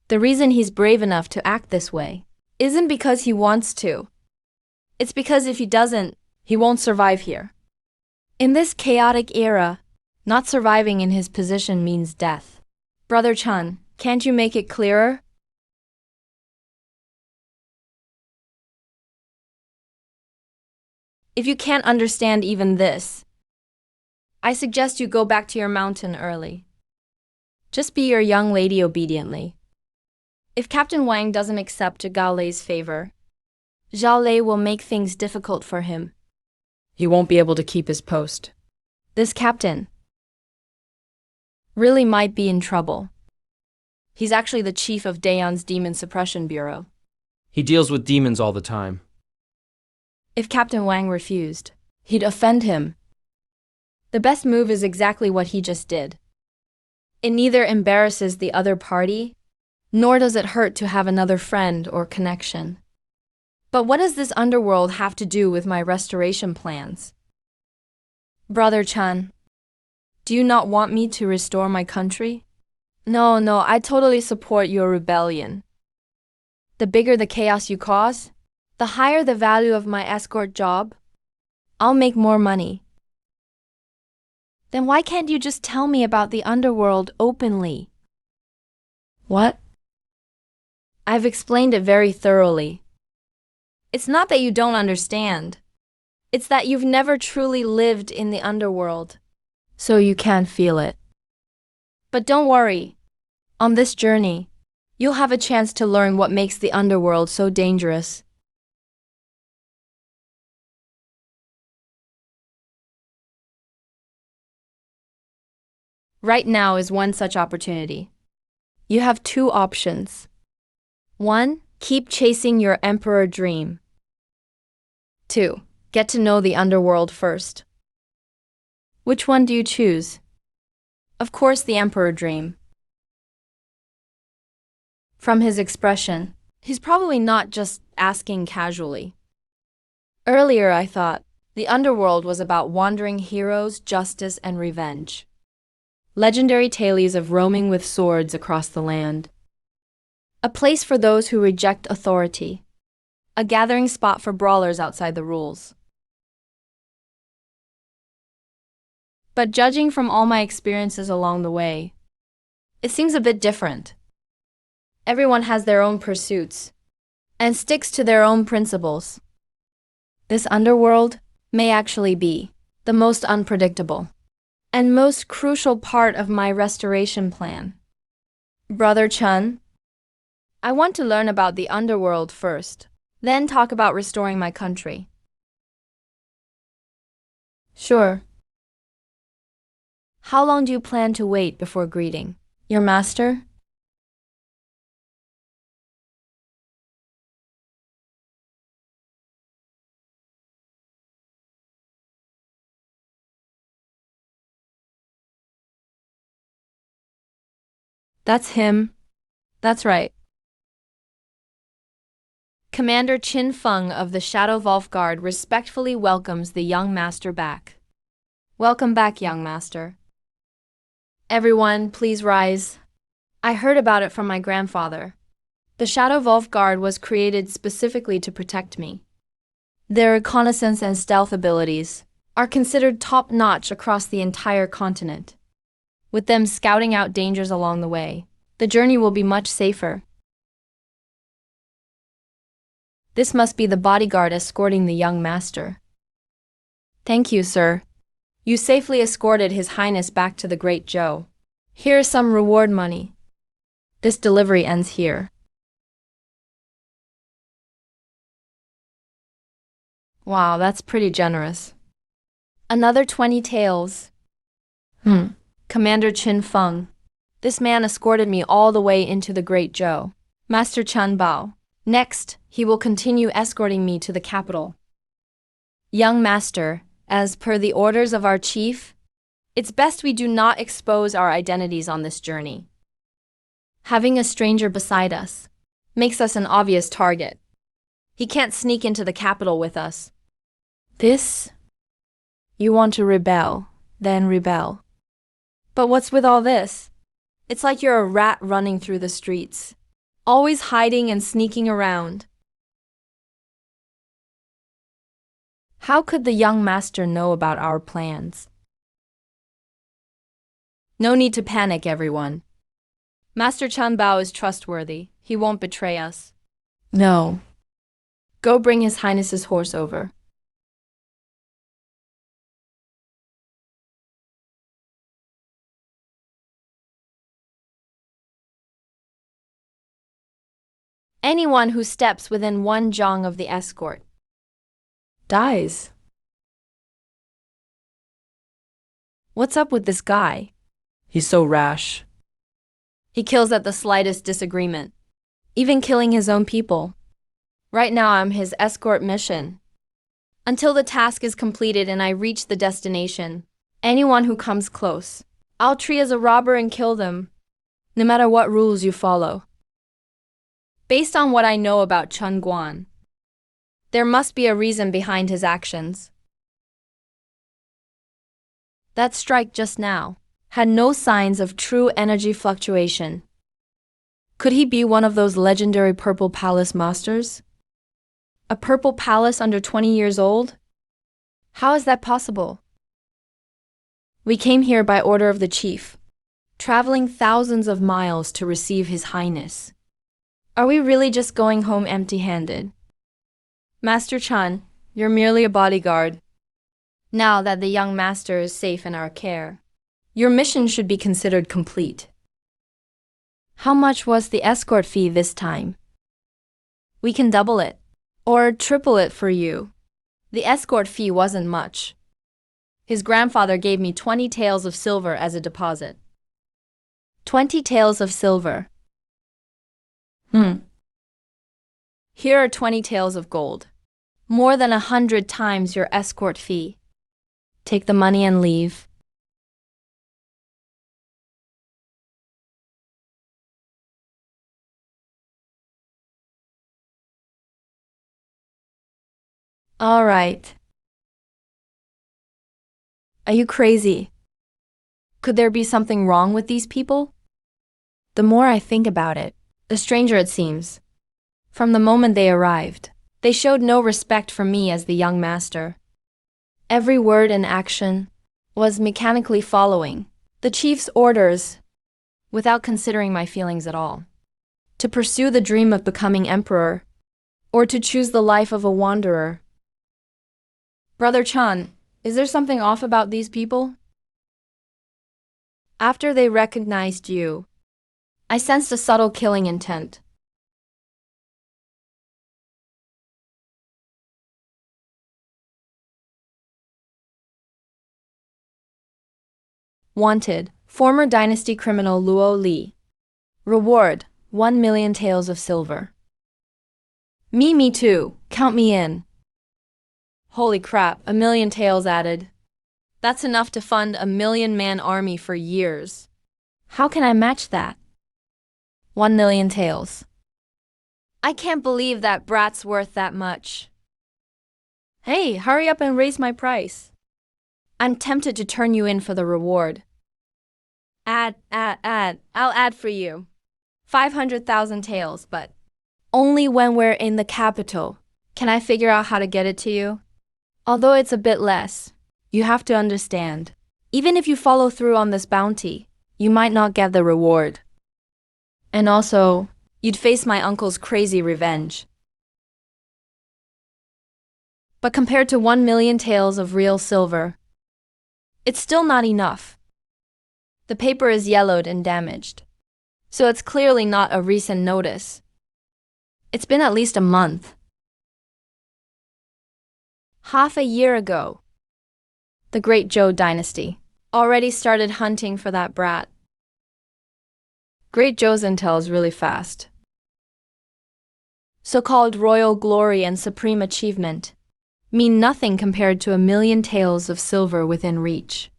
The reason he's brave enough to act this way isn't because he wants to. It's because if he doesn't, he won't survive here. In this chaotic era, not surviving in his position means death. Brother Chun, can't you make it clearer? If you can't understand even this, I suggest you go back to your mountain early. Just be your young lady obediently. If Captain Wang doesn't accept Gao Lei's favor, Zhao Lei will make things difficult for him. He won't be able to keep his post. This captain really might be in trouble. He's actually the chief of Daeon's Demon Suppression Bureau. He deals with demons all the time. If Captain Wang refused, he'd offend him. The best move is exactly what he just did. It neither embarrasses the other party, nor does it hurt to have another friend or connection. But what does this underworld have to do with my restoration plans? Brother Chan, do you not want me to restore my country? No, I totally support your rebellion. The bigger the chaos you cause, the higher the value of my escort job. I'll make more money. Then why can't you just tell me about the underworld openly? What? I've explained it very thoroughly. It's not that you don't understand. It's that you've never truly lived in the underworld, so you can't feel it. But don't worry. On this journey, you'll have a chance to learn what makes the underworld so dangerous. Right now is one such opportunity. You have two options. 1. Keep chasing your emperor dream. 2. Get to know the underworld first. Which one do you choose? Of course, the emperor dream. From his expression, he's probably not just asking casually. Earlier, I thought the underworld was about wandering heroes, justice, and revenge. Legendary tales of roaming with swords across the land. A place for those who reject authority. A gathering spot for brawlers outside the rules. But judging from all my experiences along the way, it seems a bit different. Everyone has their own pursuits and sticks to their own principles. This underworld may actually be the most unpredictable and most crucial part of my restoration plan. Brother Chun, I want to learn about the underworld first, then talk about restoring my country. Sure. How long do you plan to wait before greeting your master? That's him. That's right. Commander Qin Feng of the Shadow Wolf Guard respectfully welcomes the young master back. Welcome back, young master. Everyone, please rise. I heard about it from my grandfather. The Shadow Wolf Guard was created specifically to protect me. Their reconnaissance and stealth abilities are considered top-notch across the entire continent. With them scouting out dangers along the way, the journey will be much safer. This must be the bodyguard escorting the young master. Thank you, sir. You safely escorted His Highness back to the Great Zhou. Here is some reward money. This delivery ends here. Wow, that's pretty generous. Another 20 taels. Commander Chin Feng. This man escorted me all the way into the Great Zhou. Master Chen Bao. Next, he will continue escorting me to the capital. Young master, as per the orders of our chief, it's best we do not expose our identities on this journey. Having a stranger beside us makes us an obvious target. He can't sneak into the capital with us. You want to rebel, then rebel. But what's with all this? It's like you're a rat running through the streets, always hiding and sneaking around. How could the young master know about our plans? No need to panic, everyone. Master Chen Bao is trustworthy. He won't betray us. No. Go bring His Highness's horse over. Anyone who steps within 1 zhang of the escort dies. What's up with this guy? He's so rash. He kills at the slightest disagreement, even killing his own people. Right now I'm his escort mission. Until the task is completed and I reach the destination, anyone who comes close, I'll treat as a robber and kill them, no matter what rules you follow. Based on what I know about Chen Guan, there must be a reason behind his actions. That strike just now had no signs of true energy fluctuation. Could he be one of those legendary Purple Palace masters? A Purple Palace under 20 years old? How is that possible? We came here by order of the chief, traveling thousands of miles to receive His Highness. Are we really just going home empty-handed? Master Chen, you're merely a bodyguard. Now that the young master is safe in our care, your mission should be considered complete. How much was the escort fee this time? We can double it, or triple it for you. The escort fee wasn't much. His grandfather gave me 20 taels of silver as a deposit. 20 taels of silver. Here are 20 taels of gold. More than 100 times your escort fee. Take the money and leave. All right. Are you crazy? Could there be something wrong with these people? The more I think about it, a stranger it seems. From the moment they arrived, they showed no respect for me as the young master. Every word and action was mechanically following the chief's orders without considering my feelings at all. To pursue the dream of becoming emperor, or to choose the life of a wanderer. Brother Chan, is there something off about these people? After they recognized you, I sensed a subtle killing intent. Wanted, former dynasty criminal Luo Li. Reward, 1 million taels of silver. Me too, count me in. Holy crap, 1 million taels added. That's enough to fund a 1,000,000-man army for years. How can I match that? 1 million taels. I can't believe that brat's worth that much. Hey, hurry up and raise my price. I'm tempted to turn you in for the reward. Add. I'll add for you. 500,000 taels, but only when we're in the capital. Can I figure out how to get it to you? Although it's a bit less, you have to understand. Even if you follow through on this bounty, you might not get the reward. And also, you'd face my uncle's crazy revenge. But compared to 1 million taels of real silver, it's still not enough. The paper is yellowed and damaged, so it's clearly not a recent notice. It's been at least a month. Half a year ago, the Great Zhou dynasty already started hunting for that brat. Great Zhou's intel is really fast. So-called royal glory and supreme achievement mean nothing compared to 1,000,000 taels of silver within reach.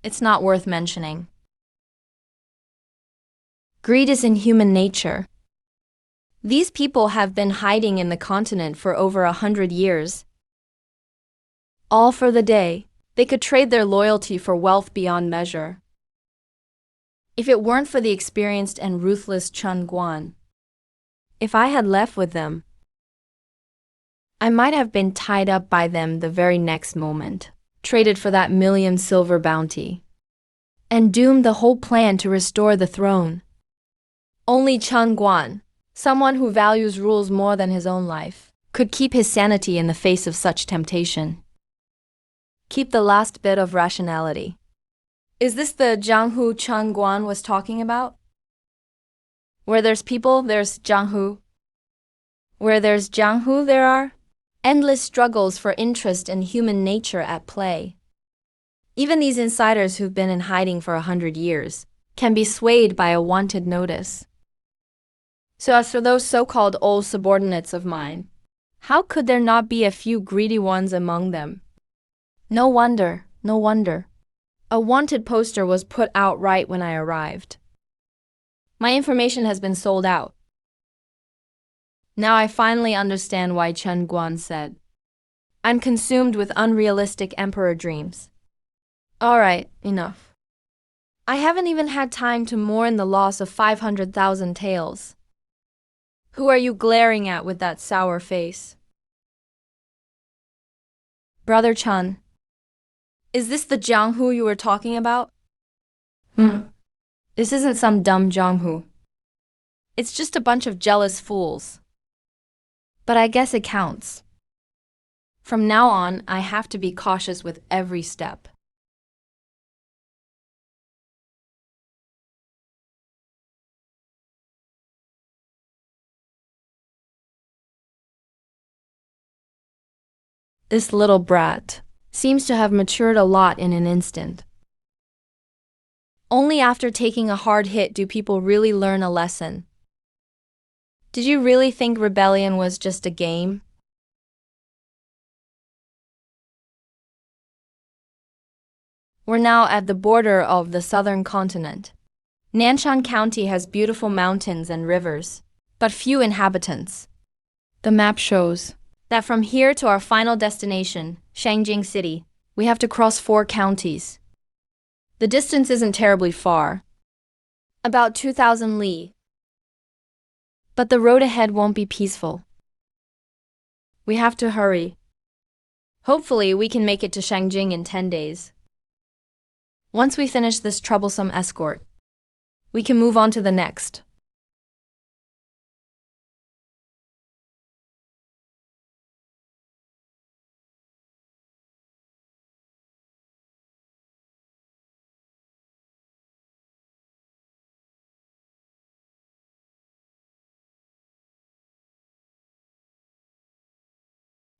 It's not worth mentioning. Greed is in human nature. These people have been hiding in the continent for over 100 years. All for the day they could trade their loyalty for wealth beyond measure. If it weren't for the experienced and ruthless Chen Guan, if I had left with them, I might have been tied up by them the very next moment, traded for that 1,000,000 silver bounty, and doomed the whole plan to restore the throne. Only Chen Guan, someone who values rules more than his own life, could keep his sanity in the face of such temptation. Keep the last bit of rationality. Is this the Jiang Hu Chen Guan was talking about? Where there's people, there's Jiang Hu. Where there's Jiang Hu, there are endless struggles for interest and human nature at play. Even these insiders who've been in hiding for 100 years can be swayed by a wanted notice. So as for those so-called old subordinates of mine, how could there not be a few greedy ones among them? No wonder, no wonder. A wanted poster was put out right when I arrived. My information has been sold out. Now I finally understand why Chen Guan said, "I'm consumed with unrealistic emperor dreams." All right, enough. I haven't even had time to mourn the loss of 500,000 taels. Who are you glaring at with that sour face? Brother Chen, is this the Jiang Hu you were talking about? This isn't some dumb Jiang Hu. It's just a bunch of jealous fools. But I guess it counts. From now on, I have to be cautious with every step. This little brat seems to have matured a lot in an instant. Only after taking a hard hit do people really learn a lesson. Did you really think rebellion was just a game? We're now at the border of the southern continent. Nanshan County has beautiful mountains and rivers, but few inhabitants. The map shows that from here to our final destination, Shangjing City, we have to cross 4 counties. The distance isn't terribly far, about 2,000 li. But the road ahead won't be peaceful. We have to hurry. Hopefully, we can make it to Shangjing in 10 days. Once we finish this troublesome escort, we can move on to the next.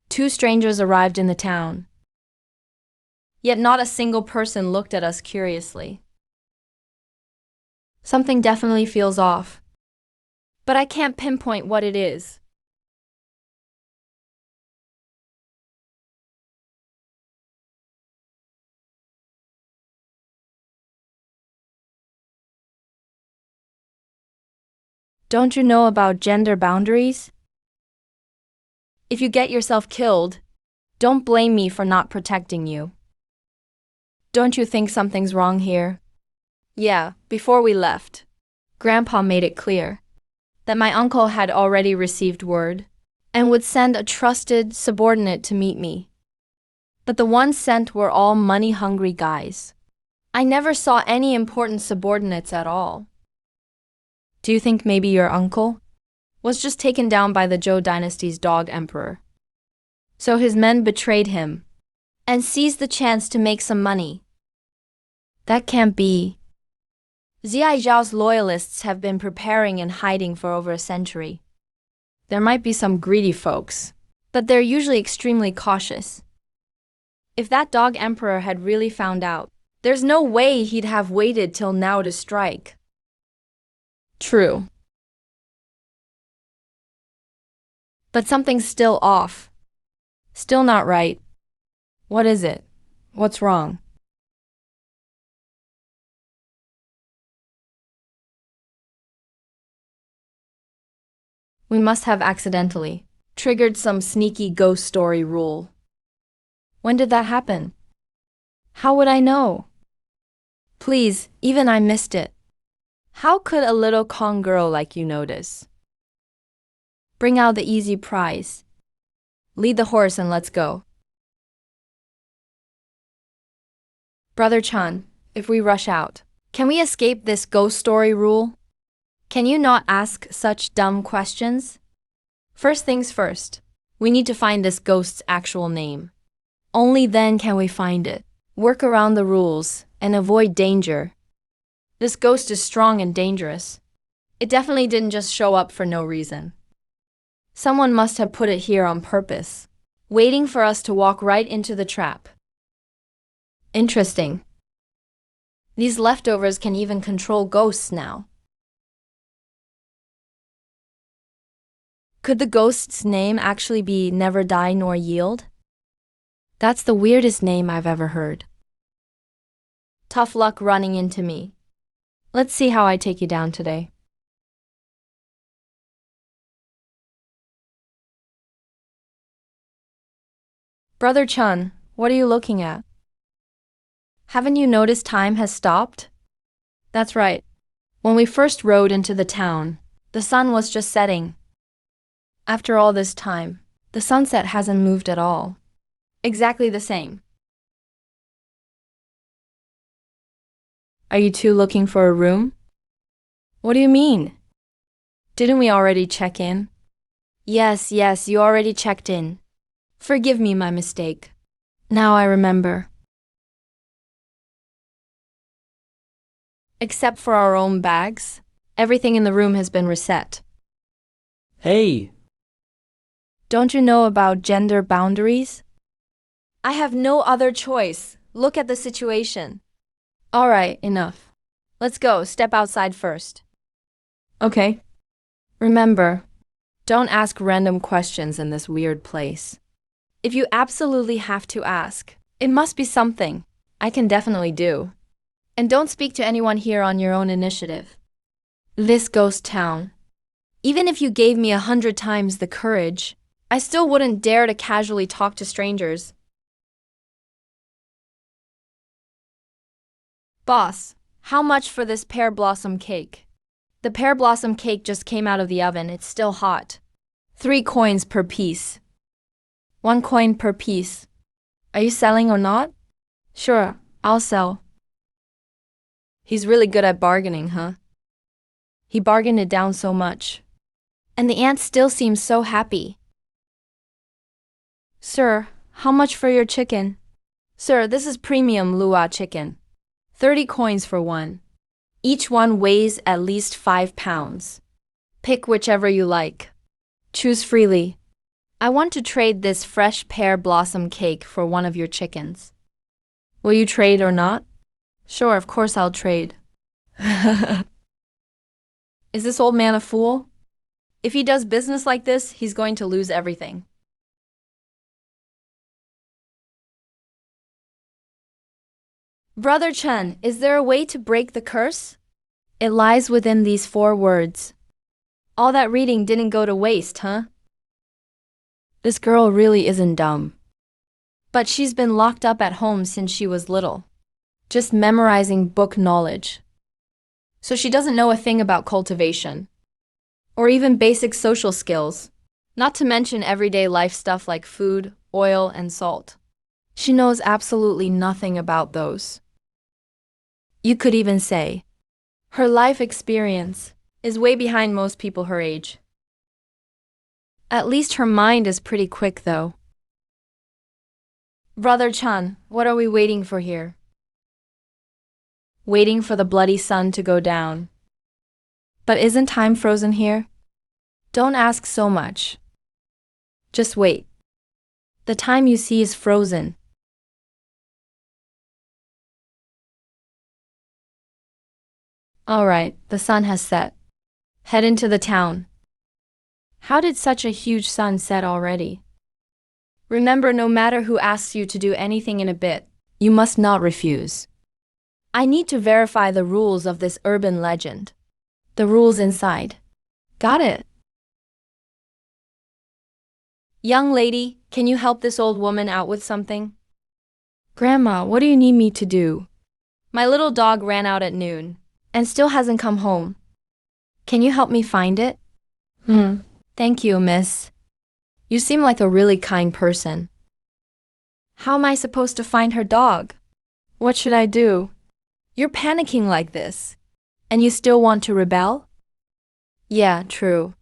Two strangers arrived in the town. Yet not a single person looked at us curiously. Something definitely feels off, but I can't pinpoint what it is. Don't you know about gender boundaries? If you get yourself killed, don't blame me for not protecting you. Don't you think something's wrong here? Yeah, before we left, Grandpa made it clear that my uncle had already received word and would send a trusted subordinate to meet me. But the ones sent were all money-hungry guys. I never saw any important subordinates at all. Do you think maybe your uncle was just taken down by the Zhou dynasty's dog emperor? So his men betrayed him and seized the chance to make some money. That can't be. Ziai Zhao's loyalists have been preparing and hiding for over a century. There might be some greedy folks but they're usually extremely cautious. If that dog emperor had really found out, there's no way he'd have waited till now to strike. True. But something's still off. Still not right. What is it? What's wrong? We must have accidentally triggered some sneaky ghost story rule. When did that happen? How would I know? Please, even I missed it. How could a little Kong girl like you notice? Bring out the easy prize. Lead the horse and let's go. Brother Chun, if we rush out, can we escape this ghost story rule? Can you not ask such dumb questions? First things first, we need to find this ghost's actual name. Only then can we find it, work around the rules, and avoid danger. This ghost is strong and dangerous. It definitely didn't just show up for no reason. Someone must have put it here on purpose, waiting for us to walk right into the trap. Interesting. These leftovers can even control ghosts now. Could the ghost's name actually be Never Die Nor Yield? That's the weirdest name I've ever heard. Tough luck running into me. Let's see how I take you down today. Brother Chun, what are you looking at? Haven't you noticed time has stopped? That's right. When we first rode into the town, the sun was just setting. After all this time, the sunset hasn't moved at all. Exactly the same. Are you two looking for a room? What do you mean? Didn't we already check in? Yes, you already checked in. Forgive me my mistake. Now I remember. Except for our own bags, everything in the room has been reset. Hey! Don't you know about gender boundaries? I have no other choice. Look at the situation. All right, enough. Let's go. Step outside first. Okay. Remember, don't ask random questions in this weird place. If you absolutely have to ask, it must be something I can definitely do. And don't speak to anyone here on your own initiative. This ghost town. Even if you gave me 100 times the courage, I still wouldn't dare to casually talk to strangers. Boss, how much for this pear blossom cake? The pear blossom cake just came out of the oven. It's still hot. 3 coins per piece. 1 coin per piece. Are you selling or not? Sure, I'll sell. He's really good at bargaining, huh? He bargained it down so much. And the ant still seems so happy. Sir, how much for your chicken? Sir, this is premium Lua chicken. 30 coins for one. Each one weighs at least 5 pounds. Pick whichever you like. Choose freely. I want to trade this fresh pear blossom cake for one of your chickens. Will you trade or not? Sure, of course I'll trade. Is this old man a fool? If he does business like this, he's going to lose everything. Brother Chen, is there a way to break the curse? It lies within these 4 words. All that reading didn't go to waste, huh? This girl really isn't dumb. But she's been locked up at home since she was little, just memorizing book knowledge. So she doesn't know a thing about cultivation, or even basic social skills, not to mention everyday life stuff like food, oil, and salt. She knows absolutely nothing about those. You could even say, her life experience is way behind most people her age. At least her mind is pretty quick, though. Brother Chan, what are we waiting for here? Waiting for the bloody sun to go down. But isn't time frozen here? Don't ask so much. Just wait. The time you see is frozen. All right, the sun has set. Head into the town. How did such a huge sun set already? Remember, no matter who asks you to do anything in a bit, you must not refuse. I need to verify the rules of this urban legend. The rules inside. Got it. Young lady, can you help this old woman out with something? Grandma, what do you need me to do? My little dog ran out at noon and still hasn't come home. Can you help me find it? Thank you, miss. You seem like a really kind person. How am I supposed to find her dog? What should I do? You're panicking like this. And you still want to rebel? Yeah, true.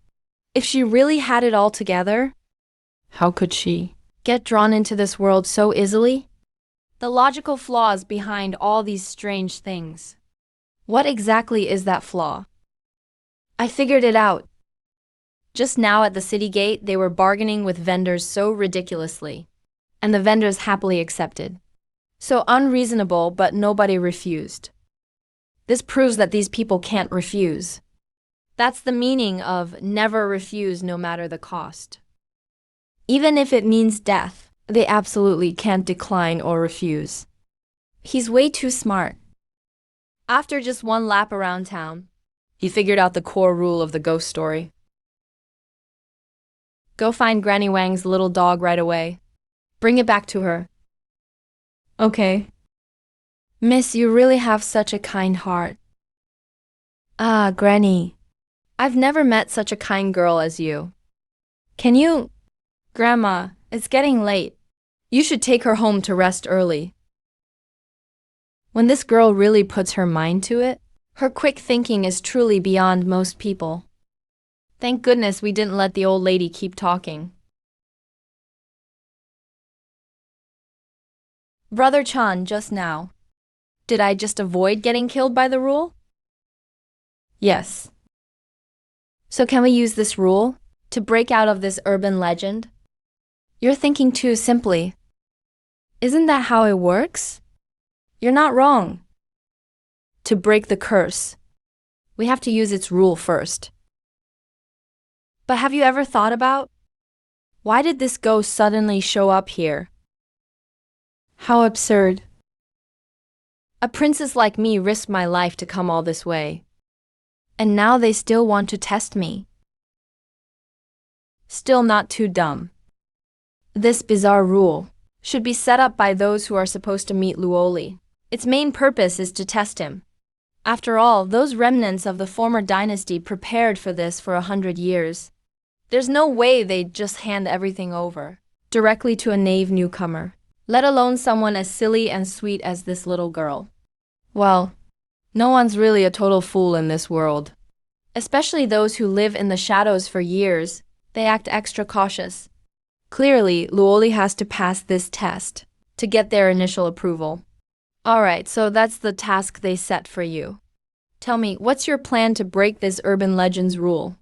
If she really had it all together, how could she get drawn into this world so easily? The logical flaws behind all these strange things. What exactly is that flaw? I figured it out. Just now at the city gate, they were bargaining with vendors so ridiculously, and the vendors happily accepted. So unreasonable, but nobody refused. This proves that these people can't refuse. That's the meaning of never refuse no matter the cost. Even if it means death, they absolutely can't decline or refuse. He's way too smart. After just one lap around town, he figured out the core rule of the ghost story. Go find Granny Wang's little dog right away. Bring it back to her. Okay. Miss, you really have such a kind heart. Ah, Granny. I've never met such a kind girl as you. Can you… Grandma, it's getting late. You should take her home to rest early. When this girl really puts her mind to it, her quick thinking is truly beyond most people. Thank goodness we didn't let the old lady keep talking. Brother Chan, just now. Did I just avoid getting killed by the rule? Yes. So can we use this rule to break out of this urban legend? You're thinking too simply. Isn't that how it works? You're not wrong. To break the curse, we have to use its rule first. But have you ever thought about why did this ghost suddenly show up here? How absurd. A princess like me risked my life to come all this way. And now they still want to test me. Still not too dumb. This bizarre rule should be set up by those who are supposed to meet Luoli. Its main purpose is to test him. After all, those remnants of the former dynasty prepared for this for 100 years. There's no way they'd just hand everything over directly to a naive newcomer, let alone someone as silly and sweet as this little girl. Well, no one's really a total fool in this world. Especially those who live in the shadows for years, they act extra cautious. Clearly, Luoli has to pass this test to get their initial approval. Alright, so that's the task they set for you. Tell me, what's your plan to break this urban legend's rule?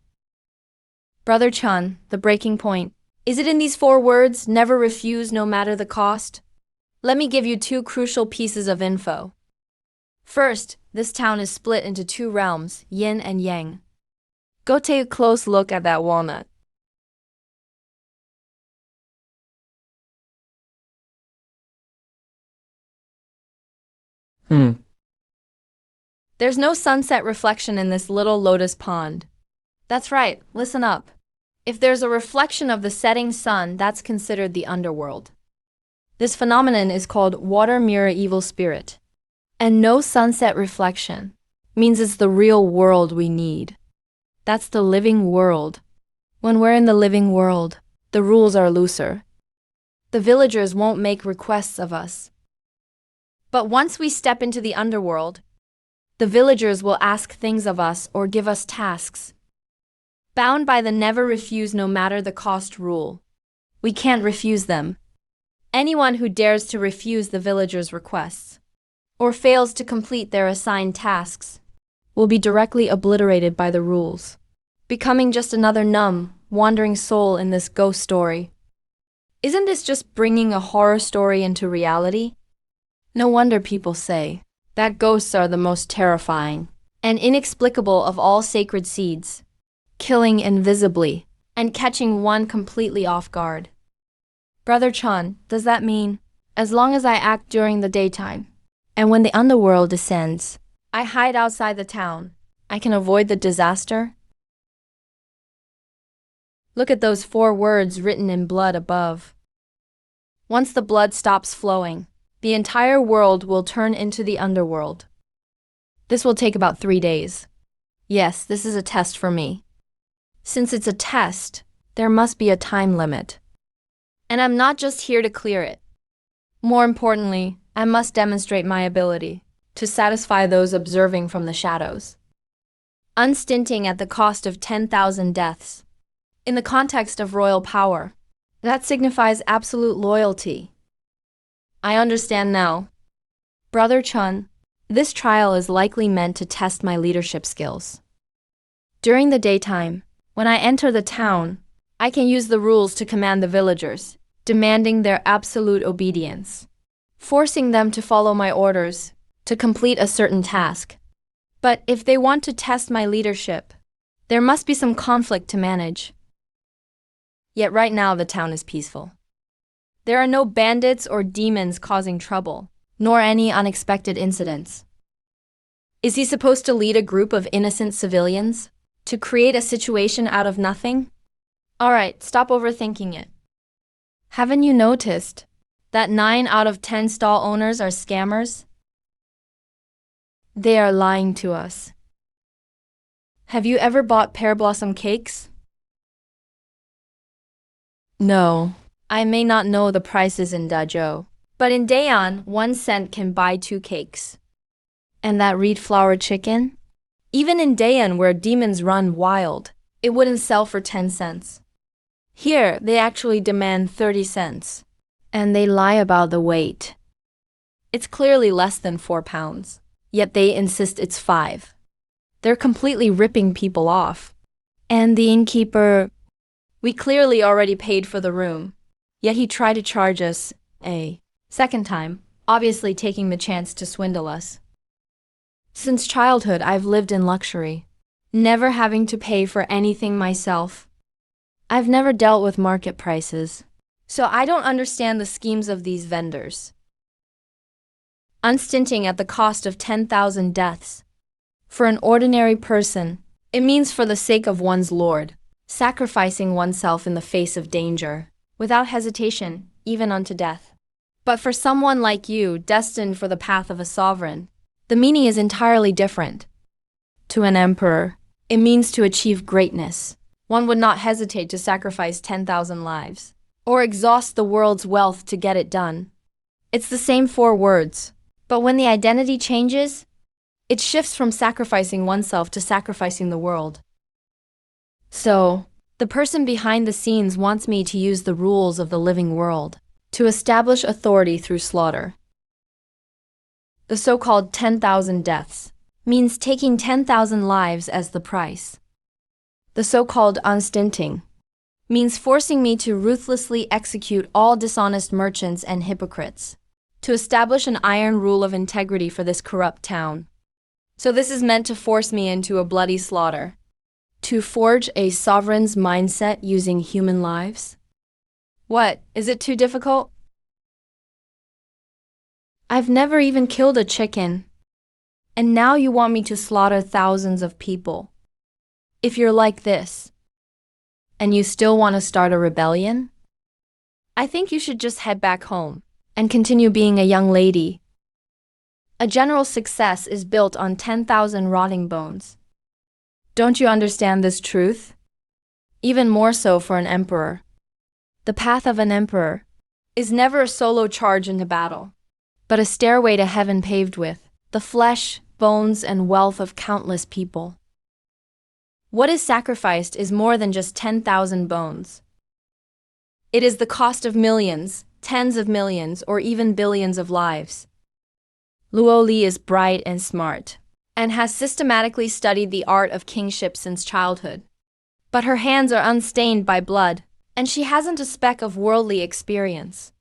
Brother Chun, the breaking point. Is it in these 4 words, never refuse no matter the cost? Let me give you 2 crucial pieces of info. First, this town is split into 2 realms, yin and yang. Go take a close look at that walnut. There's no sunset reflection in this little lotus pond. That's right, listen up. If there's a reflection of the setting sun, that's considered the underworld. This phenomenon is called water mirror evil spirit. And no sunset reflection means it's the real world we need. That's the living world. When we're in the living world, the rules are looser. The villagers won't make requests of us. But once we step into the underworld, the villagers will ask things of us or give us tasks. Bound by the never refuse no matter the cost rule, we can't refuse them. Anyone who dares to refuse the villagers' requests or fails to complete their assigned tasks will be directly obliterated by the rules, becoming just another numb, wandering soul in this ghost story. Isn't this just bringing a horror story into reality? No wonder people say that ghosts are the most terrifying and inexplicable of all sacred seeds, killing invisibly and catching one completely off guard. Brother Chun, does that mean, as long as I act during the daytime, and when the underworld descends, I hide outside the town, I can avoid the disaster? Look at those 4 words written in blood above. Once the blood stops flowing, the entire world will turn into the underworld. This will take about 3 days. Yes, this is a test for me. Since it's a test, there must be a time limit. And I'm not just here to clear it. More importantly, I must demonstrate my ability to satisfy those observing from the shadows. Unstinting at the cost of 10,000 deaths. In the context of royal power, that signifies absolute loyalty. I understand now. Brother Chun, this trial is likely meant to test my leadership skills. During the daytime, when I enter the town, I can use the rules to command the villagers, demanding their absolute obedience, forcing them to follow my orders, to complete a certain task. But if they want to test my leadership, there must be some conflict to manage. Yet right now the town is peaceful. There are no bandits or demons causing trouble, nor any unexpected incidents. Is he supposed to lead a group of innocent civilians? To create a situation out of nothing? Alright, stop overthinking it. Haven't you noticed that 9 out of 10 stall owners are scammers? They are lying to us. Have you ever bought pear blossom cakes? No, I may not know the prices in Dazhou, but in Daean, 1 cent can buy 2 cakes. And that reed flour chicken? Even in Daean, where demons run wild, it wouldn't sell for 10 cents. Here, they actually demand 30 cents. And they lie about the weight. It's clearly less than 4 pounds, yet they insist it's 5. They're completely ripping people off. And the innkeeper, we clearly already paid for the room, yet he tried to charge us a second time, obviously taking the chance to swindle us. Since childhood, I've lived in luxury, never having to pay for anything myself. I've never dealt with market prices, so I don't understand the schemes of these vendors. Unstinting at the cost of 10,000 deaths. For an ordinary person, it means for the sake of one's lord, sacrificing oneself in the face of danger, without hesitation, even unto death. But for someone like you, destined for the path of a sovereign, the meaning is entirely different. To an emperor, it means to achieve greatness. One would not hesitate to sacrifice 10,000 lives, or exhaust the world's wealth to get it done. It's the same 4 words, but when the identity changes, it shifts from sacrificing oneself to sacrificing the world. So, the person behind the scenes wants me to use the rules of the living world to establish authority through slaughter. The so-called 10,000 deaths means taking 10,000 lives as the price. The so-called unstinting means forcing me to ruthlessly execute all dishonest merchants and hypocrites, to establish an iron rule of integrity for this corrupt town. So this is meant to force me into a bloody slaughter, to forge a sovereign's mindset using human lives? What, is it too difficult? I've never even killed a chicken, and now you want me to slaughter thousands of people. If you're like this, and you still want to start a rebellion, I think you should just head back home and continue being a young lady. A general's success is built on 10,000 rotting bones. Don't you understand this truth? Even more so for an emperor. The path of an emperor is never a solo charge into battle, but a stairway to heaven paved with the flesh, bones, and wealth of countless people. What is sacrificed is more than just 10,000 bones. It is the cost of millions, tens of millions, or even billions of lives. Luo Li is bright and smart, and has systematically studied the art of kingship since childhood. But her hands are unstained by blood, and she hasn't a speck of worldly experience.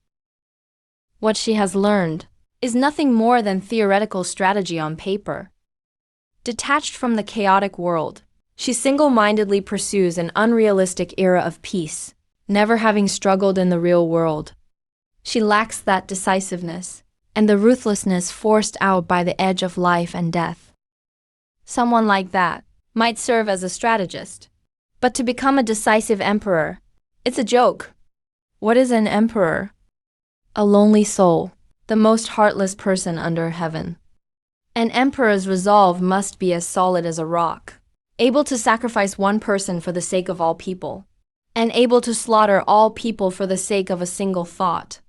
What she has learned is nothing more than theoretical strategy on paper. Detached from the chaotic world, she single-mindedly pursues an unrealistic era of peace, never having struggled in the real world. She lacks that decisiveness and the ruthlessness forced out by the edge of life and death. Someone like that might serve as a strategist, but to become a decisive emperor, it's a joke. What is an emperor? A lonely soul, the most heartless person under heaven. An emperor's resolve must be as solid as a rock, able to sacrifice one person for the sake of all people, and able to slaughter all people for the sake of a single thought.